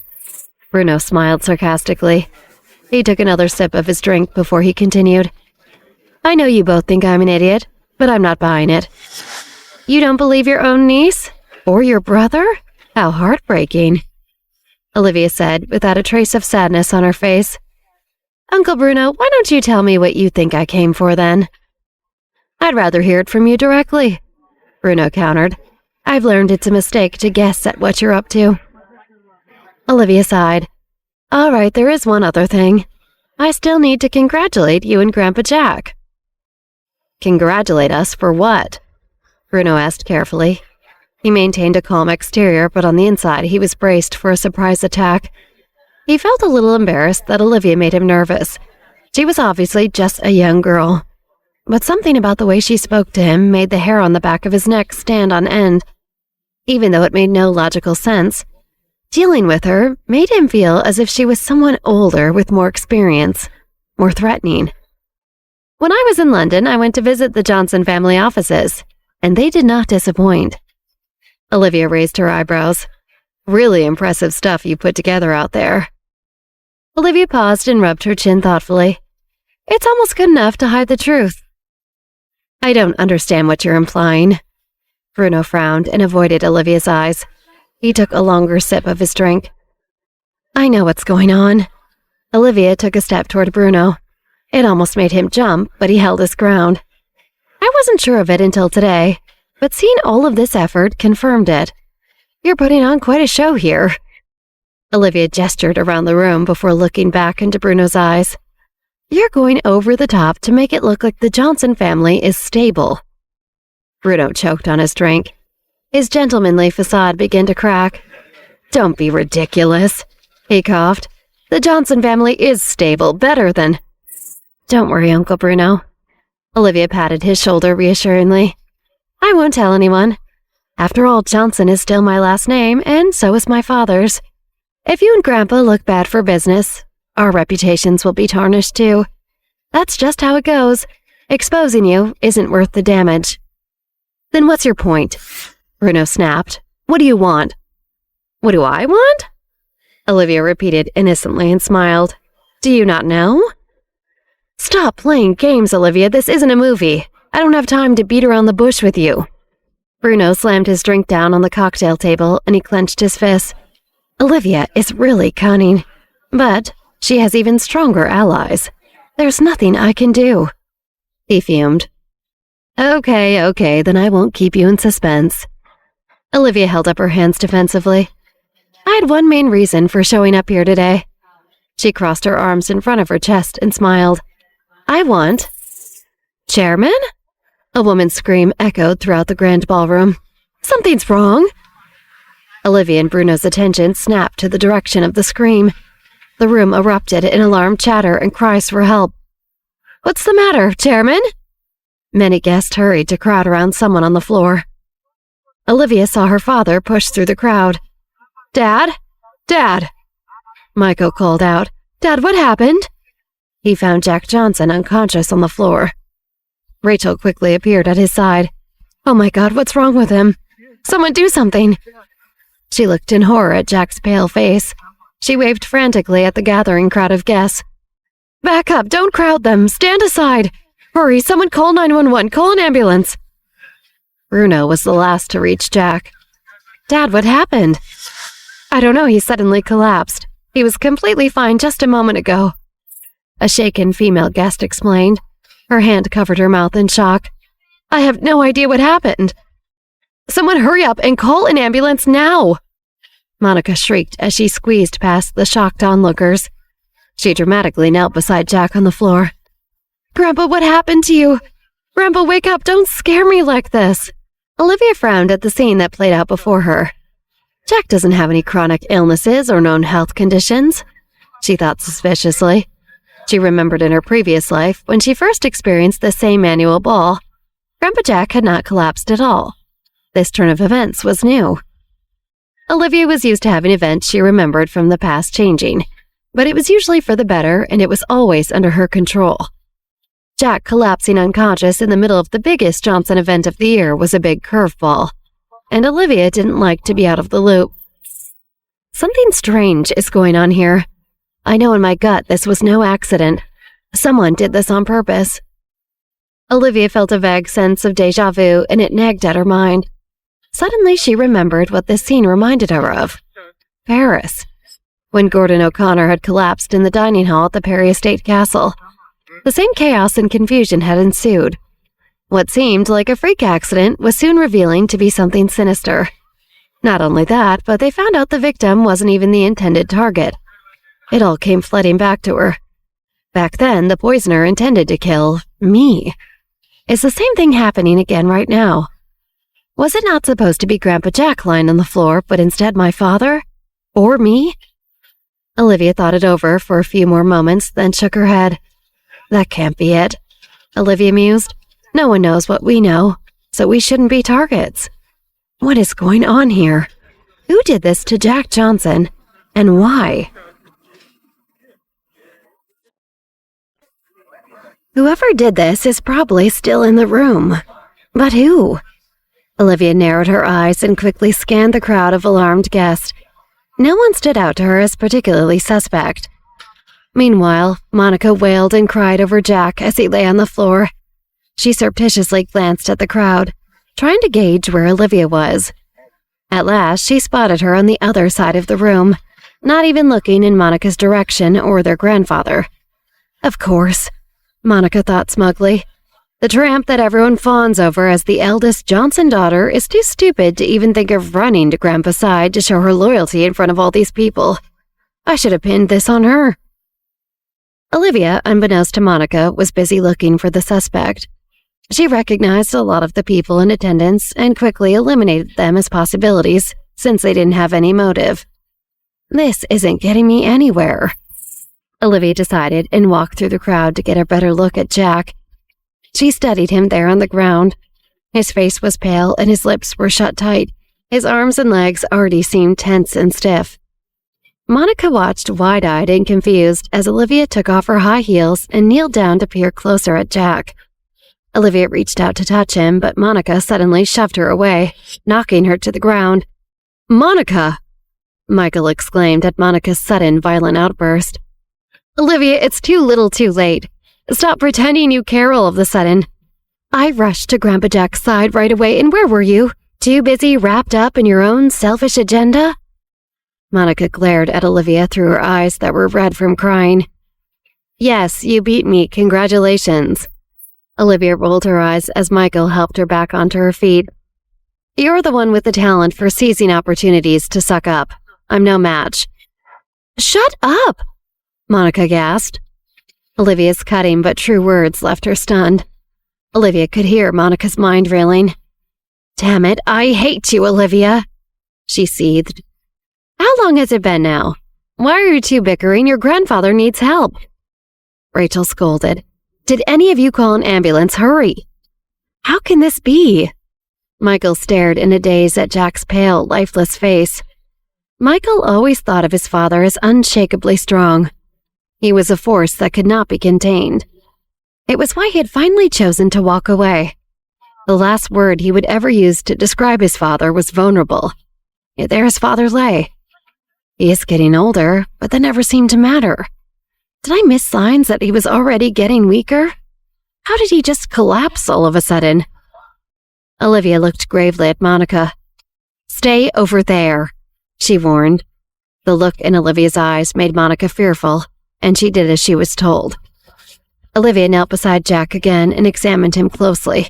Bruno smiled sarcastically. He took another sip of his drink before he continued. "I know you both think I'm an idiot, but I'm not buying it." "You don't believe your own niece? Or your brother? How heartbreaking," Olivia said without a trace of sadness on her face. "Uncle Bruno, why don't you tell me what you think I came for then?" "I'd rather hear it from you directly," Bruno countered. "I've learned it's a mistake to guess at what you're up to." Olivia sighed. "All right, there is one other thing. I still need to congratulate you and Grandpa Jack." "Congratulate us for what?" Bruno asked carefully. He maintained a calm exterior, but on the inside he was braced for a surprise attack. He felt a little embarrassed that Olivia made him nervous. She was obviously just a young girl. But something about the way she spoke to him made the hair on the back of his neck stand on end. Even though it made no logical sense, dealing with her made him feel as if she was someone older with more experience, more threatening. "When I was in London, I went to visit the Johnson family offices, and they did not disappoint." Olivia raised her eyebrows. "Really impressive stuff you put together out there." Olivia paused and rubbed her chin thoughtfully. "It's almost good enough to hide the truth." "I don't understand what you're implying." Bruno frowned and avoided Olivia's eyes. He took a longer sip of his drink. "I know what's going on." Olivia took a step toward Bruno. It almost made him jump, but he held his ground. "I wasn't sure of it until today, but seeing all of this effort confirmed it. You're putting on quite a show here." Olivia gestured around the room before looking back into Bruno's eyes. "You're going over the top to make it look like the Johnson family is stable." Bruno choked on his drink. His gentlemanly facade began to crack. "Don't be ridiculous," he coughed. "The Johnson family is stable, better than—" "Don't worry, Uncle Bruno." Olivia patted his shoulder reassuringly. "I won't tell anyone. After all, Johnson is still my last name, and so is my father's. If you and Grandpa look bad for business, our reputations will be tarnished too. That's just how it goes. Exposing you isn't worth the damage." "Then what's your point?" Bruno snapped. "What do you want?" "What do I want?" Olivia repeated innocently and smiled. "Do you not know?" "Stop playing games, Olivia. This isn't a movie. I don't have time to beat around the bush with you." Bruno slammed his drink down on the cocktail table and he clenched his fists. "Olivia is really cunning, but she has even stronger allies. There's nothing I can do." He fumed. Okay, then I won't keep you in suspense." Olivia held up her hands defensively. "I had one main reason for showing up here today." She crossed her arms in front of her chest and smiled. "I want—" "Chairman?" A woman's scream echoed throughout the grand ballroom. "Something's wrong." Olivia and Bruno's attention snapped to the direction of the scream. The room erupted in alarmed chatter and cries for help. "What's the matter, Chairman?" Many guests hurried to crowd around someone on the floor. Olivia saw her father push through the crowd. "Dad? Dad!" Michael called out. "Dad, what happened?" He found Jack Johnson unconscious on the floor. Rachel quickly appeared at his side. "Oh my God, what's wrong with him? Someone do something!" She looked in horror at Jack's pale face. She waved frantically at the gathering crowd of guests. "Back up! Don't crowd them! Stand aside! Hurry, someone call 911! Call an ambulance!" Bruno was the last to reach Jack. "Dad, what happened?" "I don't know, he suddenly collapsed. He was completely fine just a moment ago," a shaken female guest explained. Her hand covered her mouth in shock. "I have no idea what happened." "Someone hurry up and call an ambulance now!" Monica shrieked as she squeezed past the shocked onlookers. She dramatically knelt beside Jack on the floor. "Grandpa, what happened to you? Grandpa, wake up! Don't scare me like this!" Olivia frowned at the scene that played out before her. Jack doesn't have any chronic illnesses or known health conditions, she thought suspiciously. She remembered in her previous life, when she first experienced the same annual ball, Grandpa Jack had not collapsed at all. This turn of events was new. Olivia was used to having events she remembered from the past changing, but it was usually for the better, and it was always under her control. Jack collapsing unconscious in the middle of the biggest Johnson event of the year was a big curveball, and Olivia didn't like to be out of the loop. Something strange is going on here. I know in my gut this was no accident. Someone did this on purpose. Olivia felt a vague sense of déjà vu, and it nagged at her mind. Suddenly she remembered what this scene reminded her of. Paris, when Gordon O'Connor had collapsed in the dining hall at the Perry Estate Castle. The same chaos and confusion had ensued. What seemed like a freak accident was soon revealing to be something sinister. Not only that, but they found out the victim wasn't even the intended target. It all came flooding back to her. Back then, the poisoner intended to kill me. Is the same thing happening again right now? Was it not supposed to be Grandpa Jack lying on the floor, but instead my father? Or me? Olivia thought it over for a few more moments, then shook her head. That can't be it, Olivia mused. No one knows what we know, so we shouldn't be targets. What is going on here? Who did this to Jack Johnson, and why? Whoever did this is probably still in the room. But who? Olivia narrowed her eyes and quickly scanned the crowd of alarmed guests. No one stood out to her as particularly suspect. Meanwhile, Monica wailed and cried over Jack as he lay on the floor. She surreptitiously glanced at the crowd, trying to gauge where Olivia was. At last, she spotted her on the other side of the room, not even looking in Monica's direction or their grandfather. Of course, Monica thought smugly. The tramp that everyone fawns over as the eldest Johnson daughter is too stupid to even think of running to Grandpa's side to show her loyalty in front of all these people. I should have pinned this on her. Olivia, unbeknownst to Monica, was busy looking for the suspect. She recognized a lot of the people in attendance and quickly eliminated them as possibilities, since they didn't have any motive. This isn't getting me anywhere, Olivia decided, and walked through the crowd to get a better look at Jack. She studied him there on the ground. His face was pale and his lips were shut tight. His arms and legs already seemed tense and stiff. Monica watched wide-eyed and confused as Olivia took off her high heels and kneeled down to peer closer at Jack. Olivia reached out to touch him, but Monica suddenly shoved her away, knocking her to the ground. "Monica!" Michael exclaimed at Monica's sudden, violent outburst. "Olivia, it's too little too late. Stop pretending you care all of a sudden." I rushed to Grandpa Jack's side right away, and where were you? Too busy wrapped up in your own selfish agenda? Monica glared at Olivia through her eyes that were red from crying. "Yes, you beat me. Congratulations." Olivia rolled her eyes as Michael helped her back onto her feet. "You're the one with the talent for seizing opportunities to suck up. I'm no match." "Shut up!" Monica gasped. Olivia's cutting but true words left her stunned. Olivia could hear Monica's mind reeling. "Damn it, I hate you, Olivia," she seethed. "How long has it been now? Why are you two bickering? Your grandfather needs help." Rachel scolded. "Did any of you call an ambulance? Hurry!" "How can this be?" Michael stared in a daze at Jack's pale, lifeless face. Michael always thought of his father as unshakably strong. He was a force that could not be contained. It was why he had finally chosen to walk away. The last word he would ever use to describe his father was vulnerable. Yet there his father lay. He is getting older, but that never seemed to matter. Did I miss signs that he was already getting weaker? How did he just collapse all of a sudden? Olivia looked gravely at Monica. "Stay over there," she warned. The look in Olivia's eyes made Monica fearful, and she did as she was told. Olivia knelt beside Jack again and examined him closely.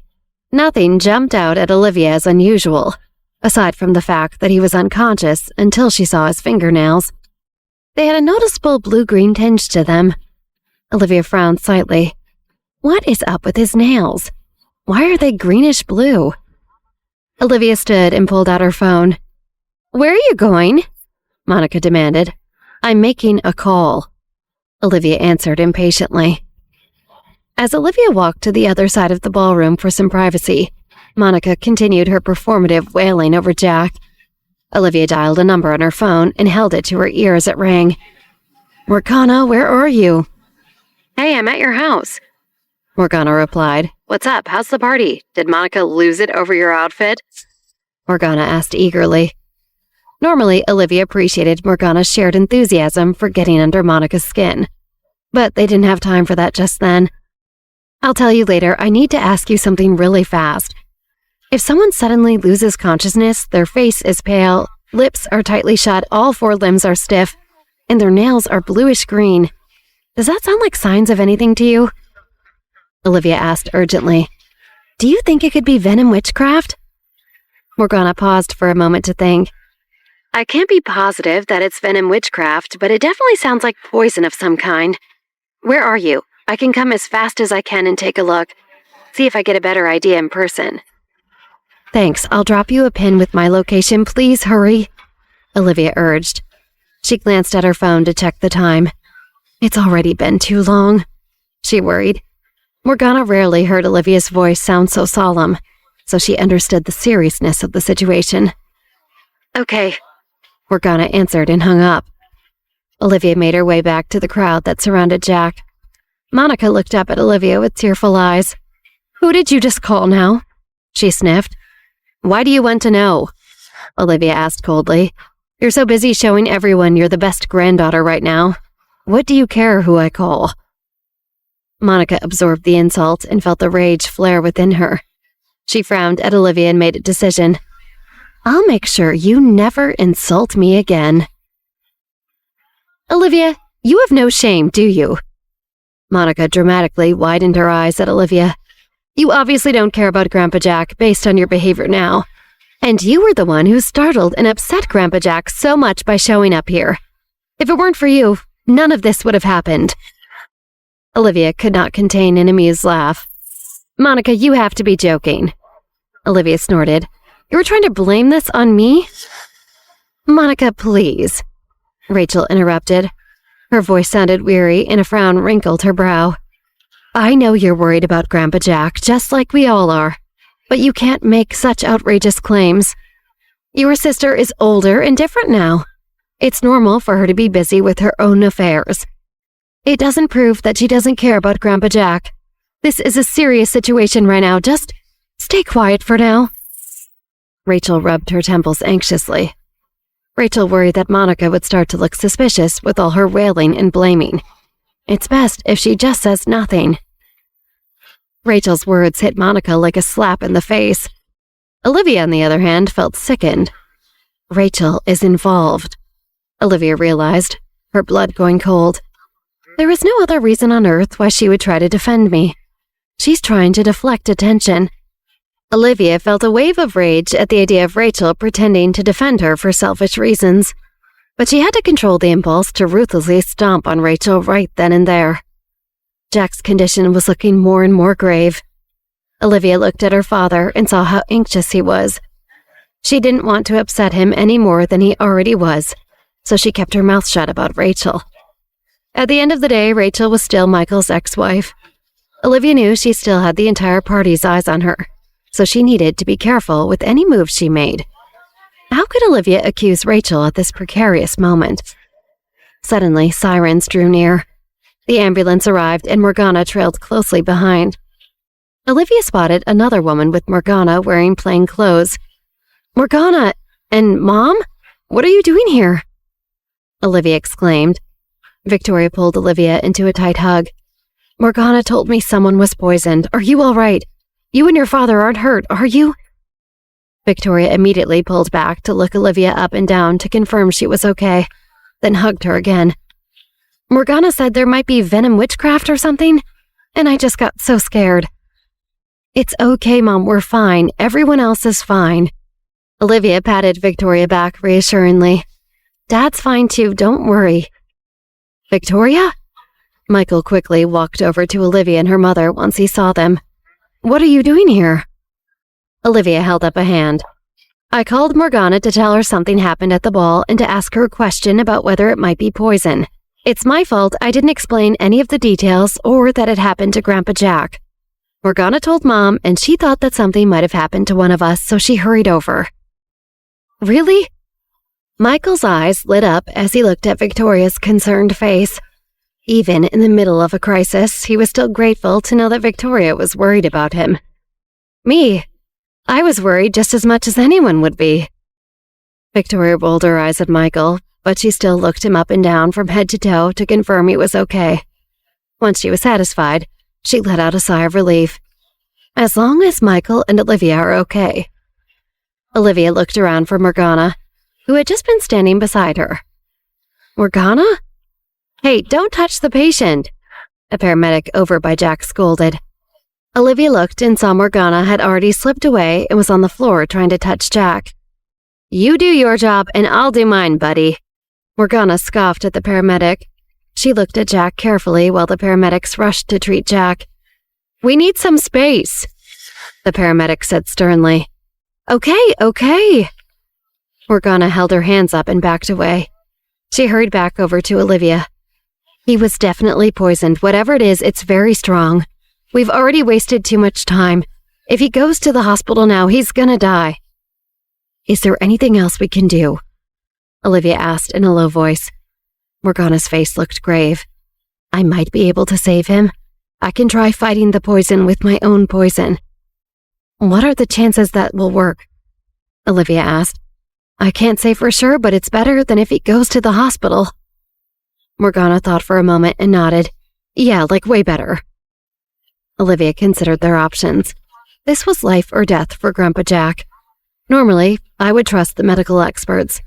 Nothing jumped out at Olivia as unusual, aside from the fact that he was unconscious until she saw his fingernails. They had a noticeable blue-green tinge to them. Olivia frowned slightly. What is up with his nails? Why are they greenish-blue? Olivia stood and pulled out her phone. "Where are you going?" Monica demanded. "I'm making a call," Olivia answered impatiently. As Olivia walked to the other side of the ballroom for some privacy, Monica continued her performative wailing over Jack. Olivia dialed a number on her phone and held it to her ear as it rang. "Morgana, where are you?" "Hey, I'm at your house," Morgana replied. "What's up? How's the party? Did Monica lose it over your outfit?" Morgana asked eagerly. Normally, Olivia appreciated Morgana's shared enthusiasm for getting under Monica's skin. But they didn't have time for that just then. "I'll tell you later. I need to ask you something really fast. If someone suddenly loses consciousness, their face is pale, lips are tightly shut, all four limbs are stiff, and their nails are bluish-green. Does that sound like signs of anything to you?" Olivia asked urgently. "Do you think it could be venom witchcraft?" Morgana paused for a moment to think. "I can't be positive that it's venom witchcraft, but it definitely sounds like poison of some kind. Where are you? I can come as fast as I can and take a look. See if I get a better idea in person." "Thanks, I'll drop you a pin with my location. Please hurry," Olivia urged. She glanced at her phone to check the time. "It's already been too long," she worried. Morgana rarely heard Olivia's voice sound so solemn, so she understood the seriousness of the situation. "Okay," Morgana answered and hung up. Olivia made her way back to the crowd that surrounded Jack. Monica looked up at Olivia with tearful eyes. "Who did you just call now?" she sniffed. "Why do you want to know?" Olivia asked coldly. "You're so busy showing everyone you're the best granddaughter right now. What do you care who I call?" Monica absorbed the insult and felt the rage flare within her. She frowned at Olivia and made a decision. "I'll make sure you never insult me again." "Olivia, you have no shame, do you?" Monica dramatically widened her eyes at Olivia. "You obviously don't care about Grandpa Jack based on your behavior now. And you were the one who startled and upset Grandpa Jack so much by showing up here. If it weren't for you, none of this would have happened." Olivia could not contain an amused laugh. "Monica, you have to be joking," Olivia snorted. "You were trying to blame this on me?" "Monica, please," Rachel interrupted. Her voice sounded weary and a frown wrinkled her brow. "I know you're worried about Grandpa Jack, just like we all are, but you can't make such outrageous claims. Your sister is older and different now. It's normal for her to be busy with her own affairs. It doesn't prove that she doesn't care about Grandpa Jack. This is a serious situation right now. Just stay quiet for now." Rachel rubbed her temples anxiously. Rachel worried that Monica would start to look suspicious with all her wailing and blaming. It's best if she just says nothing. Rachel's words hit Monica like a slap in the face. Olivia, on the other hand, felt sickened. Rachel is involved, Olivia realized, her blood going cold. There is no other reason on earth why she would try to defend me. She's trying to deflect attention. Olivia felt a wave of rage at the idea of Rachel pretending to defend her for selfish reasons, but she had to control the impulse to ruthlessly stomp on Rachel right then and there. Jack's condition was looking more and more grave. Olivia looked at her father and saw how anxious he was. She didn't want to upset him any more than he already was, so she kept her mouth shut about Rachel. At the end of the day, Rachel was still Michael's ex-wife. Olivia knew she still had the entire party's eyes on her, so she needed to be careful with any moves she made. How could Olivia accuse Rachel at this precarious moment? Suddenly, sirens drew near. The ambulance arrived and Morgana trailed closely behind. Olivia spotted another woman with Morgana wearing plain clothes. "Morgana and Mom? What are you doing here?" Olivia exclaimed. Victoria pulled Olivia into a tight hug. Morgana told me someone was poisoned. Are you all right? You and your father aren't hurt, are you? Victoria immediately pulled back to look Olivia up and down to confirm she was okay, then hugged her again. Morgana said there might be venom witchcraft or something, and I just got so scared. It's okay, Mom, we're fine. Everyone else is fine. Olivia patted Victoria back reassuringly. Dad's fine too, don't worry. Victoria? Michael quickly walked over to Olivia and her mother once he saw them. What are you doing here? Olivia held up a hand. I called Morgana to tell her something happened at the ball and to ask her a question about whether it might be poison. It's my fault I didn't explain any of the details or that it happened to Grandpa Jack. Morgana told Mom, and she thought that something might have happened to one of us, so she hurried over. Really? Michael's eyes lit up as he looked at Victoria's concerned face. Even in the middle of a crisis, he was still grateful to know that Victoria was worried about him. Me? I was worried just as much as anyone would be. Victoria rolled her eyes at Michael, but she still looked him up and down from head to toe to confirm he was okay. Once she was satisfied, she let out a sigh of relief. As long as Michael and Olivia are okay. Olivia looked around for Morgana, who had just been standing beside her. Morgana? Hey, don't touch the patient, a paramedic over by Jack scolded. Olivia looked and saw Morgana had already slipped away and was on the floor trying to touch Jack. You do your job and I'll do mine, buddy. Morgana scoffed at the paramedic. She looked at Jack carefully while the paramedics rushed to treat Jack. We need some space, the paramedic said sternly. Okay. Morgana held her hands up and backed away. She hurried back over to Olivia. He was definitely poisoned. Whatever it is, it's very strong. We've already wasted too much time. If he goes to the hospital now, he's gonna die. Is there anything else we can do? Olivia asked in a low voice. Morgana's face looked grave. I might be able to save him. I can try fighting the poison with my own poison. What are the chances that will work? Olivia asked. I can't say for sure, but it's better than if he goes to the hospital. Morgana thought for a moment and nodded. Yeah, like way better. Olivia considered their options. This was life or death for Grandpa Jack. Normally, I would trust the medical experts.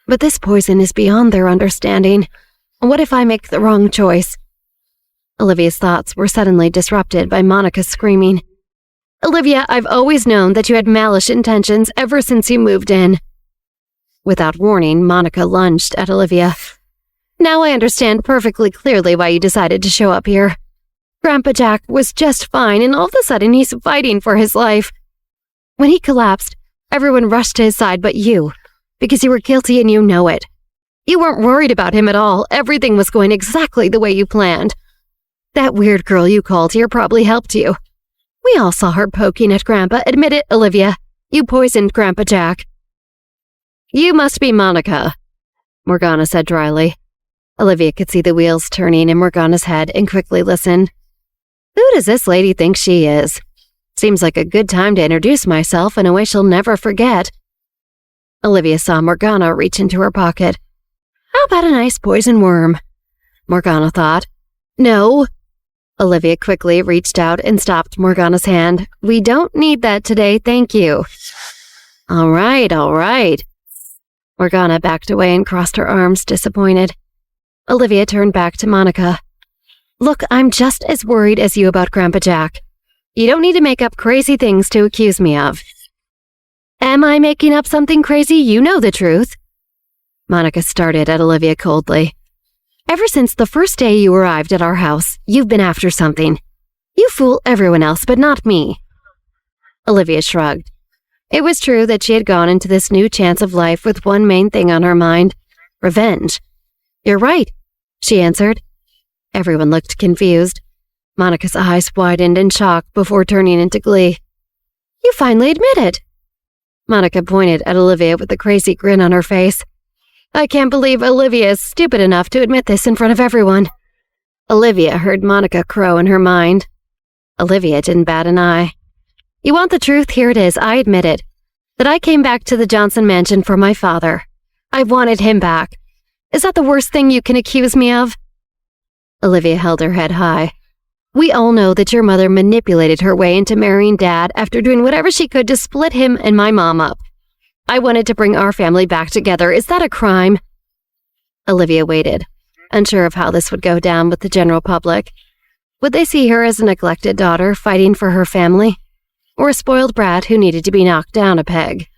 But this poison is beyond their understanding. What if I make the wrong choice? Olivia's thoughts were suddenly disrupted by Monica's screaming. Olivia, I've always known that you had malice intentions ever since you moved in. Without warning, Monica lunged at Olivia. Now I understand perfectly clearly why you decided to show up here. Grandpa Jack was just fine, and all of a sudden he's fighting for his life. When he collapsed, everyone rushed to his side but you, because you were guilty and you know it. You weren't worried about him at all. Everything was going exactly the way you planned. That weird girl you called here probably helped you. We all saw her poking at Grandpa. Admit it, Olivia. You poisoned Grandpa Jack. You must be Monica, Morgana said dryly. Olivia could see the wheels turning in Morgana's head and quickly listened. Who does this lady think she is? Seems like a good time to introduce myself in a way she'll never forget. Olivia saw Morgana reach into her pocket. How about a nice poison worm? Morgana thought. No. Olivia quickly reached out and stopped Morgana's hand. We don't need that today, thank you. All right. Morgana backed away and crossed her arms, disappointed. Olivia turned back to Monica. Look, I'm just as worried as you about Grandpa Jack. You don't need to make up crazy things to accuse me of. Am I making up something crazy? You know the truth. Monica started at Olivia coldly. Ever since the first day you arrived at our house, you've been after something. You fool everyone else, but not me. Olivia shrugged. It was true that she had gone into this new chance of life with one main thing on her mind, revenge. You're right, she answered. Everyone looked confused. Monica's eyes widened in shock before turning into glee. You finally admit it. Monica pointed at Olivia with a crazy grin on her face. I can't believe Olivia is stupid enough to admit this in front of everyone. Olivia heard Monica crow in her mind. Olivia didn't bat an eye. You want the truth? Here it is. I admit it. That I came back to the Johnson mansion for my father. I wanted him back. Is that the worst thing you can accuse me of?" Olivia held her head high. "We all know that your mother manipulated her way into marrying Dad after doing whatever she could to split him and my mom up. I wanted to bring our family back together. Is that a crime?" Olivia waited, unsure of how this would go down with the general public. Would they see her as a neglected daughter fighting for her family, or a spoiled brat who needed to be knocked down a peg?